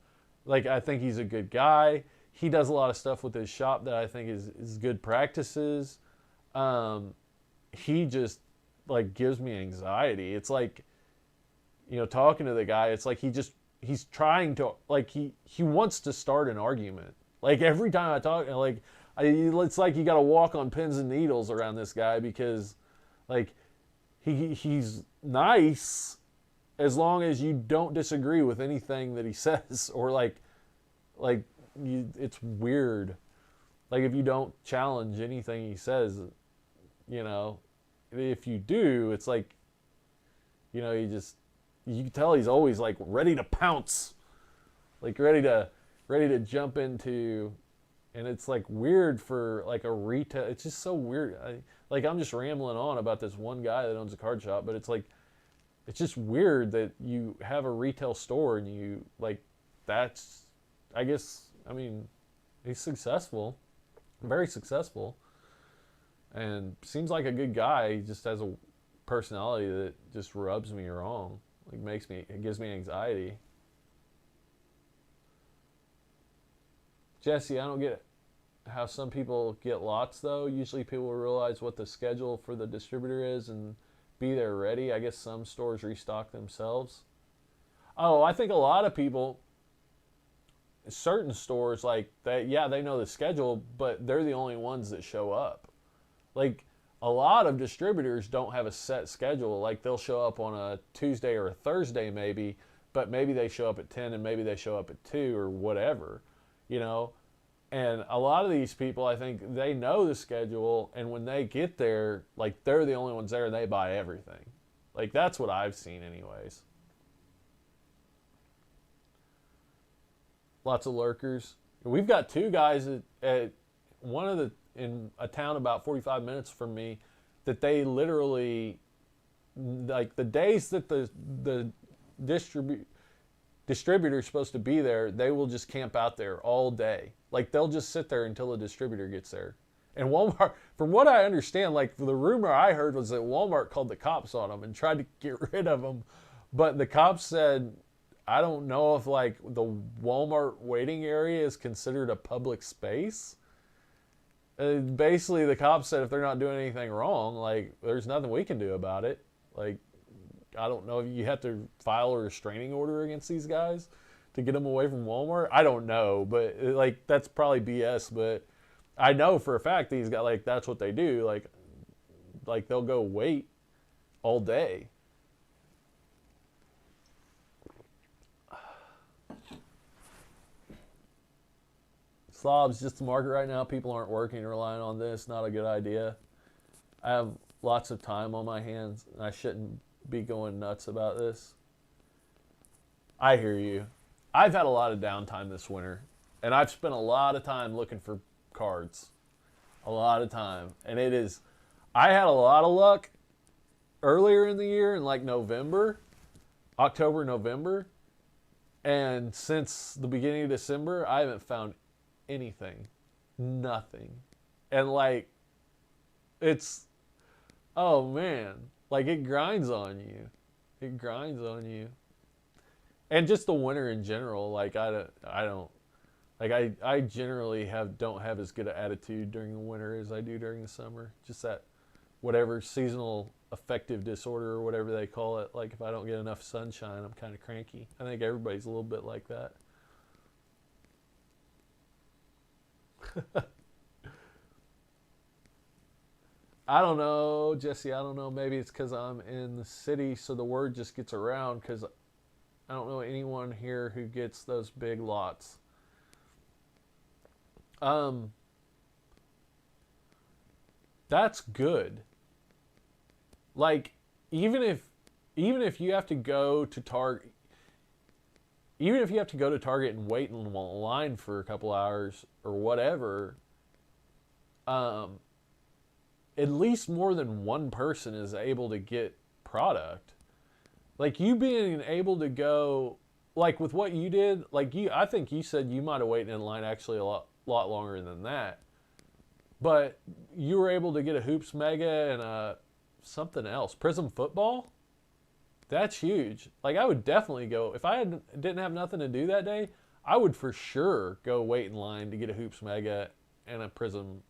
Like I think he's a good guy. He does a lot of stuff with his shop that I think is good practices. Um, he just like gives me anxiety. It's like talking to the guy, it's like he's trying to like he wants to start an argument. Like every time I talk, like it's like you got to walk on pins and needles around this guy because like he's nice as long as you don't disagree with anything that he says or it's weird. Like if you don't challenge anything he says, you know, if you do, it's like you can tell he's always like ready to pounce, like ready to jump into, and it's like weird for like a retail. It's just so weird. I'm just rambling on about this one guy that owns a card shop, but it's like it's just weird that you have a retail store and you like that's. I guess I mean he's successful, very successful, and seems like a good guy. He just has a personality that just rubs me wrong. Like it gives me anxiety. Jesse, I don't get how some people get lots though. Usually people realize what the schedule for the distributor is and be there ready. I guess some stores restock themselves. Oh, I think a lot of people, certain stores like that, yeah, they know the schedule, but they're the only ones that show up. Like a lot of distributors don't have a set schedule. Like they'll show up on a Tuesday or a Thursday maybe, but maybe they show up at 10 and maybe they show up at 2 or whatever, you know? And a lot of these people, I think they know the schedule, and when they get there, like they're the only ones there and they buy everything. Like that's what I've seen anyways. Lots of lurkers. We've got 2 guys at one of the in a town about 45 minutes from me that they literally, like the days that the distributor's supposed to be there, they will just camp out there all day. Like they'll just sit there until the distributor gets there. And Walmart, from what I understand, like the rumor I heard was that Walmart called the cops on them and tried to get rid of them, but the cops said, I don't know if like the Walmart waiting area is considered a public space. Basically, the cops said if they're not doing anything wrong, like there's nothing we can do about it. Like, I don't know if you have to file a restraining order against these guys to get them away from Walmart. I don't know, but like that's probably BS. But I know for a fact these guys, like that's what they do. Like they'll go wait all day. Slob's just the market right now. People aren't working, relying on this. Not a good idea. I have lots of time on my hands, and I shouldn't be going nuts about this. I hear you. I've had a lot of downtime this winter, and I've spent a lot of time looking for cards. A lot of time. And I had a lot of luck earlier in the year in like October, November. And since the beginning of December, I haven't found anything. Nothing. And like, oh man, like it grinds on you. It grinds on you. And just the winter in general, like I don't, like I generally don't have as good an attitude during the winter as I do during the summer. Just that whatever seasonal affective disorder or whatever they call it. Like if I don't get enough sunshine, I'm kind of cranky. I think everybody's a little bit like that. I don't know, Jesse. I don't know. Maybe it's because I'm in the city, so the word just gets around. Because I don't know anyone here who gets those big lots. That's good. Like, even if you have to go to Target, even if you have to go to Target and wait in line for a couple hours or whatever, at least more than one person is able to get product. Like, you being able to go, like with what you did, like I think you said you might have waited in line actually a lot longer than that. But you were able to get a Hoops Mega and something else. Prism Football? That's huge. Like, I would definitely go. If I didn't have nothing to do that day, I would for sure go wait in line to get a Hoops Mega and a Prism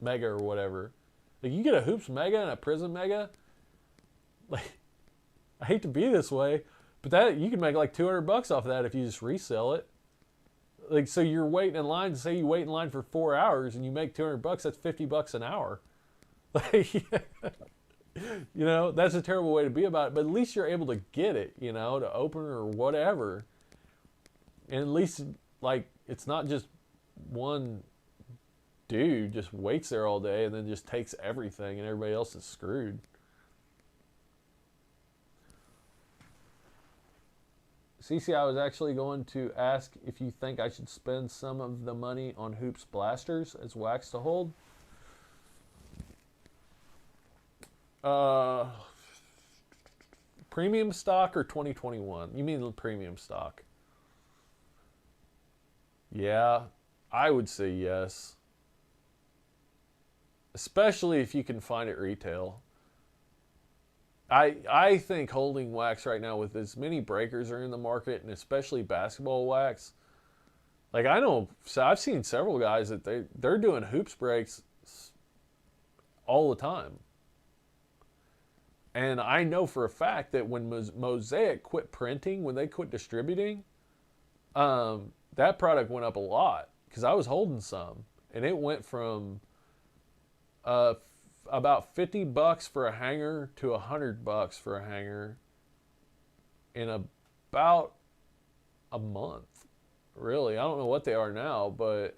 Mega or whatever. Like, you get a Hoops Mega and a Prism Mega, like, I hate to be this way, but that you can make like $200 off of that if you just resell it. Like, so you're waiting in line. Say you wait in line for 4 hours and you make $200. That's $50 an hour. Like, you know, that's a terrible way to be about it. But at least you're able to get it. You know, to open or whatever. And at least, like, it's not just one dude just waits there all day and then just takes everything and everybody else is screwed. CC, I was actually going to ask if you think I should spend some of the money on Hoops Blasters as wax to hold. Premium stock or 2021? You mean the premium stock? Yeah, I would say yes. Especially if you can find it retail. I think holding wax right now with as many breakers are in the market, and especially basketball wax. Like, I know, so I've seen several guys that they're doing hoops breaks all the time. And I know for a fact that when Mosaic quit printing, when they quit distributing, that product went up a lot. Because I was holding some, and it went from about $50 for a hanger to $100 for a hanger in about a month. Really, I don't know what they are now, but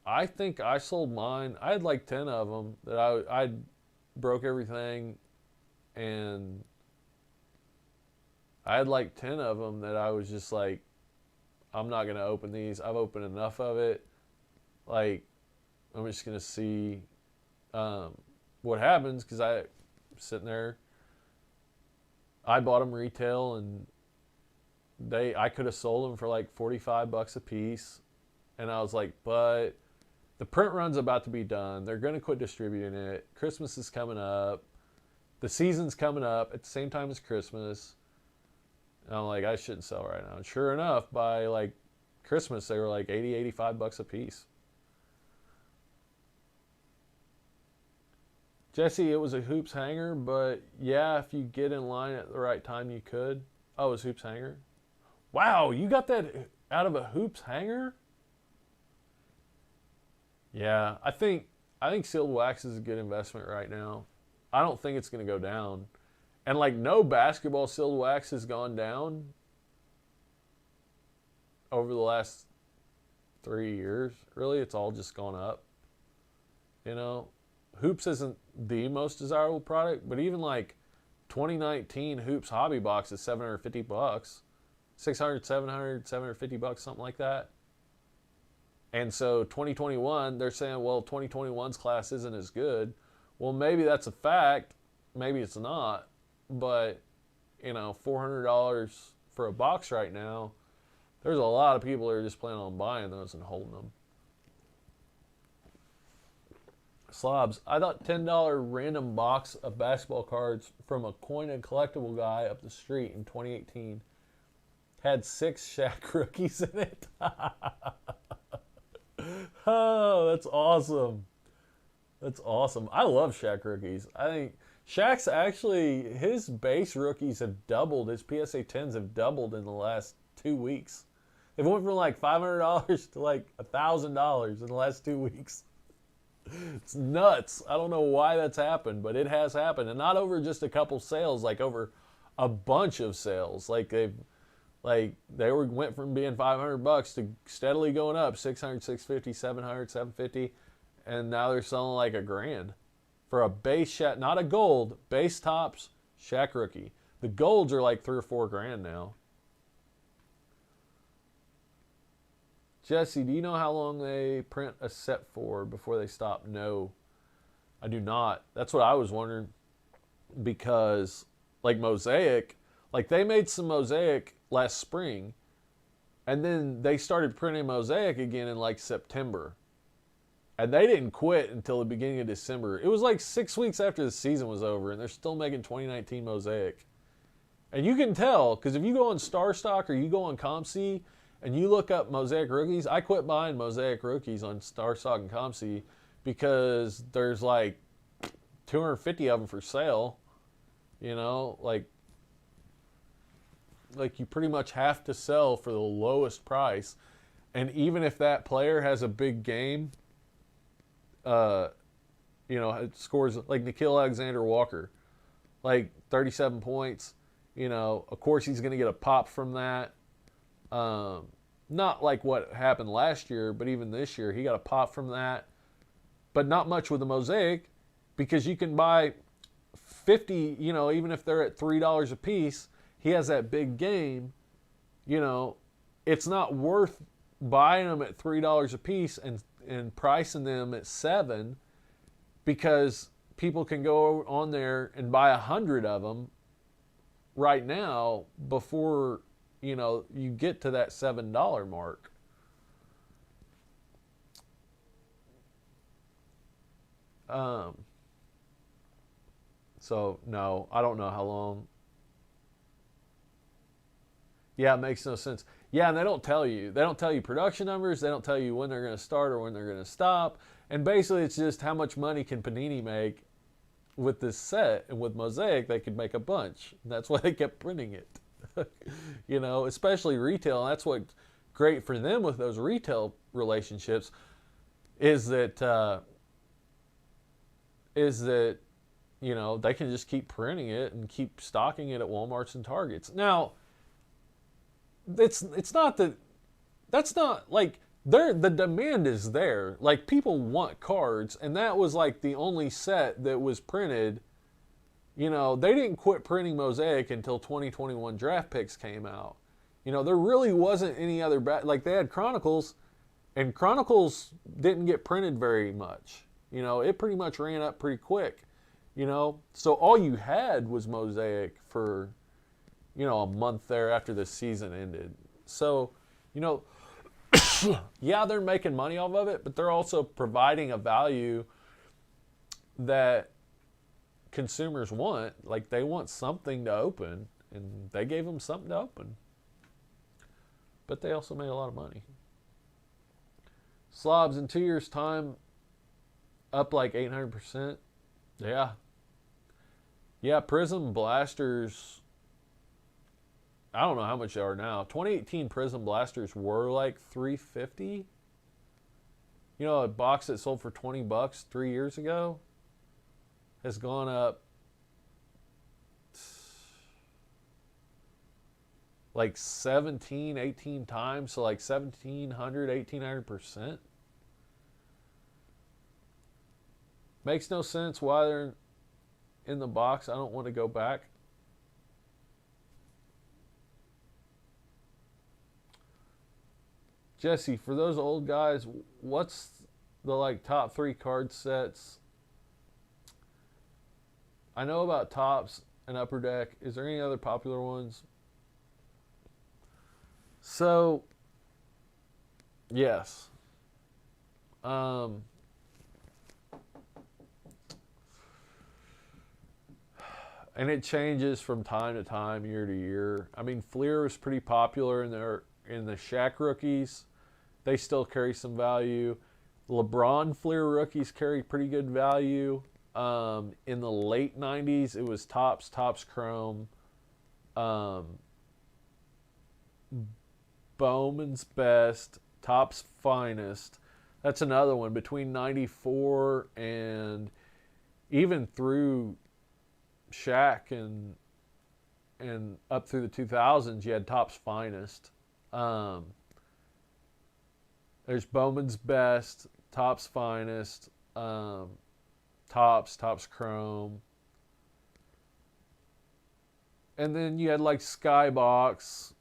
I think I sold mine. I had like 10 of them that I broke everything, and I had like 10 of them that I was just like, I'm not gonna open these. I've opened enough of it. Like, I'm just gonna see what happens, because I'm sitting there. I bought them retail, and I could have sold them for like $45 a piece, and I was like, but the print run's about to be done. They're going to quit distributing it. Christmas is coming up. The season's coming up at the same time as Christmas. And I'm like, I shouldn't sell right now. And sure enough, by like Christmas, they were like $80, $85 a piece. Jesse, it was a hoops hanger, but yeah, if you get in line at the right time, you could. Oh, it was hoops hanger? Wow, you got that out of a hoops hanger? Yeah, I think sealed wax is a good investment right now. I don't think it's going to go down. And like, no basketball sealed wax has gone down over the last 3 years. Really, it's all just gone up. You know, hoops isn't the most desirable product, but even like 2019 hoops hobby box is $750, $600, $700, $750, something like that. And so 2021, they're saying, well, 2021's class isn't as good. Well, maybe that's a fact. Maybe it's not. But, you know, $400 for a box right now, there's a lot of people that are just planning on buying those and holding them. Slobs, I thought $10 random box of basketball cards from a coin and collectible guy up the street in 2018 had 6 Shaq rookies in it. Oh, that's awesome. That's awesome. I love Shaq rookies. I think Shaq's actually, his base rookies have doubled. His PSA 10s have doubled in the last 2 weeks. It went from like $500 to like $1,000 in the last 2 weeks. It's nuts. I don't know why that's happened, but it has happened, and not over just a couple sales, like over a bunch of sales. Like went from being $500 to steadily going up 600, 650, 700, 750, and now they're selling like $1,000 for a base Shaq, not a gold, base tops Shaq rookie. The golds are like $3 or $4 now. Jesse, do you know how long they print a set for before they stop? No, I do not. That's what I was wondering, because like Mosaic, like they made some Mosaic last spring, and then they started printing Mosaic again in like September. And they didn't quit until the beginning of December. It was like 6 weeks after the season was over, and they're still making 2019 Mosaic. And you can tell, because if you go on Star Stock or you go on ComC and you look up Mosaic rookies, I quit buying Mosaic rookies on Star Stock and ComC because there's like 250 of them for sale. You know, like you pretty much have to sell for the lowest price. And even if that player has a big game, it scores like Nickeil Alexander-Walker, like 37 points. Of course he's going to get a pop from that. Not like what happened last year, but even this year he got a pop from that. But not much with the Mosaic, because you can buy 50, even if they're at $3 a piece, he has that big game. It's not worth buying them at $3 a piece and pricing them at $7, because people can go on there and buy 100 of them right now before you get to that $7 mark. So no, I don't know how long. Yeah, it makes no sense. Yeah, and they don't tell you. They don't tell you production numbers. They don't tell you when they're going to start or when they're going to stop. And basically, it's just how much money can Panini make with this set. And with Mosaic, they could make a bunch. And that's why they kept printing it. Especially retail. And that's what's great for them with those retail relationships is that they can just keep printing it and keep stocking it at Walmarts and Targets. Now, it's not that, that's not like the demand is there. Like, people want cards, and that was like the only set that was printed. They didn't quit printing Mosaic until 2021 draft picks came out. There really wasn't any other like they had Chronicles, and Chronicles didn't get printed very much. It pretty much ran up pretty quick. So all you had was Mosaic for a month there after the season ended. So, yeah, they're making money off of it, but they're also providing a value that consumers want. Like, they want something to open, and they gave them something to open. But they also made a lot of money. Slobs, in 2 years' time, up like 800%. Yeah. Yeah, Prism Blasters, I don't know how much they are now. 2018 Prism Blasters were like $350. A box that sold for $20 3 years ago has gone up like 17, 18 times. So like 1,700, 1,800%. Makes no sense why they're in the box. I don't want to go back. Jesse, for those old guys, what's the top 3 card sets? I know about Topps and Upper Deck. Is there any other popular ones? So, yes. And it changes from time to time, year to year. I mean, Fleer was pretty popular in the Shaq rookies. They still carry some value. LeBron Fleer rookies carry pretty good value. In the late 90s, it was Topps Chrome. Bowman's Best, Topps Finest. That's another one. Between 94 and even through Shaq and up through the 2000s, you had Topps Finest. There's Bowman's Best, Topps Finest, Topps Chrome. And then you had like Skybox.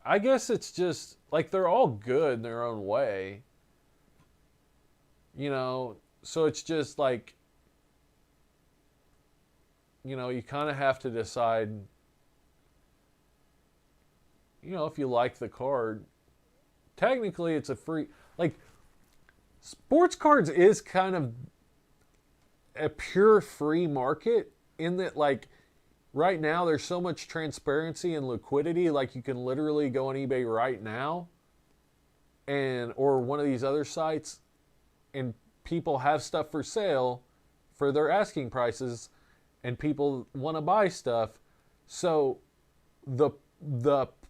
I guess it's just like they're all good in their own way. You know, so it's just like, you know, you kind of have to decide, you know, if you like the card. Technically, it's a free, like, sports cards is kind of a pure free market in that, like, right now there's so much transparency and liquidity. Like, you can literally go on eBay right now and or one of these other sites, and people have stuff for sale for their asking prices, and people want to buy stuff. So the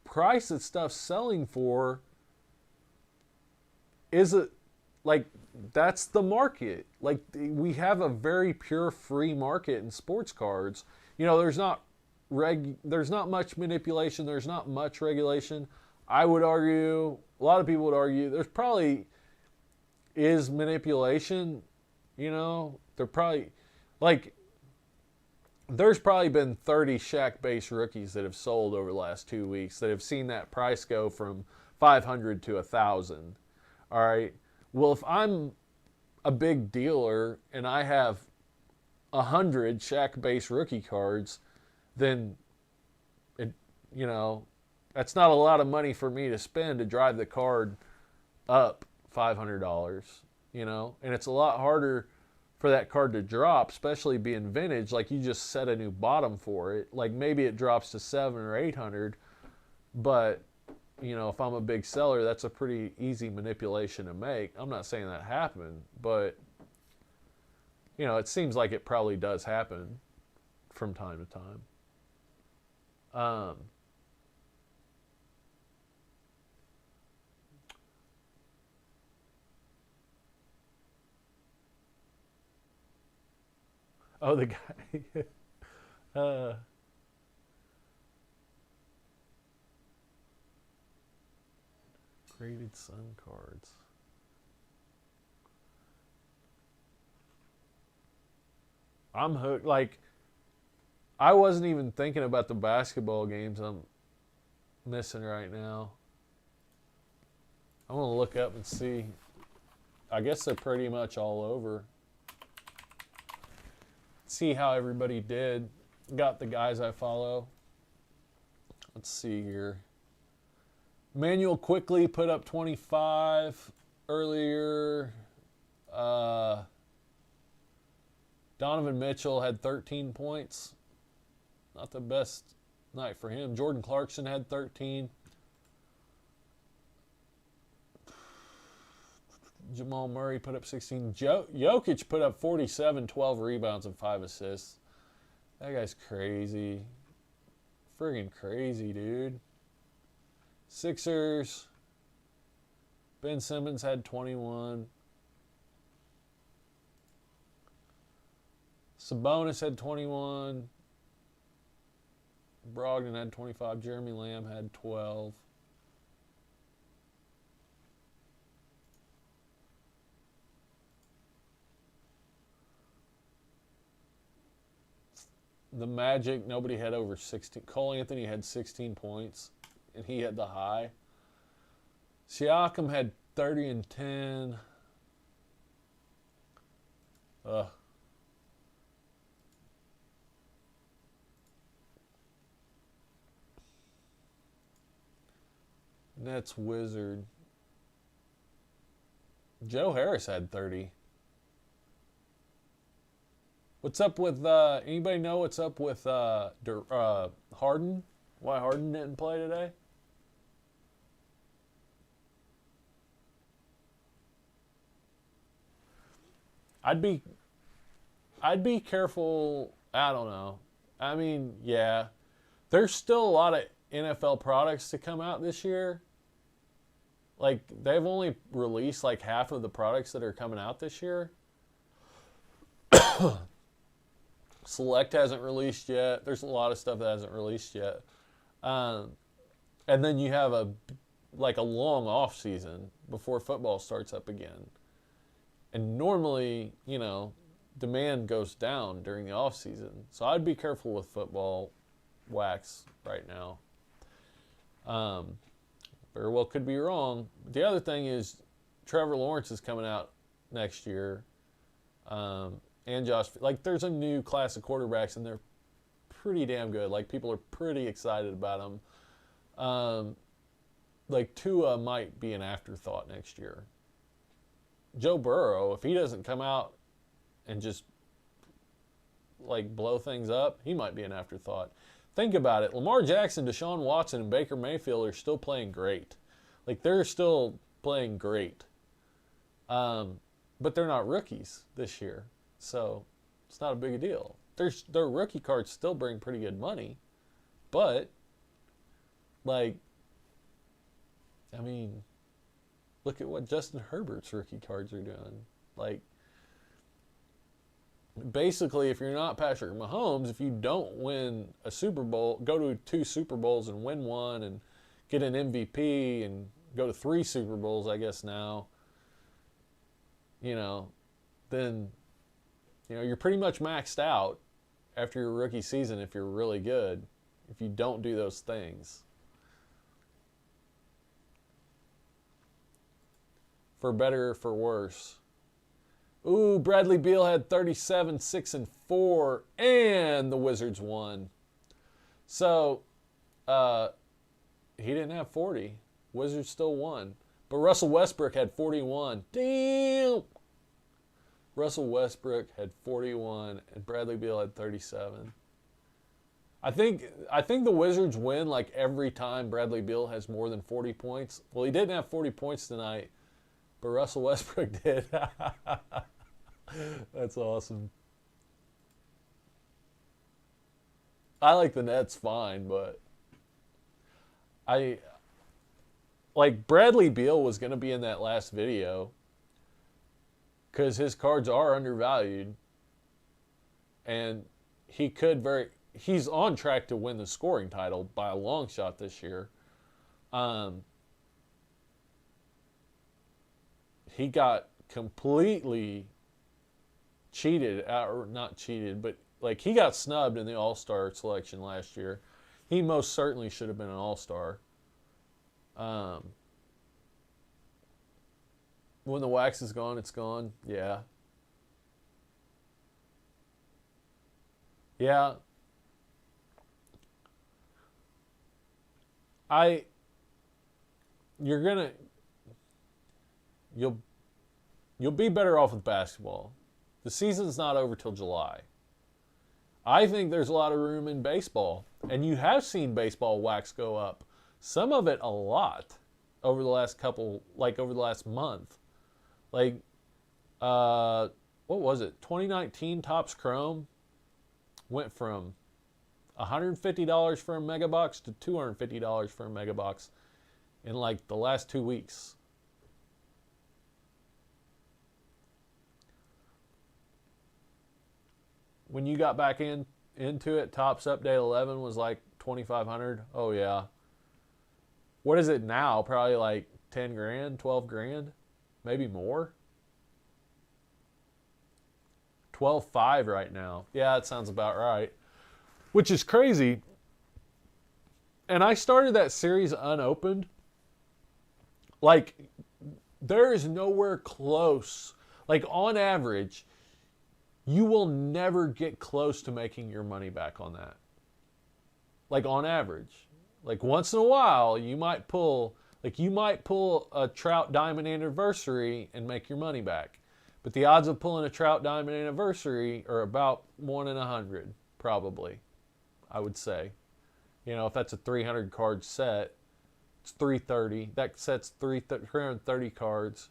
price that stuff's selling for is it like that's the market. Like, we have a very pure free market in sports cards. You know, there's not much manipulation, there's not much regulation. I would argue, a lot of people would argue, there's probably is manipulation. You know, they're probably like, there's probably been 30 Shaq base rookies that have sold over the last 2 weeks that have seen that price go from 500 to 1,000. All right. Well, if I'm a big dealer and I have 100 Shaq base rookie cards, then it, you know, that's not a lot of money for me to spend to drive the card up $500. You know, and it's a lot harder for that card to drop, especially being vintage. Like, you just set a new bottom for it. Like, maybe it drops to 700 or 800, but you know, if I'm a big seller, that's a pretty easy manipulation to make. I'm not saying that happened, but you know, it seems like it probably does happen from time to time. Oh, the guy. Graded Sun cards. I'm hooked. Like, I wasn't even thinking about the basketball games I'm missing right now. I'm going to look up and see. I guess they're pretty much all over. See how everybody did. Got the guys I follow. Let's see here. Manuel quickly put up 25 earlier. Donovan Mitchell had 13 points. Not the best night for him. Jordan Clarkson had 13. Jamal Murray put up 16. Jokic put up 47, 12 rebounds, and 5 assists. That guy's crazy. Friggin' crazy, dude. Sixers. Ben Simmons had 21. Sabonis had 21. Brogdon had 25. Jeremy Lamb had 12. The Magic, nobody had over 16. Cole Anthony had 16 points, and he had the high. Siakam had 30 and 10. Nets Wizard. Joe Harris had 30. What's up with, anybody know what's up with Harden? Why Harden didn't play today? I'd be careful. I don't know. I mean, yeah. there's still a lot of NFL products to come out this year. Like, they've only released like half of the products that are coming out this year. Select hasn't released yet. There's a lot of stuff that hasn't released yet. And then you have a long off season before football starts up again. And normally, demand goes down during the off season. So I'd be careful with football wax right now. Very well could be wrong. The other thing is Trevor Lawrence is coming out next year. And Josh, like, there's a new class of quarterbacks, and they're pretty damn good. Like, people are pretty excited about them. Like, Tua might be an afterthought next year. Joe Burrow, if he doesn't come out and just, like, blow things up, he might be an afterthought. Think about it. Lamar Jackson, Deshaun Watson, and Baker Mayfield are still playing great. Like, they're still playing great. But they're not rookies this year. So it's not a big deal. Their rookie cards still bring pretty good money. But, like, I mean, look at what Justin Herbert's rookie cards are doing. Like, basically, if you're not Patrick Mahomes, if you don't win a Super Bowl, go to 2 Super Bowls and win one and get an MVP and go to 3 Super Bowls, I guess now, then, you're pretty much maxed out after your rookie season if you're really good, if you don't do those things. For better or for worse. Ooh, Bradley Beal had 37, 6, and 4, and the Wizards won. So, he didn't have 40. Wizards still won. But Russell Westbrook had 41. Damn! Russell Westbrook had 41, and Bradley Beal had 37. I think the Wizards win like every time Bradley Beal has more than 40 points. Well, he didn't have 40 points tonight, but Russell Westbrook did. That's awesome. I like the Nets fine, but Bradley Beal was going to be in that last video because his cards are undervalued, and he's on track to win the scoring title by a long shot this year. He got completely cheated, or not cheated, but like he got snubbed in the All-Star selection last year. He most certainly should have been an All-Star. When the wax is gone, it's gone. Yeah. Yeah. You'll be better off with basketball. The season's not over till July. I think there's a lot of room in baseball, and you have seen baseball wax go up. Some of it a lot over the last month. Like, what was it? 2019 Topps Chrome went from $150 for a mega box to $250 for a mega box in like the last 2 weeks. When you got back into it, Topps Update 11 was like $2,500. Oh yeah. What is it now? Probably like 10 grand, 12 grand, maybe more. 12.5 right now. Yeah, that sounds about right. Which is crazy. And I started that series unopened. Like, there is nowhere close. Like, on average, you will never get close to making your money back on that. Like, on average. Like, once in a while, you might pull a Trout Diamond Anniversary and make your money back. But the odds of pulling a Trout Diamond Anniversary are about 1 in 100, probably, I would say. If that's a 300 card set, it's 330. That set's 330 cards.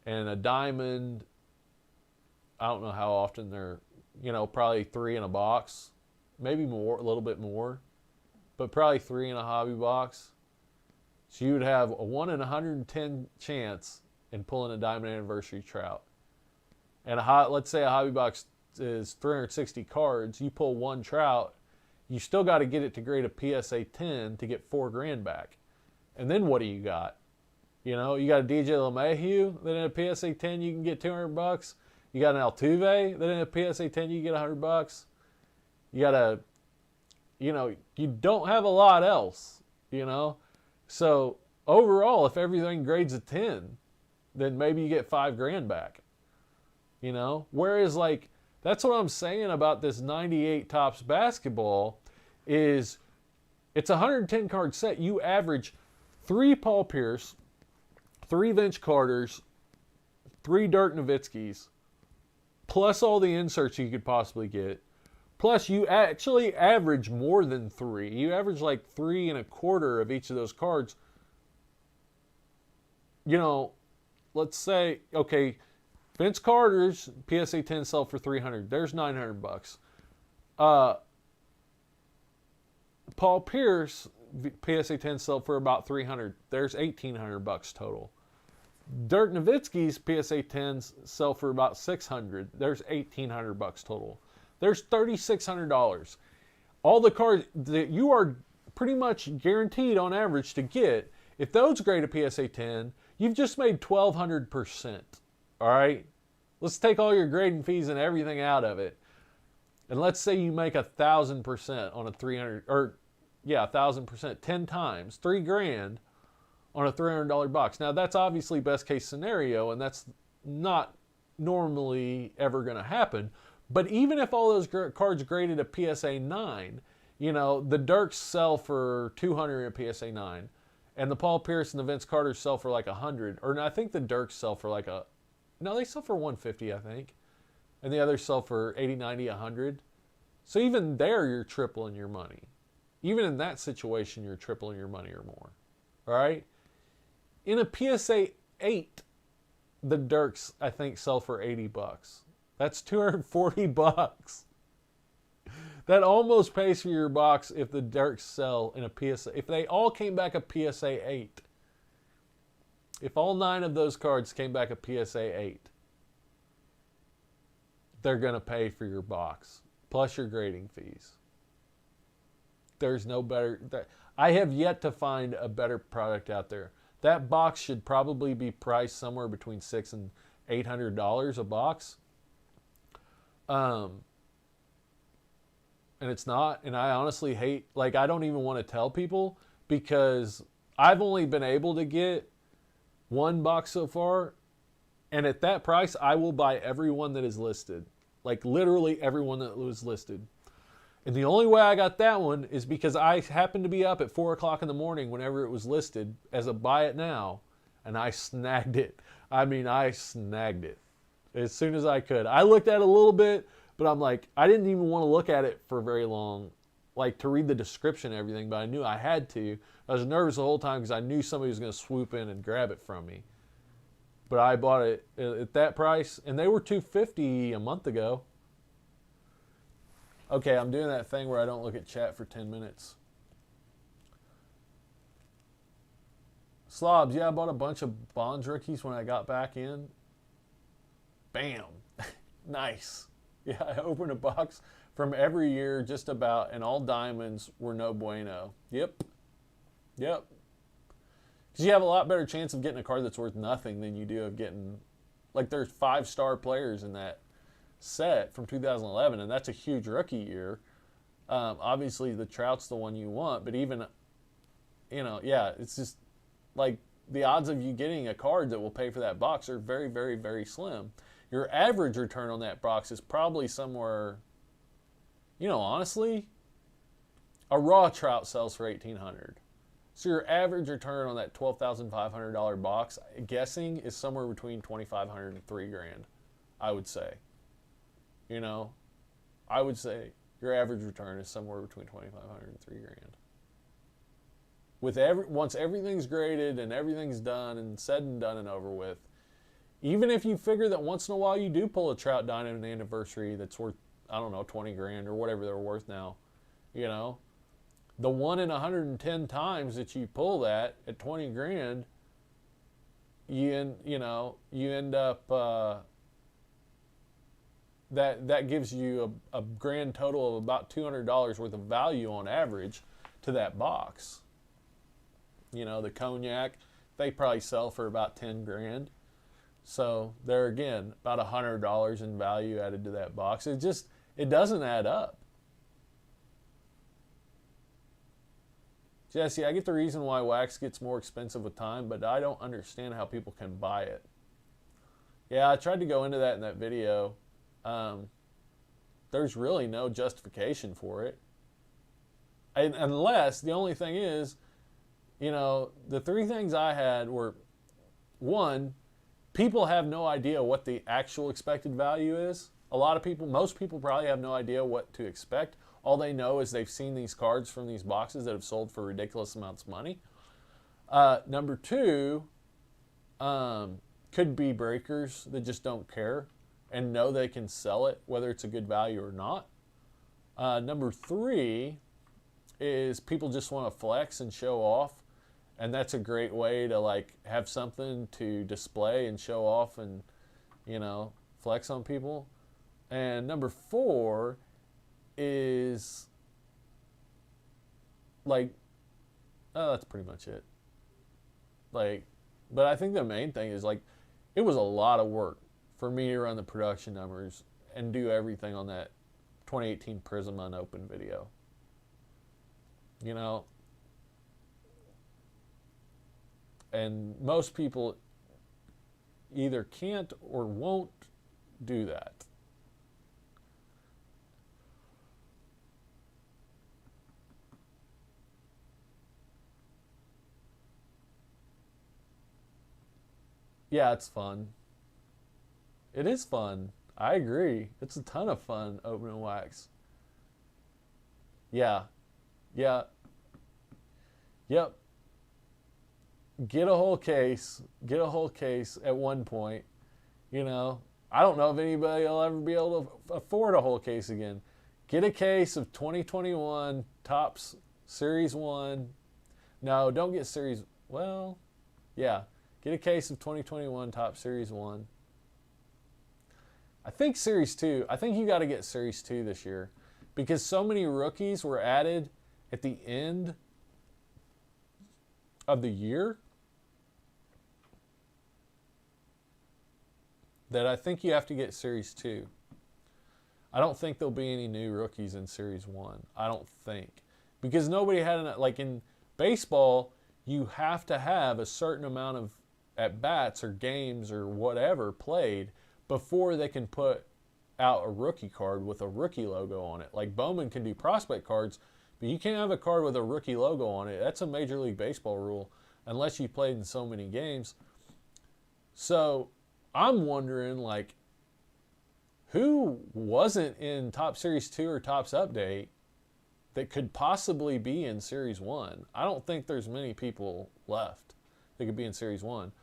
And a diamond, I don't know how often they're, probably 3 in a box. Maybe more, a little bit more. but probably 3 in a hobby box. So you would have a 1 in 110 chance in pulling a Diamond Anniversary trout. And let's say a hobby box is 360 cards. You pull one trout, you still got to get it to grade a PSA 10 to get $4,000 back. And then what do you got? You know, you got a DJ LeMahieu that in a PSA 10 you can get $200. You got an Altuve that in a PSA 10 you get $100. You got a, you know, you don't have a lot else, you know. So overall, if everything grades a 10, then maybe you get $5,000 back, you know. Whereas, like, that's what I'm saying about this 98 Topps basketball is it's a 110 card set. You average 3 Paul Pierce, 3 Vince Carters, 3 Dirk Nowitzkis, plus all the inserts you could possibly get. Plus, you actually average more than 3. You average like 3 1/4 of each of those cards. You know, let's say, okay, Vince Carter's PSA 10 sell for $300. There's $900. Paul Pierce PSA 10 sell for about $300. There's $1,800 total. Dirk Nowitzki's PSA 10s sell for about $600. There's $1,800 total. There's $3,600. All the cards that you are pretty much guaranteed on average to get, if those grade a PSA 10, you've just made 1,200%. All right? Let's take all your grading fees and everything out of it. And let's say you make 1,000% on a 300, or yeah, 1,000%, 10 times, $3,000 on a $300 box. Now that's obviously best case scenario, and that's not normally ever going to happen. But even if all those cards graded a PSA 9, you know, the Dirks sell for $200 in a PSA 9, and the Paul Pierce and the Vince Carter sell for like $100. Or no, I think the Dirks sell for like they sell for $150, I think. And the others sell for $80, $90, $100. So even there, you're tripling your money. Even in that situation, you're tripling your money or more. All right? In a PSA 8, the Dirks, I think, sell for $80. That's $240. That almost pays for your box if the Dirks sell in a PSA. If they all came back a PSA 8. If all 9 of those cards came back a PSA 8. They're going to pay for your box. Plus your grading fees. There's no better. I have yet to find a better product out there. That box should probably be priced somewhere between $600 and $800 a box. And it's not. And I honestly hate, like, I don't even want to tell people because I've only been able to get one box so far. And at that price, I will buy every one that is listed. Like, literally everyone that was listed. And the only way I got that one is because I happened to be up at 4 o'clock in the morning whenever it was listed as a buy it now, and I snagged it. I mean, I snagged it as soon as I could. I looked at it a little bit, but I'm like, I didn't even want to look at it for very long, like to read the description and everything, but I knew I had to. I was nervous the whole time because I knew somebody was going to swoop in and grab it from me. But I bought it at that price, and they were $250 a month ago. Okay, I'm doing that thing where I don't look at chat for 10 minutes. Slobs, yeah, I bought a bunch of Bonds rookies when I got back in. Bam. Nice. Yeah, I opened a box from every year just about, and all diamonds were no bueno. Yep. Because you have a lot better chance of getting a card that's worth nothing than you do of getting, like, there's 5-star players in that set from 2011, and that's a huge rookie year. Obviously, the Trout's the one you want, but even, you know, yeah, it's just like the odds of you getting a card that will pay for that box are very, very, very slim. Your average return on that box is probably somewhere, you know, honestly, a raw Trout sells for $1,800. So your average return on that $12,500 box, guessing, is somewhere between $2,500 and $3,000, I would say. You know, I would say your average return is somewhere between $2,500 and $3,000. Once everything's graded and everything's done and said and done and over with, even if you figure that once in a while you do pull a Trout Diamond Anniversary that's worth, I don't know, $20,000 or whatever they're worth now, you know, the 1 in 110 times that you pull that at 20 grand, you end up that gives you a grand total of about $200 worth of value on average to that box. The cognac, they probably sell for about 10 grand. So there again, about $100 in value added to that box. It doesn't add up. Jesse, I get the reason why wax gets more expensive with time, but I don't understand how people can buy it. Yeah, I tried to go into that in that video. There's really no justification for it. Unless, the only thing is, the three things I had were, one, people have no idea what the actual expected value is. Most people probably have no idea what to expect. All they know is they've seen these cards from these boxes that have sold for ridiculous amounts of money. Number two, could be breakers that just don't care and know they can sell it, whether it's a good value or not. Number three is people just want to flex and show off, and that's a great way to have something to display and show off and flex on people. And number four is that's pretty much it. But I think the main thing is it was a lot of work for me to run the production numbers and do everything on that 2018 Prism unopened video. And most people either can't or won't do that. Yeah, it's fun. It is fun. I agree. It's a ton of fun opening wax. Yeah. Yeah. Yep. Get a whole case at one point. I don't know if anybody will ever be able to afford a whole case again. Get a case of 2021 Topps Series 1. No, don't get Series... Well, yeah. Get a case of 2021 Topps Series 1. I think Series 2. I think you got to get Series 2 this year because so many rookies were added at the end of the year that I think you have to get Series 2. I don't think there'll be any new rookies in Series 1. I don't think. Because nobody had in baseball, you have to have a certain amount of at-bats or games or whatever played before they can put out a rookie card with a rookie logo on it. Like Bowman can do prospect cards, but you can't have a card with a rookie logo on it. That's a Major League Baseball rule unless you played in so many games. So I'm wondering, who wasn't in Topps Series 2 or Topps Update that could possibly be in Series 1? I don't think there's many people left that could be in Series 1.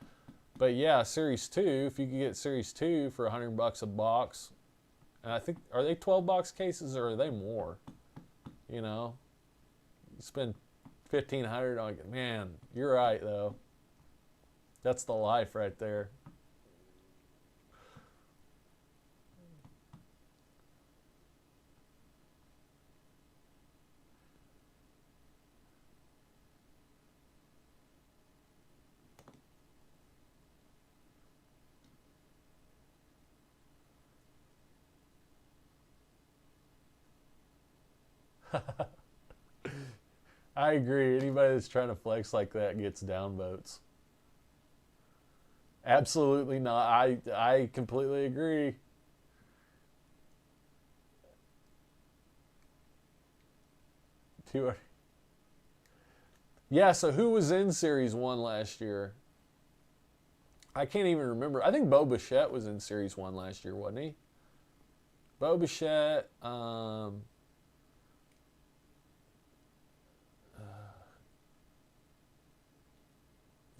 But yeah, Series 2, if you could get Series 2 for $100 a box, and I think, are they 12-box cases or are they more? You spend $1,500 on it. Man, you're right, though. That's the life right there. I agree. Anybody that's trying to flex like that gets down votes. Absolutely not. I completely agree. Yeah, so who was in Series 1 last year? I can't even remember. I think Bo Bichette was in Series 1 last year, wasn't he? Bo Bichette, let's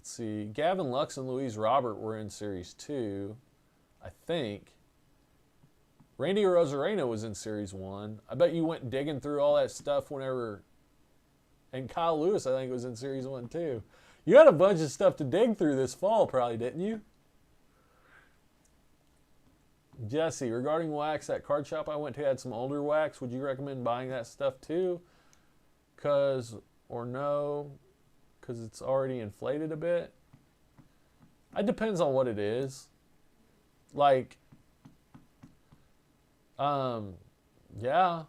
see. Gavin Lux and Louise Robert were in Series 2, I think. Randy Rosarena was in Series 1. I bet you went digging through all that stuff whenever And Kyle Lewis, I think, was in Series 1 too. You had a bunch of stuff to dig through this fall, probably, didn't you? Jesse, regarding wax, that card shop I went to had some older wax. Would you recommend buying that stuff too? Or no? Because it's already inflated a bit? It depends on what it is. Like, yeah,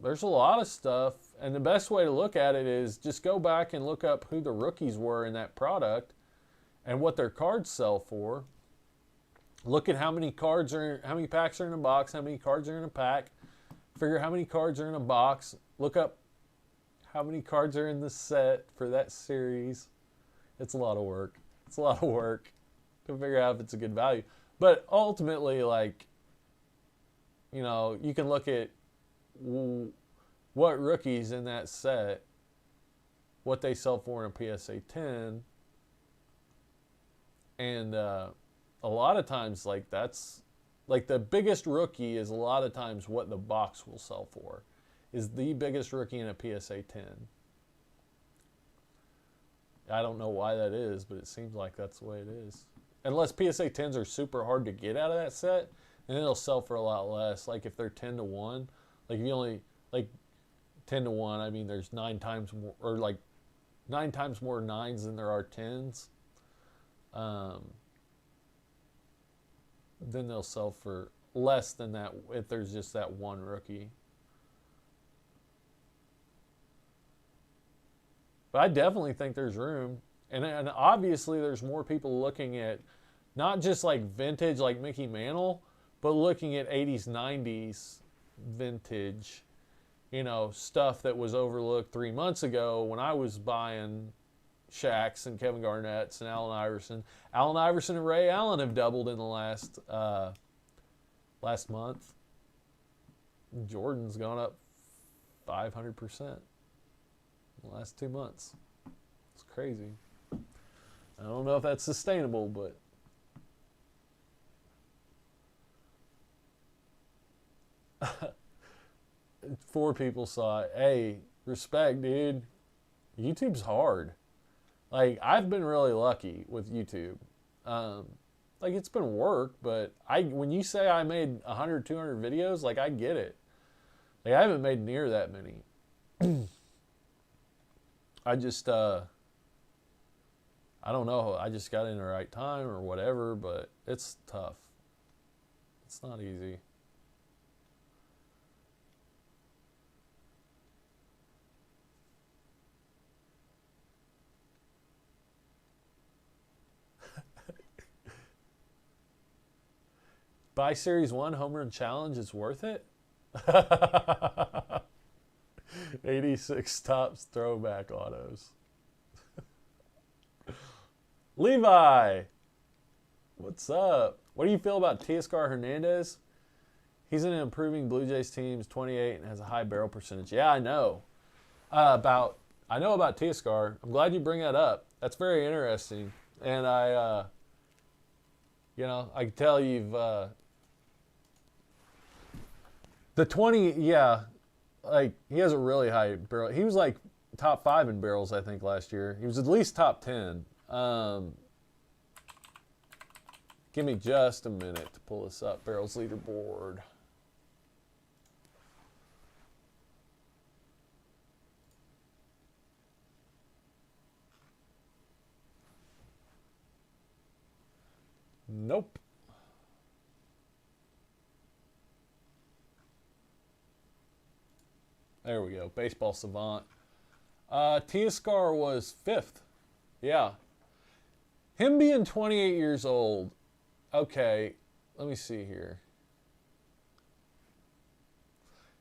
there's a lot of stuff. And the best way to look at it is just go back and look up who the rookies were in that product and what their cards sell for. Look at how many packs are in a box, how many cards are in a pack. Figure how many cards are in a box. Look up how many cards are in the set for that series. It's a lot of work. It's a lot of work to figure out if it's a good value. But ultimately, like, you know, you can look at what rookies in that set, what they sell for in a PSA 10, and a lot of times, like, that's, like, the biggest rookie is a lot of times what the box will sell for, is the biggest rookie in a PSA 10. I don't know why that is, but it seems like that's the way it is. Unless PSA 10s are super hard to get out of that set, and it'll sell for a lot less. Like if they're 10 to 1, like if you only, like 10 to 1, I mean there's 9 times more, or like 9 times more 9s than there are 10s. Then they'll sell for less than that if there's just that one rookie. But I definitely think there's room. And obviously there's more people looking at not just like vintage like Mickey Mantle, but looking at 80s, 90s vintage, you know, stuff that was overlooked 3 months ago when I was buying Shaqs and Kevin Garnett's and Allen Iverson. Allen Iverson and Ray Allen have doubled in the last month. Jordan's gone up 500% in the last 2 months. It's crazy. I don't know if that's sustainable, but four people saw it. Hey, respect, dude. YouTube's hard. Like, I've been really lucky with YouTube. Like, it's been work, but when you say I made 100, 200 videos, like, I get it. Like, I haven't made near that many. I just, I don't know. I just got in the right time or whatever, but it's tough. It's not easy. Buy Series 1 Home Run Challenge, it's worth it? 86 Topps throwback autos. Levi, what's up? What do you feel about Teoscar Hernandez? He's in an improving Blue Jays team, 28 and has a high barrel percentage. Yeah, I know. I know about Teoscar. I'm glad you bring that up. That's very interesting. And I can tell you've the 20, yeah, like he has a really high barrel. He was like top 5 in barrels, I think, last year. He was at least top 10. Give me just a minute to pull this up. Barrels leaderboard. Nope. There we go. Baseball Savant. Teoscar was 5th. Yeah. Him being 28 years old. Okay, let me see here.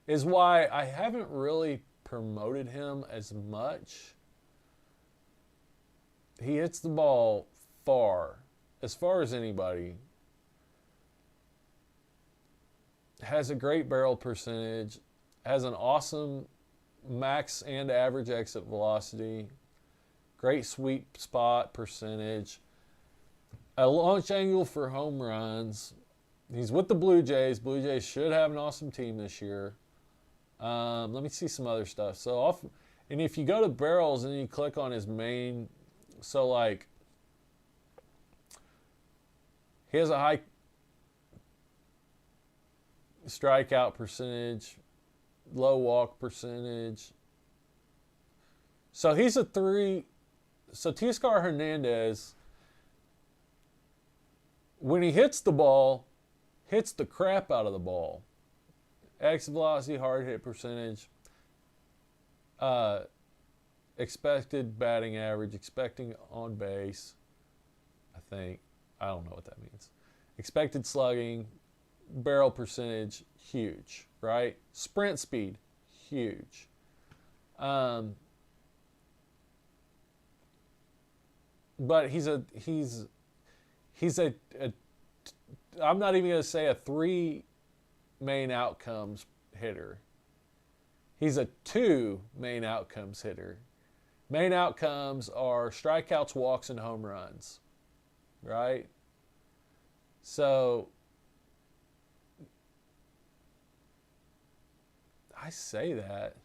Is why I haven't really promoted him as much. He hits the ball far as anybody. Has a great barrel percentage. Has an awesome max and average exit velocity. Great sweep spot percentage. A launch angle for home runs. He's with the Blue Jays. Blue Jays should have an awesome team this year. Let me see some other stuff. So And if you go to barrels and you click on his main, so like he has a high strikeout percentage, low walk percentage. So he's a 3. So Teoscar Hernandez, when he hits the ball, hits the crap out of the ball. Exit velocity, hard hit percentage, expected batting average, expecting on base, I think. I don't know what that means. Expected slugging, barrel percentage, huge, right? Sprint speed, huge. But he's a I'm not even going to say a 3 main outcomes hitter. He's a 2 main outcomes hitter. Main outcomes are strikeouts, walks, and home runs, right? So I say that.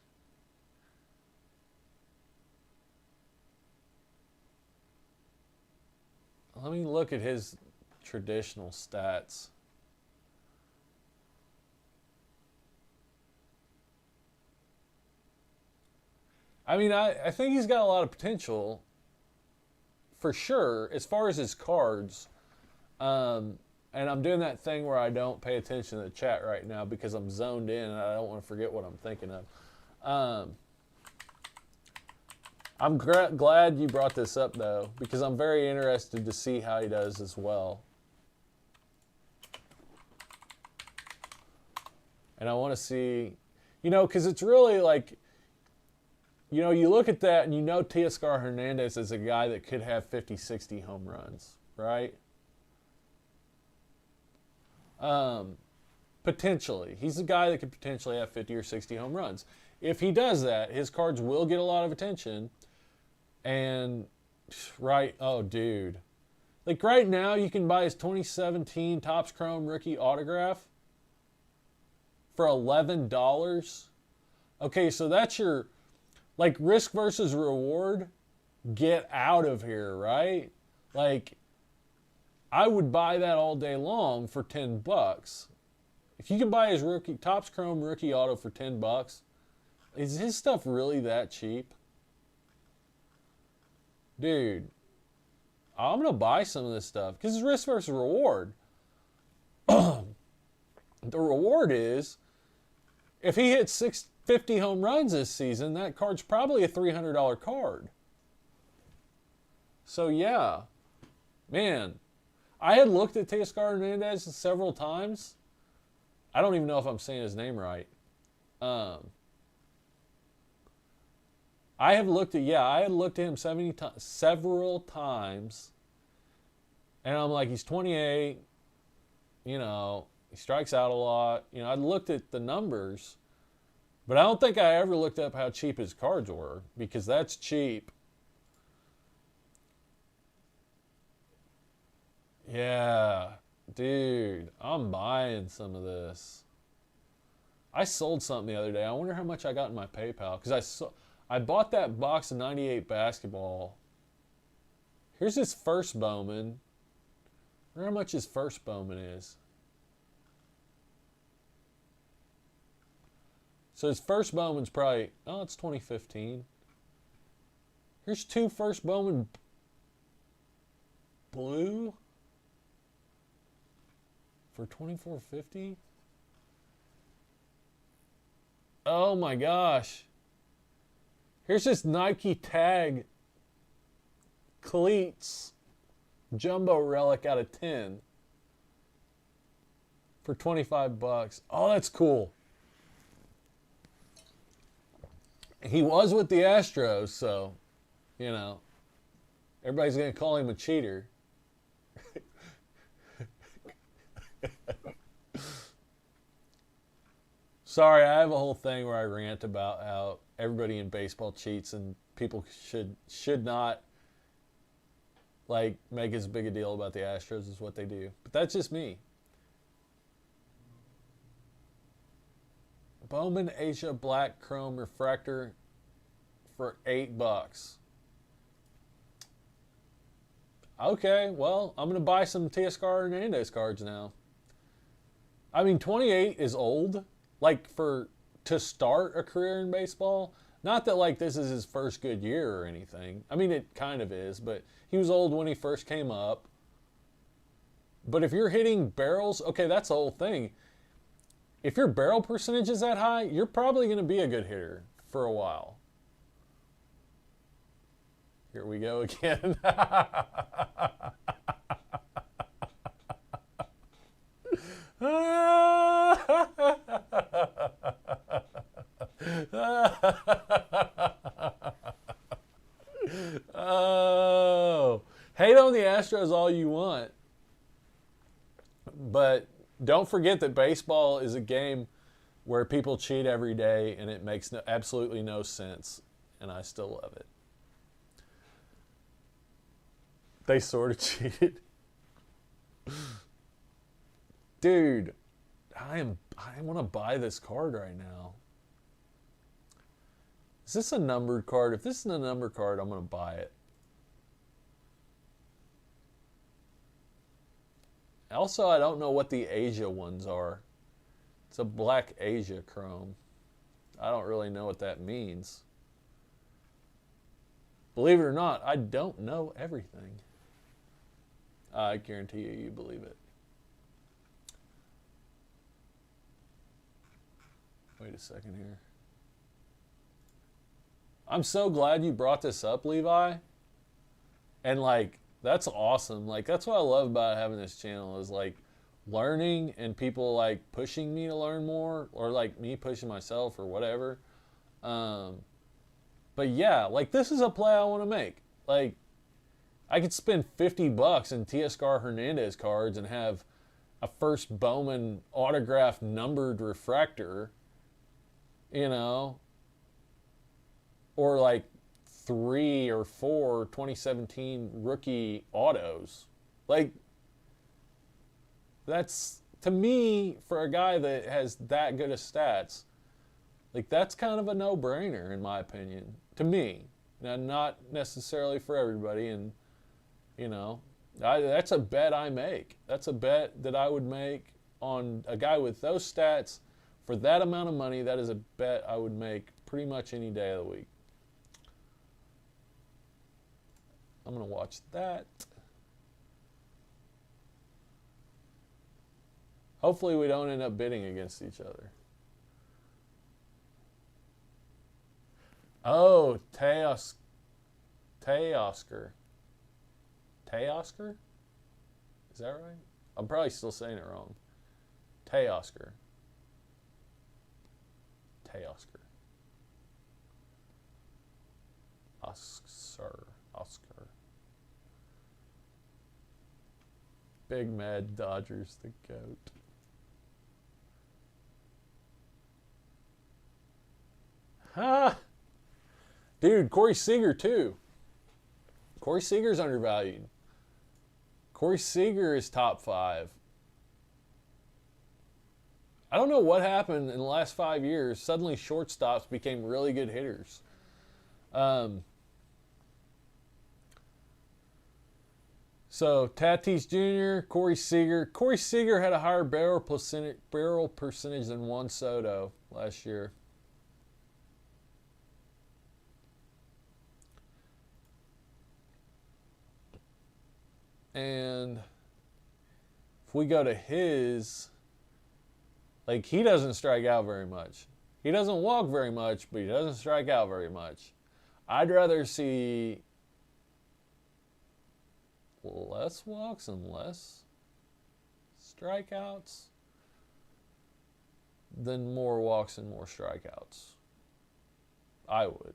Let me look at his traditional stats. I mean, I think he's got a lot of potential, for sure, as far as his cards. And I'm doing that thing where I don't pay attention to the chat right now because I'm zoned in and I don't want to forget what I'm thinking of. I'm glad you brought this up, though, because I'm very interested to see how he does as well. And I want to see, because it's really like, you look at that and Teoscar Hernandez is a guy that could have 50, 60 home runs, right? Potentially. He's a guy that could potentially have 50 or 60 home runs. If he does that, his cards will get a lot of attention. And, right, oh, dude. Like, right now, you can buy his 2017 Topps Chrome rookie autograph for $11. Okay, so that's your, like, risk versus reward. Get out of here, right? Like, I would buy that all day long for $10. If you can buy his Topps Chrome rookie auto for $10, is his stuff really that cheap? Dude, I'm going to buy some of this stuff because it's risk versus reward. The reward is, if he hits 50 home runs this season, that card's probably a $300 card. So, yeah. Man, I had looked at Teoscar Hernandez several times. I don't even know if I'm saying his name right. I had looked at him several times, and I'm like, he's 28, he strikes out a lot. I looked at the numbers, but I don't think I ever looked up how cheap his cards were, because that's cheap. Yeah, dude, I'm buying some of this. I sold something the other day. I wonder how much I got in my PayPal, because I bought that box of 98 basketball. Here's his first Bowman. I wonder how much his first Bowman is. So his first Bowman's probably, it's 2015. Here's 2 first Bowman blue for $24.50. Oh my gosh. Here's this Nike tag cleats jumbo relic out of 10 for $25. Oh, that's cool. He was with the Astros, so, everybody's going to call him a cheater. Sorry, I have a whole thing where I rant about how everybody in baseball cheats and people should not make as big a deal about the Astros as what they do. But that's just me. Bowman Asia Black Chrome Refractor for $8. Okay, well, I'm going to buy some Teoscar Hernandez cards now. I mean, 28 is old. Like, to start a career in baseball. Not that, like, this is his first good year or anything. I mean, it kind of is, but he was old when he first came up. But if you're hitting barrels, okay, that's the whole thing. If your barrel percentage is that high, you're probably going to be a good hitter for a while. Here we go again. Oh, hate on the Astros all you want. But don't forget that baseball is a game where people cheat every day and it makes absolutely no sense. And I still love it. They sort of cheated. Dude, I want to buy this card right now. Is this a numbered card? If this is a numbered card, I'm going to buy it. Also, I don't know what the Asia ones are. It's a black Asia chrome. I don't really know what that means. Believe it or not, I don't know everything. I guarantee you believe it. Wait a second here. I'm so glad you brought this up, Levi. And like, that's awesome. Like, that's what I love about having this channel is like learning and people like pushing me to learn more or like me pushing myself or whatever. But yeah, like this is a play I want to make. Like, I could spend $50 in Teoscar Hernandez cards and have a first Bowman autographed numbered refractor, you know, or like 3 or 4 2017 rookie autos. Like, that's, to me, for a guy that has that good of stats, like that's kind of a no-brainer in my opinion, to me. Now, not necessarily for everybody, and you know, that's a bet I make. That's a bet that I would make on a guy with those stats for that amount of money. That is a bet I would make pretty much any day of the week. I'm going to watch that. Hopefully we don't end up bidding against each other. Oh, Teoscar. Teoscar? Is that right? I'm probably still saying it wrong. Teoscar. Teoscar. Oscar. Big Mad Dodgers, the GOAT. Ha! Dude, Corey Seager too. Corey Seager's undervalued. Corey Seager is top 5. I don't know what happened in the last 5 years. Suddenly shortstops became really good hitters. So Tatis Jr., Corey Seager. Corey Seager had a higher barrel percentage than Juan Soto last year. And if we go to his, like, he doesn't strike out very much. He doesn't walk very much, but he doesn't strike out very much. I'd rather see less walks and less strikeouts than more walks and more strikeouts. I would.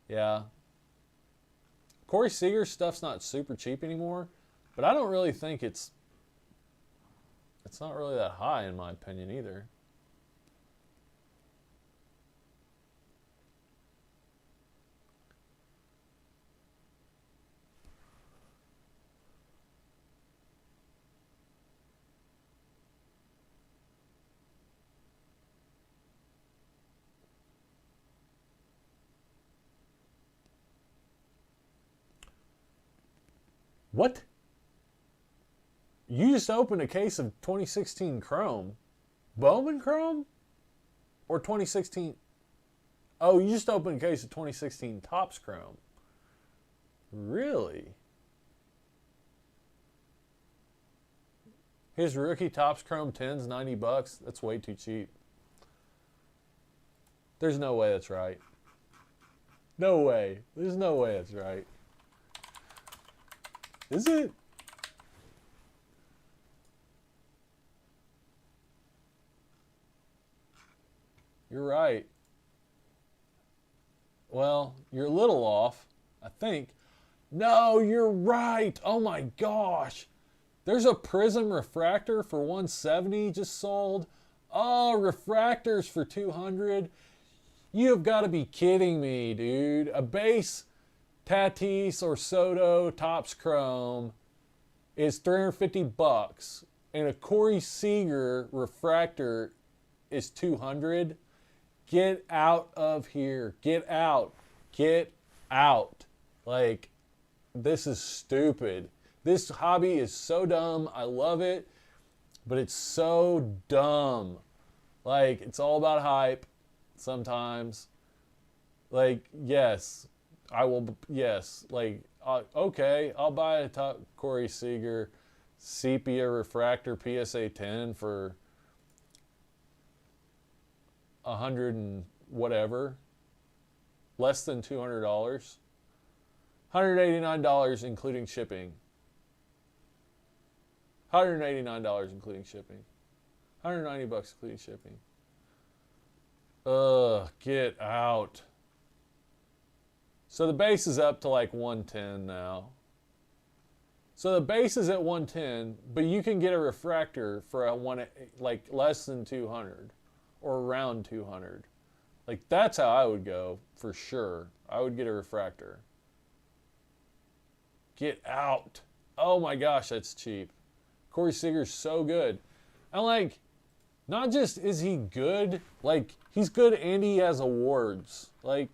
Yeah. Corey Seager's stuff's not super cheap anymore, but I don't really think it's not really that high in my opinion either. What? You just opened a case of 2016 Chrome. Bowman Chrome? Or 2016? Oh, you just opened a case of 2016 Topps Chrome. Really? His rookie Topps Chrome 10's $90. That's way too cheap. There's no way that's right. No way. There's no way that's right. Is it? You're right. Well, you're a little off, I think. No, you're right. Oh my gosh. There's a prism refractor for 170 just sold. Oh, refractors for 200. You have got to be kidding me, dude. A base Tatis or Soto Topps Chrome is $350, and a Corey Seager refractor is 200. Get out of here. Get out. Get out. Like, this is stupid. This hobby is so dumb. I love it, but it's so dumb. Like, it's all about hype sometimes. Like, yes, I will. Yes, like, okay, I'll buy a top Corey Seager sepia refractor PSA 10 for 100 and whatever, less than $200, $189 including shipping. $189 including shipping. $190 including shipping. Ugh, get out. So the base is up to like 110 now. So the base is at 110, but you can get a refractor for a one, like less than 200 or around 200. Like, that's how I would go for sure. I would get a refractor. Get out. Oh my gosh, that's cheap. Corey Seager's so good. And like, not just is he good, like, he's good and he has awards. Like,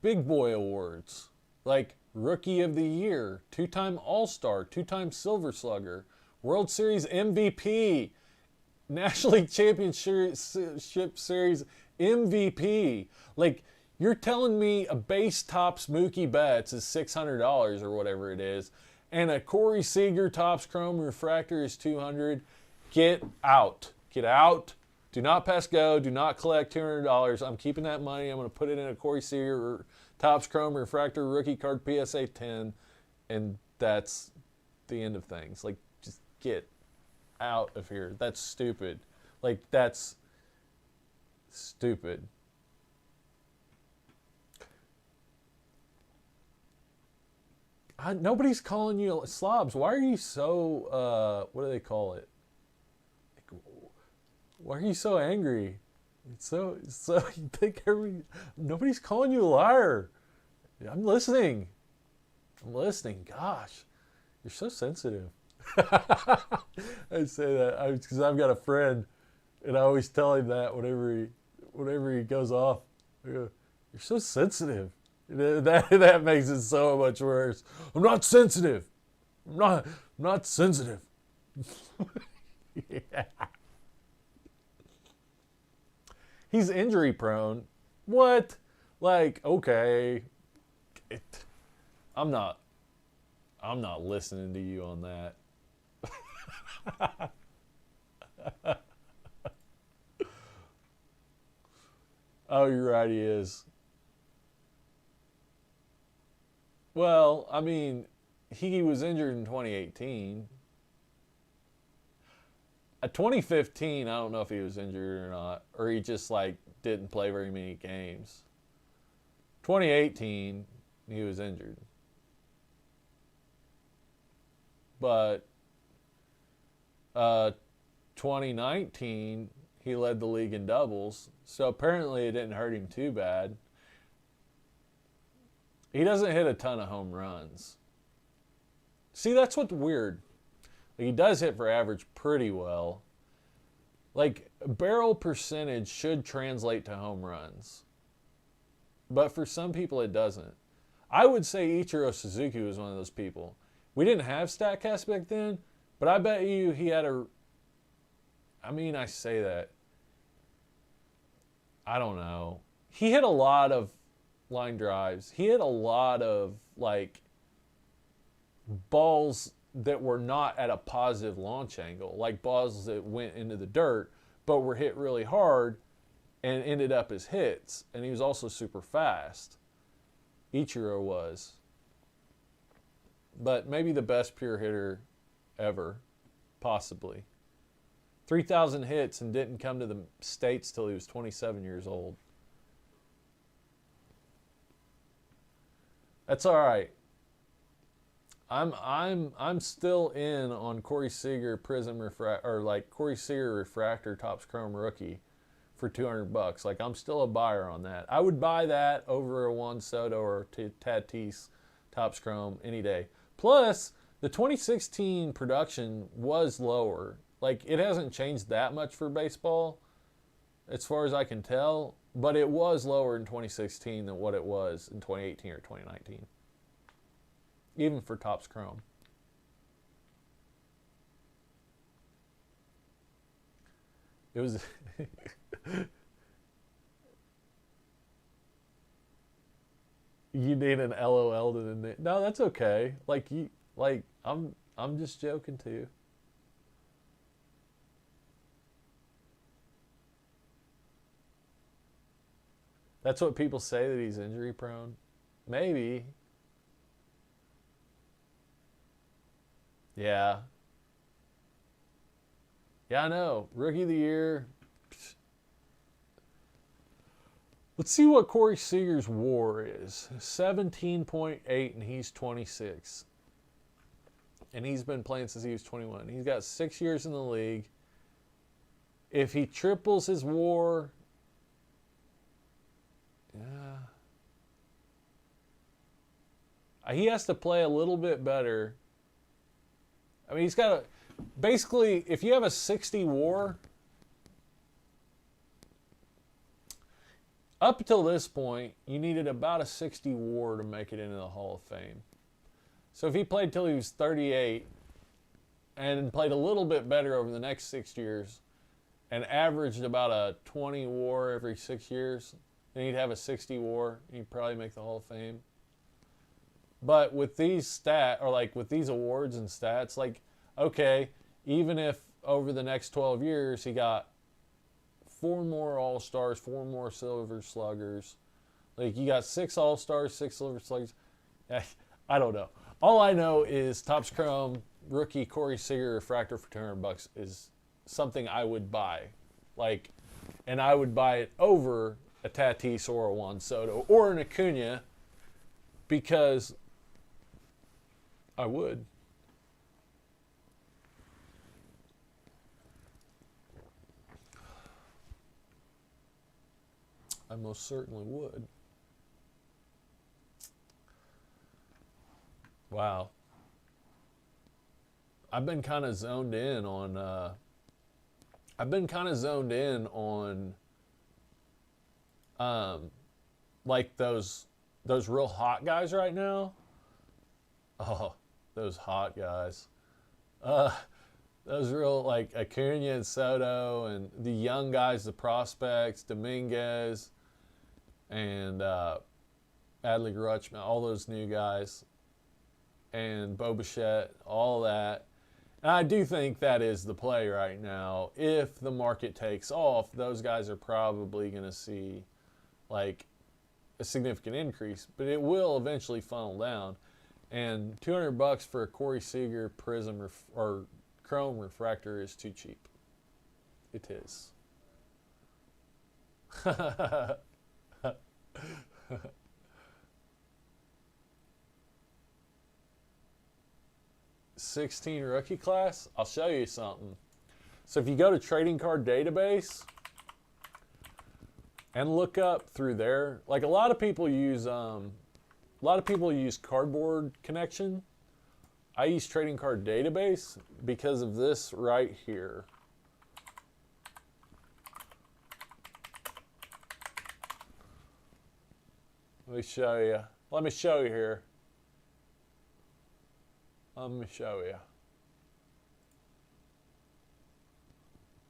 big boy awards. Like, Rookie of the Year, 2-time All-Star, 2-time Silver Slugger, World Series MVP, National League Championship Series MVP. Like, you're telling me a base Topps Mookie Betts is $600 or whatever it is, and a Corey Seager Topps Chrome refractor is $200. Get out. Get out. Do not pass go. Do not collect $200. I'm keeping that money. I'm going to put it in a Corey Seager Topps Chrome refractor rookie card PSA 10, and that's the end of things. Like, just get out of here. That's stupid. Like, that's stupid. Nobody's calling you slobs. Why are you so, what do they call it? Like, why are you so angry? It's so you think nobody's calling you a liar. I'm listening. Gosh, you're so sensitive. I say that because I've got a friend, and I always tell him that whenever he goes off, I go, "You're so sensitive." That makes it so much worse. I'm not sensitive. I'm not sensitive. Yeah. He's injury prone. What? Like, okay. I'm not listening to you on that. Oh, you're right, he is. Well, I mean, he was injured in 2018. 2015, I don't know if he was injured or not, or he just like didn't play very many games. 2018, he was injured. But 2019, he led the league in doubles, so apparently it didn't hurt him too bad. He doesn't hit a ton of home runs. See, that's what's weird. He does hit for average pretty well. Like, barrel percentage should translate to home runs. but for some people it doesn't. I would say Ichiro Suzuki was one of those people. We didn't have StatCast back then, but I bet you he had a. I mean, I say that. I don't know. He hit a lot of line drives. He hit a lot of like balls that were not at a positive launch angle, like balls that went into the dirt but were hit really hard and ended up as hits. And he was also super fast. Ichiro was. But maybe the best pure hitter ever, possibly. 3,000 hits and didn't come to the States till he was 27 years old. That's all right. I'm still in on Corey Seager Prism or like Corey Seager Refractor Topps Chrome Rookie for $200. Like, I'm still a buyer on that. I would buy that over a Juan Soto or Tatis Topps Chrome any day. Plus, the 2016 production was lower. Like, it hasn't changed that much for baseball, as far as I can tell, but it was lower in 2016 than what it was in 2018 or 2019. Even for Topps Chrome. It was... You need an LOL to the name. No, that's okay. I'm just joking too. That's what people say, that he's injury prone. Maybe. Yeah. Yeah, I know. Rookie of the year. Let's see what Corey Seager's WAR is. 17.8, and he's 26. And he's been playing since he was 21. He's got 6 years in the league. If he triples his WAR, he has to play a little bit better. I mean, he's got a... Basically, if you have a 60 WAR... Up until this point, you needed about a 60 WAR to make it into the Hall of Fame. So if he played till he was 38 and played a little bit better over the next 6 years and averaged about a 20 WAR every 6 years, then he'd have a 60 WAR. He'd probably make the Hall of Fame. But with these with these awards and stats, like, okay, even if over the next 12 years he got 4 more All-Stars, 4 more Silver Sluggers. Like, you got 6 All-Stars, 6 Silver Sluggers. I don't know. All I know is Topps Chrome rookie Corey Seager Refractor for $200 is something I would buy. Like, and I would buy it over a Tatis or a Juan Soto or an Acuna because I would. I most certainly would. Wow. I've been kind of zoned in on like those real hot guys right now. Oh, those hot guys. Those real, like, Acuna and Soto and the young guys, the prospects, Dominguez and Adley Rutschman, all those new guys, and Bo Bichette, all that. And I do think that is the play right now. If the market takes off, those guys are probably going to see, like, a significant increase, but it will eventually funnel down. And $200 for a Corey Seager Prism or Chrome Refractor is too cheap. It is. 16 rookie class, I'll show you something. So if you go to Trading Card Database and look up through there, like a lot of people use Cardboard Connection. I use Trading Card Database because of this right here. Let me show you. Let me show you here. Let me show you.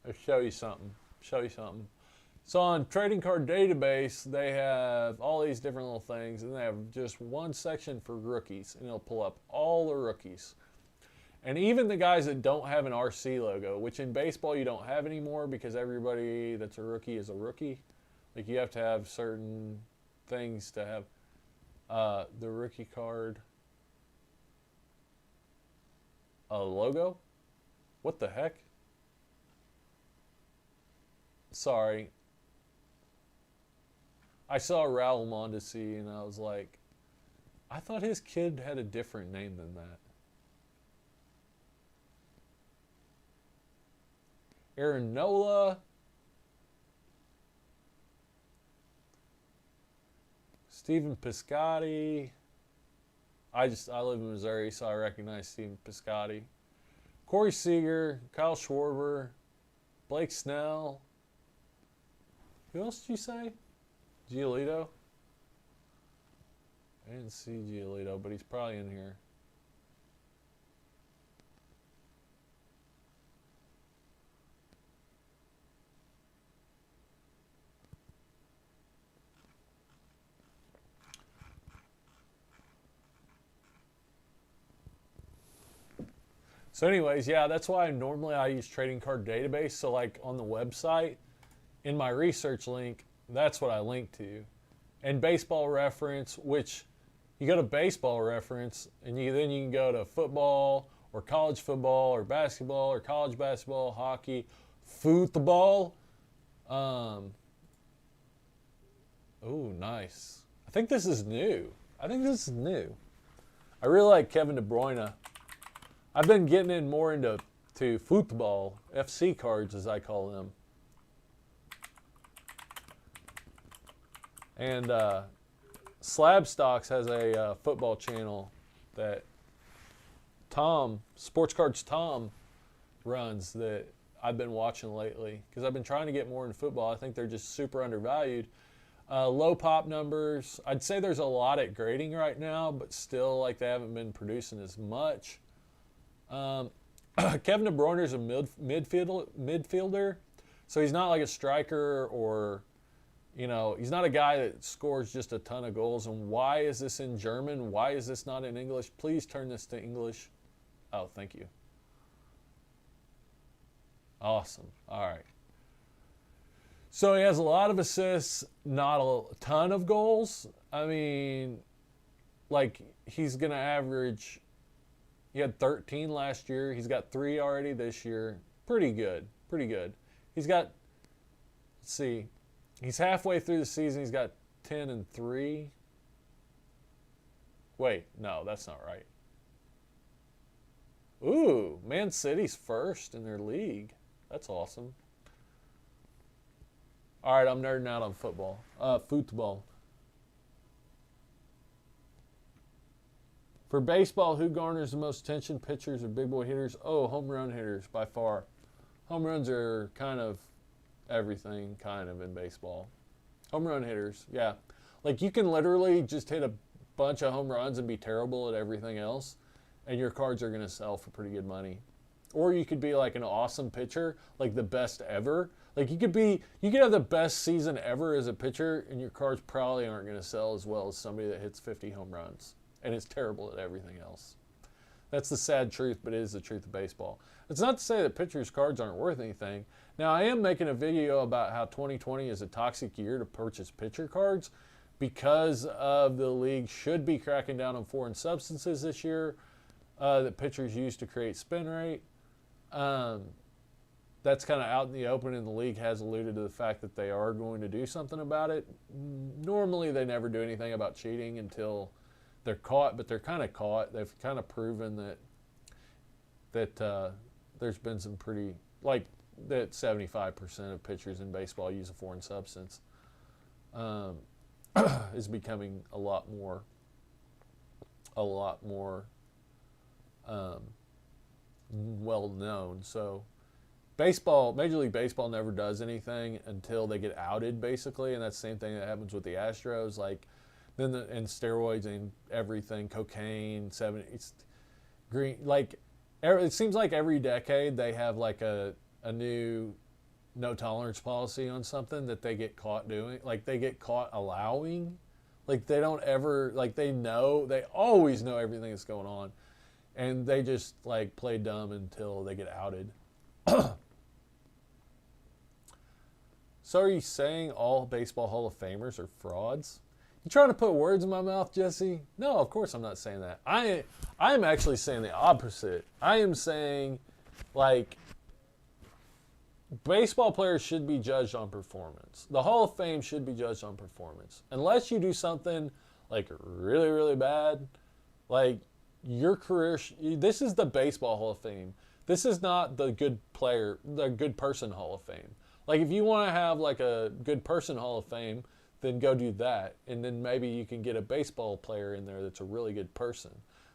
Let's show you something. Show you something. So on Trading Card Database, they have all these different little things, and they have just one section for rookies, and it'll pull up all the rookies. And even the guys that don't have an RC logo, which in baseball you don't have anymore because everybody that's a rookie is a rookie. Like you have to have certain things to have the rookie card logo. What the heck? Sorry. I saw Raul Mondesi and I was like, I thought his kid had a different name than that. Aaron Nola. Stephen Piscotty. I live in Missouri, so I recognize Stephen Piscotty. Corey Seager, Kyle Schwarber, Blake Snell. Who else did you say? Giolito? I didn't see Giolito, but he's probably in here. So anyways, yeah, that's why normally I use Trading Card Database. So like on the website, in my research link, that's what I link to. And Baseball Reference, which you go to Baseball Reference, and then you can go to football or college football or basketball or college basketball, hockey, football. Oh, nice. I think this is new. I really like Kevin De Bruyne. I've been getting in more into football, FC cards as I call them. And Slab Stocks has a football channel that Sports Cards Tom runs that I've been watching lately because I've been trying to get more into football. I think they're just super undervalued. Low pop numbers. I'd say there's a lot at grading right now, but still like they haven't been producing as much. Kevin De Bruyne is a midfielder, so he's not like a striker or, he's not a guy that scores just a ton of goals. And why is this in German? Why is this not in English? Please turn this to English. Oh, thank you. Awesome. All right. So he has a lot of assists, not a ton of goals. I mean, like he's going to average... He had 13 last year. He's got 3 already this year. Pretty good. He's got, let's see, he's halfway through the season. He's got 10 and 3. Wait, no, that's not right. Ooh, Man City's first in their league. That's awesome. All right, I'm nerding out on football. Football. For baseball, who garners the most attention, pitchers or big boy hitters? Oh, home run hitters by far. Home runs are kind of everything kind of in baseball. Home run hitters, yeah. Like you can literally just hit a bunch of home runs and be terrible at everything else, and your cards are going to sell for pretty good money. Or you could be like an awesome pitcher, like the best ever. Like you could have the best season ever as a pitcher, and your cards probably aren't going to sell as well as somebody that hits 50 home runs and is terrible at everything else. That's the sad truth, but it is the truth of baseball. It's not to say that pitchers' cards aren't worth anything. Now, I am making a video about how 2020 is a toxic year to purchase pitcher cards because of the league should be cracking down on foreign substances this year that pitchers use to create spin rate. That's kind of out in the open, and the league has alluded to the fact that they are going to do something about it. Normally, they never do anything about cheating until they're caught, but they're kind of caught. They've kind of proven that there's been some pretty, like that 75% of pitchers in baseball use a foreign substance is becoming a lot more well known. So Major League Baseball never does anything until they get outed, basically, and that's the same thing that happens with the Astros. Like, and steroids and everything, cocaine, 70s, green. Like, it seems like every decade they have like a new no tolerance policy on something that they get caught doing. Like, they get caught allowing. Like, they don't ever, like, they always know everything that's going on. And they just, like, play dumb until they get outed. So are you saying all baseball Hall of Famers are frauds? You trying to put words in my mouth, Jesse? No, of course I'm not saying that. I'm actually saying the opposite. I am saying, like, baseball players should be judged on performance. The Hall of Fame should be judged on performance. Unless you do something, like, really, really bad, like, your career, this is the Baseball Hall of Fame. This is not the good person Hall of Fame. Like, if you want to have, like, a good person Hall of Fame, then go do that. And then maybe you can get a baseball player in there that's a really good person.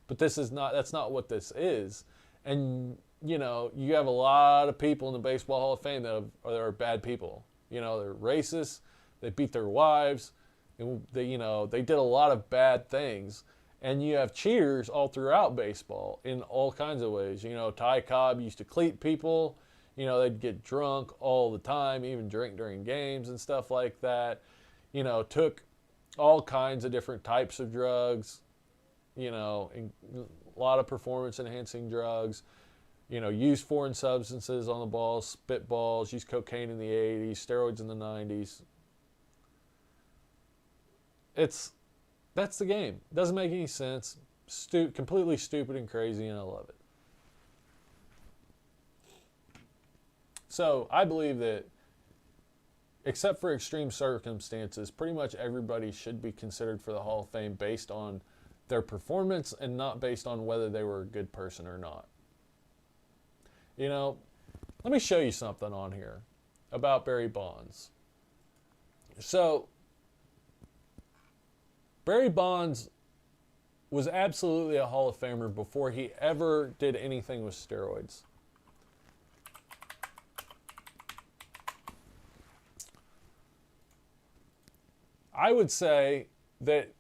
But that's not what this is. And, you know, you have a lot of people in the Baseball Hall of Fame that are bad people. You know, they're racist, they beat their wives, and they did a lot of bad things. And you have cheaters all throughout baseball in all kinds of ways. You know, Ty Cobb used to cleat people. You know, they'd get drunk all the time, even drink during games and stuff like that. You know, took all kinds of different types of drugs, you know, a lot of performance-enhancing drugs, you know, used foreign substances on the balls, spitballs, used cocaine in the 80s, steroids in the 90s. That's the game. Doesn't make any sense. Completely stupid and crazy, and I love it. So I believe that, except for extreme circumstances, pretty much everybody should be considered for the Hall of Fame based on their performance and not based on whether they were a good person or not. You know, let me show you something on here about Barry Bonds. So, Barry Bonds was absolutely a Hall of Famer before he ever did anything with steroids. I would say that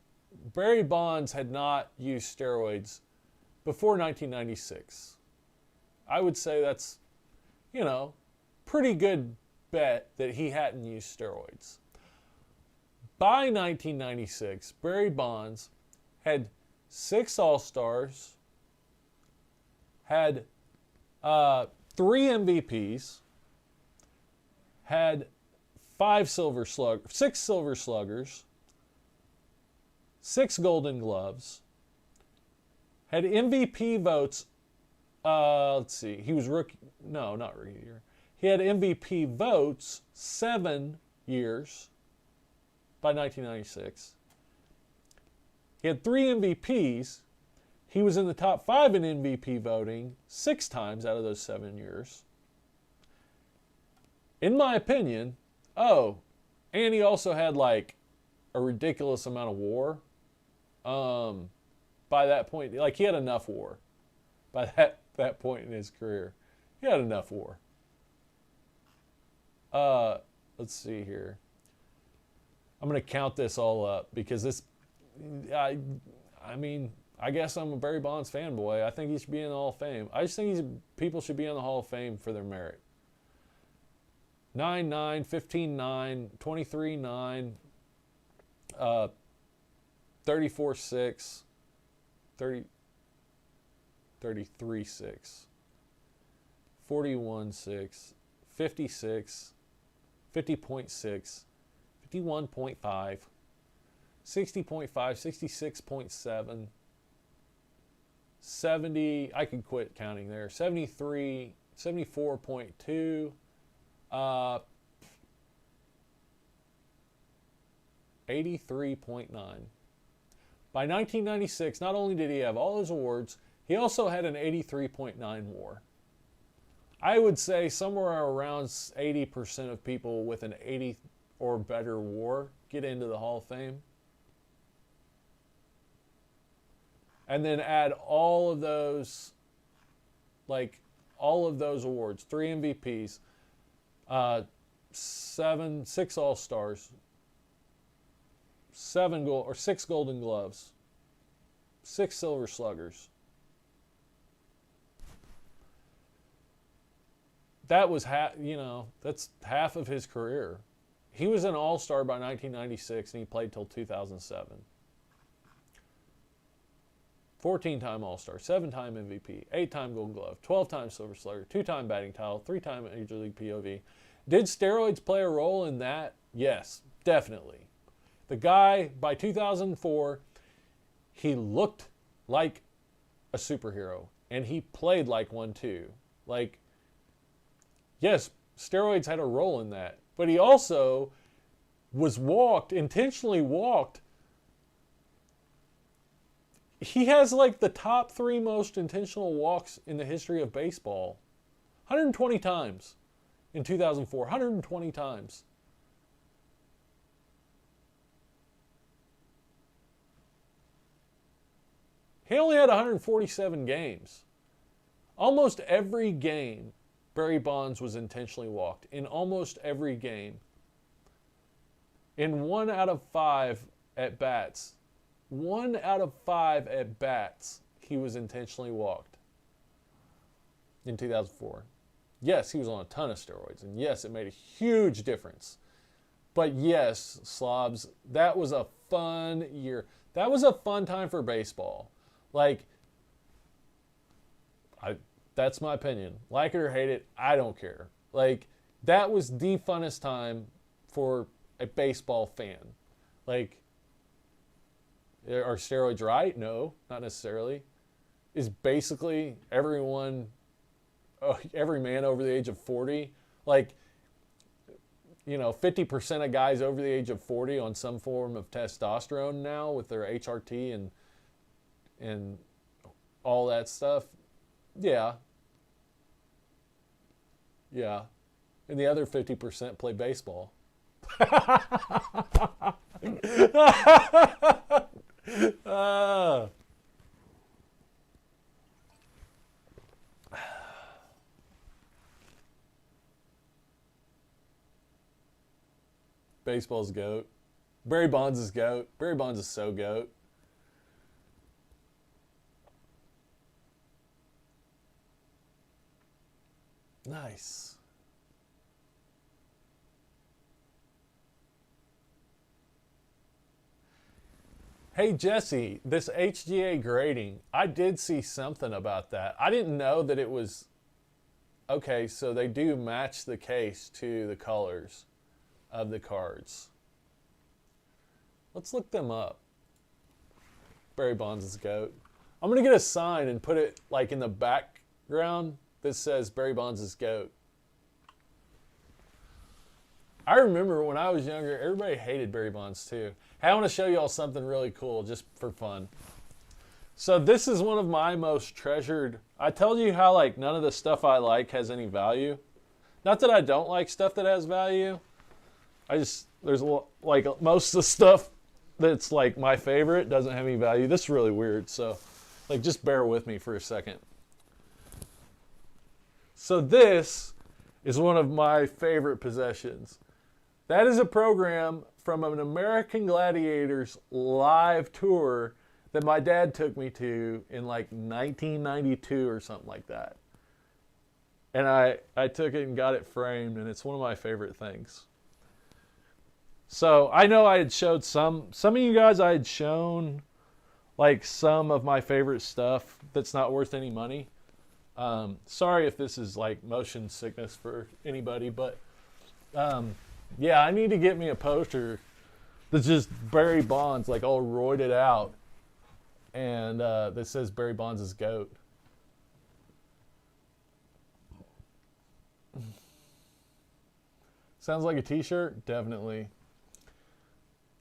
Barry Bonds had not used steroids before 1996. I would say that's, you know, pretty good bet that he hadn't used steroids. By 1996, Barry Bonds had 6 All-Stars, had 3 MVPs, had 6 Silver Sluggers, 6 Golden Gloves, had MVP votes. Let's see, he was not rookie year. He had MVP votes 7 years by 1996. He had 3 MVPs. He was in the top 5 in MVP voting 6 times out of those 7 years. In my opinion, and he also had like a ridiculous amount of WAR. By that point, like, he had enough WAR. By that point in his career, he had enough WAR. Let's see here. I'm going to count this all up because I mean, I guess I'm a Barry Bonds fanboy. I think he should be in the Hall of Fame. I just think people should be in the Hall of Fame for their merit. 9-9, 15-9, 23-9, 34-6, 33-6, 41-6, 56, 50.6, 51.5, 60.5, 66.7, 70, I could quit counting there, 73, 74.2, 83.9. By 1996, not only did he have all his awards, he also had an 83.9 WAR. I would say somewhere around 80% of people with an 80 or better WAR get into the Hall of Fame. And then add all of those awards, 3 MVPs, 6 All-Stars, 6 Golden Gloves, 6 Silver Sluggers. That was that's half of his career. He was an All-Star by 1996, and he played till 2007. 14-time All-Star, 7-time MVP, 8-time Gold Glove, 12-time Silver Slugger, 2-time batting title, 3-time Major League POV. Did steroids play a role in that? Yes, definitely. The guy, by 2004, he looked like a superhero, and he played like one too. Like, yes, steroids had a role in that, but he also was intentionally walked. He has like the top 3 most intentional walks in the history of baseball. 120 times in 2004. 120 times. He only had 147 games. Almost every game, Barry Bonds was intentionally walked. In almost every game. In 1 out of 5 at-bats, 1 out of 5 at-bats, he was intentionally walked in 2004. Yes, he was on a ton of steroids, and yes, it made a huge difference. But yes, slobs, that was a fun year. That was a fun time for baseball. Like, that's my opinion. Like it or hate it, I don't care. Like, that was the funnest time for a baseball fan. Like, are steroids right? No, not necessarily. Is basically every man over the age of 40, like, 50% of guys over the age of 40 on some form of testosterone now with their HRT and all that stuff? Yeah. Yeah. And the other 50% play baseball. Baseball's GOAT. Barry Bonds is GOAT. Barry Bonds is so GOAT. Nice. Hey, Jesse, this HGA grading, I did see something about that. I didn't know that it was... Okay, so they do match the case to the colors of the cards. Let's look them up. Barry Bonds is GOAT. I'm going to get a sign and put it like in the background that says Barry Bonds is GOAT. I remember when I was younger, everybody hated Barry Bonds too. Hey, I want to show you all something really cool just for fun. So this is one of my most treasured... I told you how like none of the stuff I like has any value. Not that I don't like stuff that has value. There's like most of the stuff that's like my favorite doesn't have any value. This is really weird, so like just bear with me for a second. So this is one of my favorite possessions. That is a program from an American Gladiators live tour that my dad took me to in like 1992 or something like that. And I took it and got it framed, and it's one of my favorite things. So I know I had showed some of you guys, I had shown like some of my favorite stuff that's not worth any money. Sorry if this is like motion sickness for anybody, but yeah, I need to get me a poster that's just Barry Bonds, like all roided out, and that says Barry Bonds is GOAT. Sounds like a t-shirt? Definitely.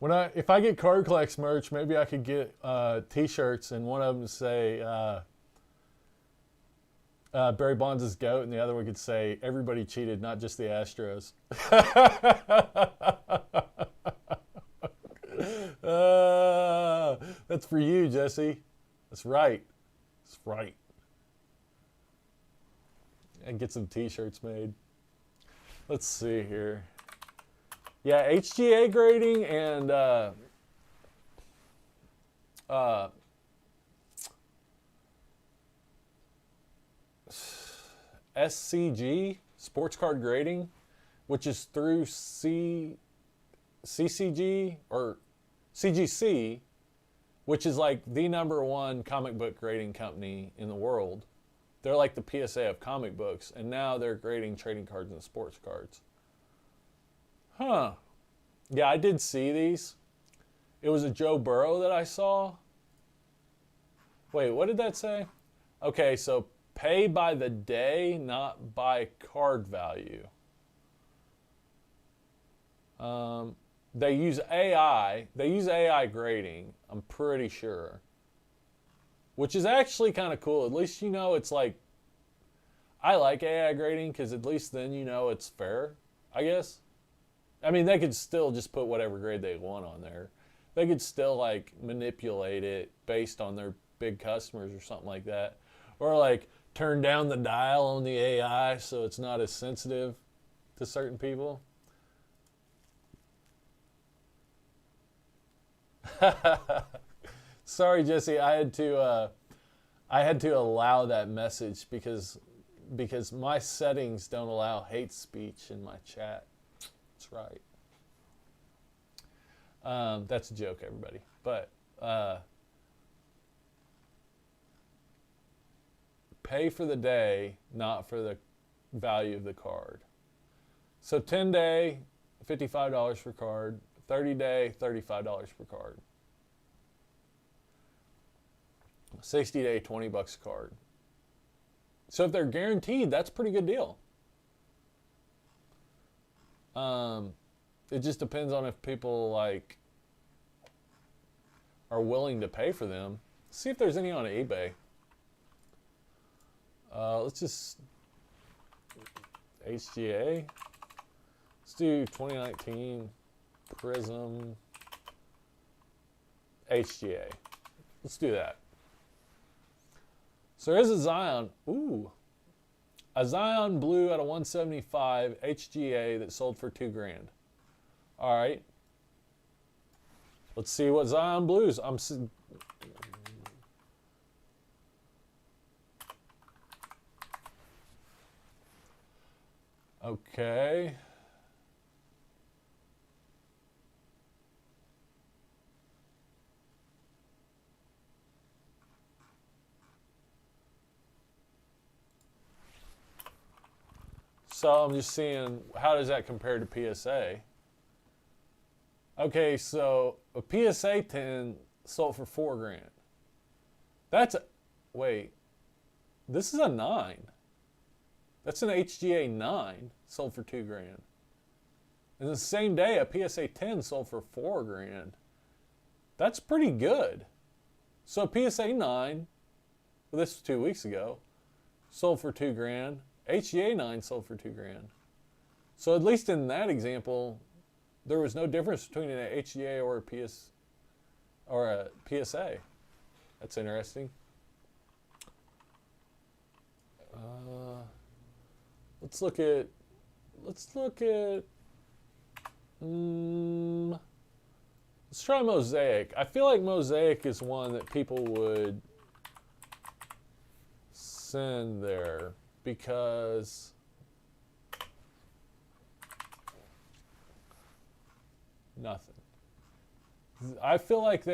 If I get Card Collex merch, maybe I could get t-shirts, and one of them say Barry Bonds is GOAT, and the other one could say everybody cheated, not just the Astros. That's for you, Jesse. That's right. That's right. And get some t-shirts made. Let's see here. Yeah, HGA grading and uh, SCG, Sports Card Grading, which is through CCG or CGC, which is like the number one comic book grading company in the world. They're like the PSA of comic books, and now they're grading trading cards and sports cards. Huh. Yeah, I did see these. It was a Joe Burrow that I saw. Wait, what did that say? Okay, so pay by the day, not by card value. They use AI. They use AI grading, I'm pretty sure. Which is actually kind of cool. At least you know it's like, I like AI grading because at least then you know it's fair, I guess. I mean, they could still just put whatever grade they want on there. They could still like manipulate it based on their big customers or something like that. Or like turn down the dial on the AI so it's not as sensitive to certain people. Sorry, Jesse. I had to allow that message because my settings don't allow hate speech in my chat. That's right. That's a joke, everybody. But pay for the day, not for the value of the card. So 10-day, $55 per card. 30-day, $35 per card. 60-day, $20 a card. So if they're guaranteed, that's a pretty good deal. It just depends on if people like are willing to pay for them. See if there's any on eBay. Let's just HGA. Let's do 2019 Prism HGA. Let's do that. So there's a Zion. Ooh. A Zion Blue out of 175 HGA that sold for $2,000. All right. Let's see what Zion Blues. Okay. So I'm just seeing, how does that compare to PSA? Okay, so a PSA 10 sold for $4,000. That's a, wait, this is a 9. That's an HGA 9 sold for $2,000. And the same day, a PSA 10 sold for $4,000. That's pretty good. So a PSA 9, well, this was 2 weeks ago, sold for $2,000. HGA 9 sold for $2,000. So at least in that example, there was no difference between an HGA or a PSA. That's interesting. Let's look at. Let's try Mosaic. I feel like Mosaic is one that people would send there because nothing. I feel like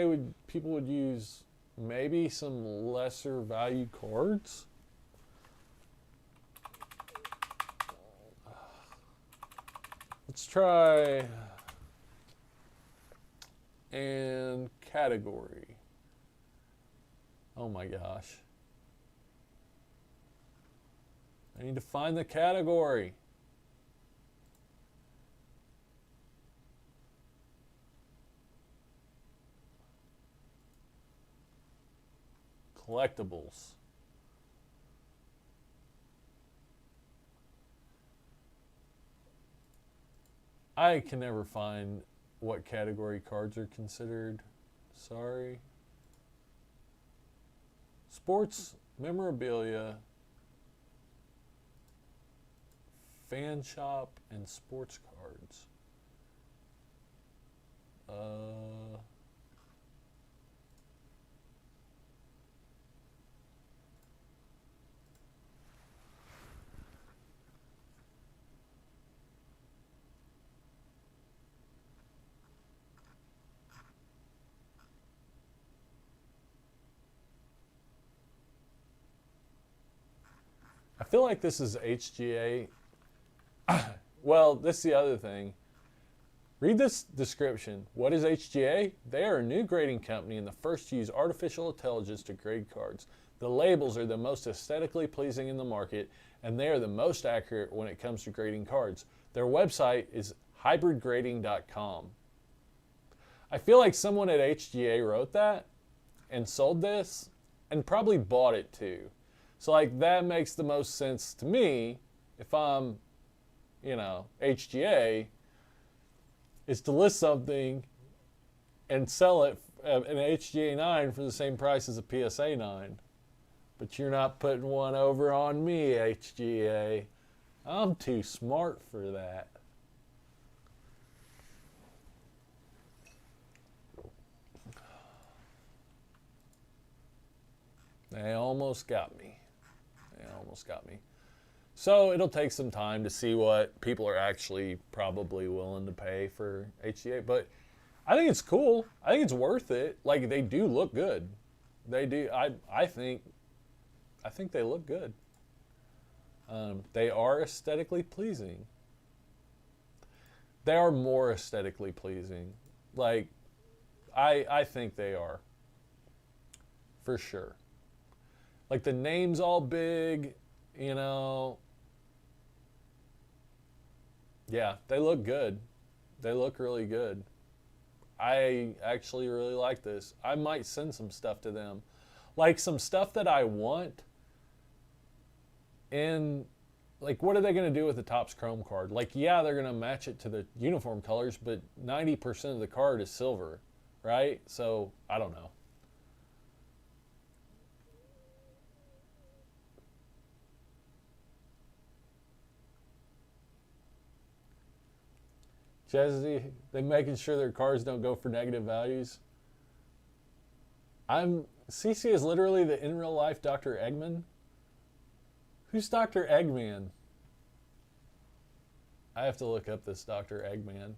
people would use maybe some lesser value cards. Let's try and category. Oh my gosh. I need to find the category. Collectibles. I can never find what category cards are considered. Sorry. Sports memorabilia, fan shop, and sports cards. feel like this is HGA. Well, this is the other thing. Read this description. What is HGA? They are a new grading company and the first to use artificial intelligence to grade cards. The labels are the most aesthetically pleasing in the market, and they are the most accurate when it comes to grading cards. Their website is hybridgrading.com. I feel like someone at HGA wrote that and sold this and probably bought it too. So like that makes the most sense to me if I'm, HGA, is to list something and sell it an HGA 9 for the same price as a PSA 9. But you're not putting one over on me, HGA. I'm too smart for that. They almost got me. So it'll take some time to see what people are actually probably willing to pay for HGA. But I think it's cool. I think it's worth it. Like, they do look good. They do. I think they look good. They are aesthetically pleasing. They are more aesthetically pleasing. Like, I think they are. For sure. Like, the name's all big, Yeah, they look good. They look really good. I actually really like this. I might send some stuff to them. Like, some stuff that I want. And, like, what are they going to do with the Topps Chrome card? Like, yeah, they're going to match it to the uniform colors, but 90% of the card is silver, right? So, I don't know. Jesse, they making sure their cards don't go for negative values. CC is literally the in real life Dr. Eggman. Who's Dr. Eggman? I have to look up this Dr. Eggman.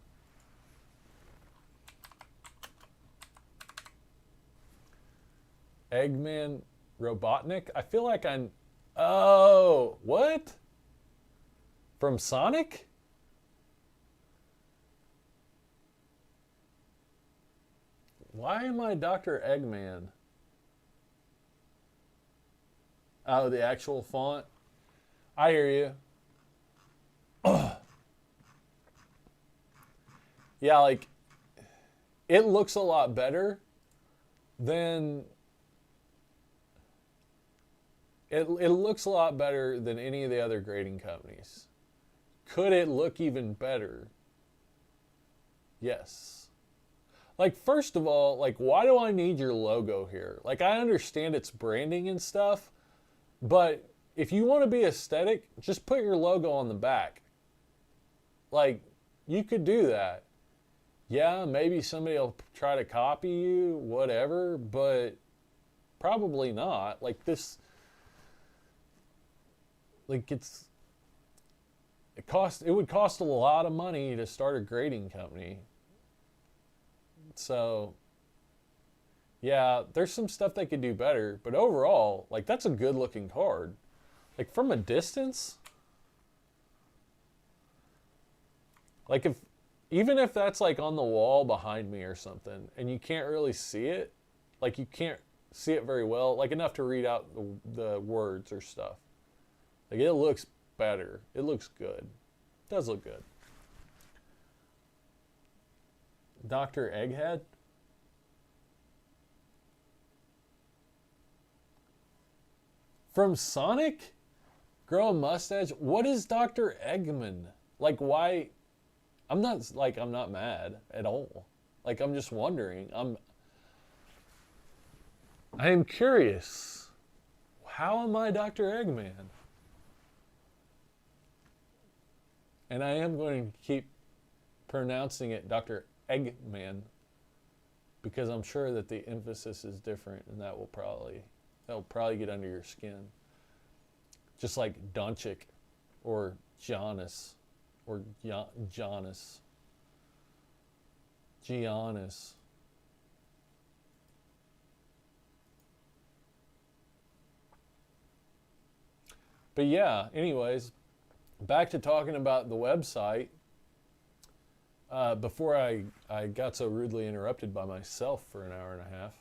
Eggman Robotnik? I feel like I'm... Oh, what? From Sonic? Why am I Dr. Eggman? Oh, the actual font? I hear you. Yeah, like, it looks a lot better than... It looks a lot better than any of the other grading companies. Could it look even better? Yes. Like, first of all, like, why do I need your logo here? Like, I understand it's branding and stuff, but if you want to be aesthetic, just put your logo on the back. Like, you could do that. Yeah, maybe somebody will try to copy you, whatever, but probably not. Like, this... Like, it would cost a lot of money to start a grading company. So, yeah, there's some stuff they could do better, but overall, like, that's a good looking card. Like, from a distance, like, even if that's like on the wall behind me or something, and you can't really see it, like, you can't see it very well, like, enough to read out the words or stuff. Like, it looks better. It looks good. It does look good. Dr. Egghead? From Sonic? Grow a mustache? What is Dr. Eggman? Like, why? I'm not mad at all. Like, I'm just wondering. I am curious. How am I Dr. Eggman? And I am going to keep pronouncing it Dr. Eggman, because I'm sure that the emphasis is different, and that'll probably get under your skin. Just like Doncic or Giannis or Giannis. But yeah, anyways, back to talking about the website. Before I got so rudely interrupted by myself for an hour and a half.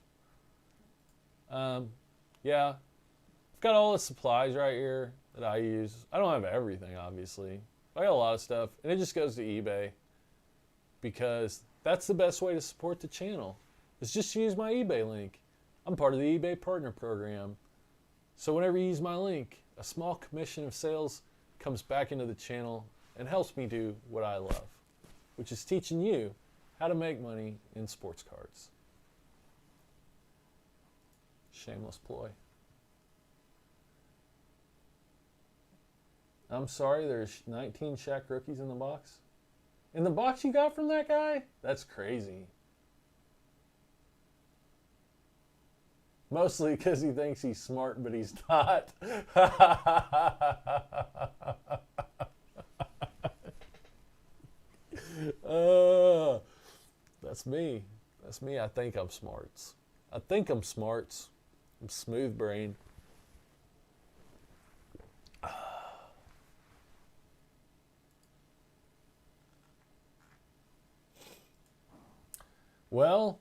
Yeah, I've got all the supplies right here that I use. I don't have everything, obviously. I got a lot of stuff, and it just goes to eBay because that's the best way to support the channel. Is just use my eBay link. I'm part of the eBay Partner Program. So whenever you use my link, a small commission of sales comes back into the channel and helps me do what I love, which is teaching you how to make money in sports cards. Shameless ploy. I'm sorry, there's 19 Shaq rookies in the box. In the box you got from that guy? That's crazy. Mostly because he thinks he's smart, but he's not. That's me. That's me. I think I'm smarts. I think I'm smarts. I'm smooth brain. Well,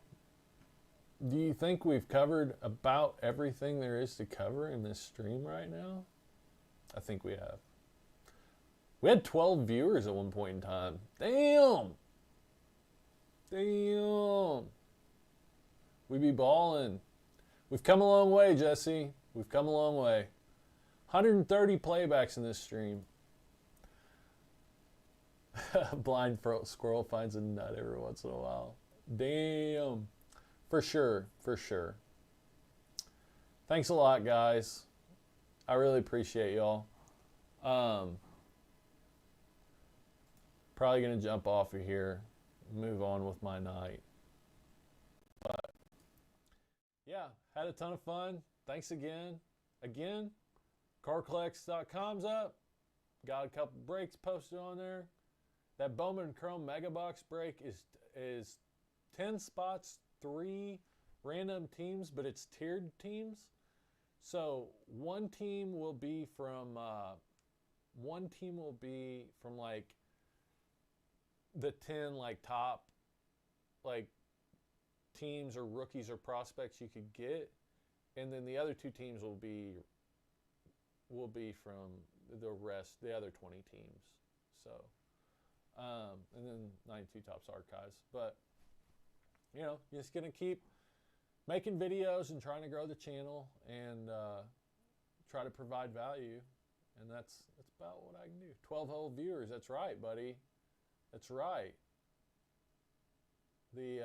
do you think we've covered about everything there is to cover in this stream right now? I think we have. We had 12 viewers at one point in time. Damn! Damn! We be balling. We've come a long way, Jesse. We've come a long way. 130 playbacks in this stream. Blind squirrel finds a nut every once in a while. Damn. For sure, for sure. Thanks a lot, guys. I really appreciate y'all. Probably going to jump off of here and move on with my night. But, yeah, had a ton of fun. Thanks again. Again, carcollex.com's up. Got a couple breaks posted on there. That Bowman Chrome Mega Box break is 10 spots, 3 random teams, but it's tiered teams. So one team will be from like the 10 like top like teams or rookies or prospects you could get, and then the other 2 teams will be from the other 20 teams. So and then 92 tops archives. But you know, just gonna keep making videos and trying to grow the channel and try to provide value, and that's about what I can do. 12 whole viewers. That's right, buddy. That's right. The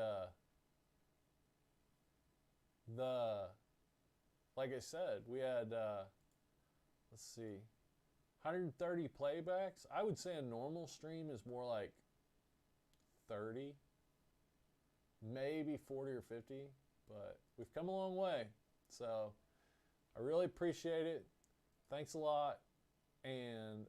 like I said, we had let's see, 130 playbacks. I would say a normal stream is more like 30, maybe 40 or 50, but we've come a long way. So I really appreciate it. Thanks a lot, and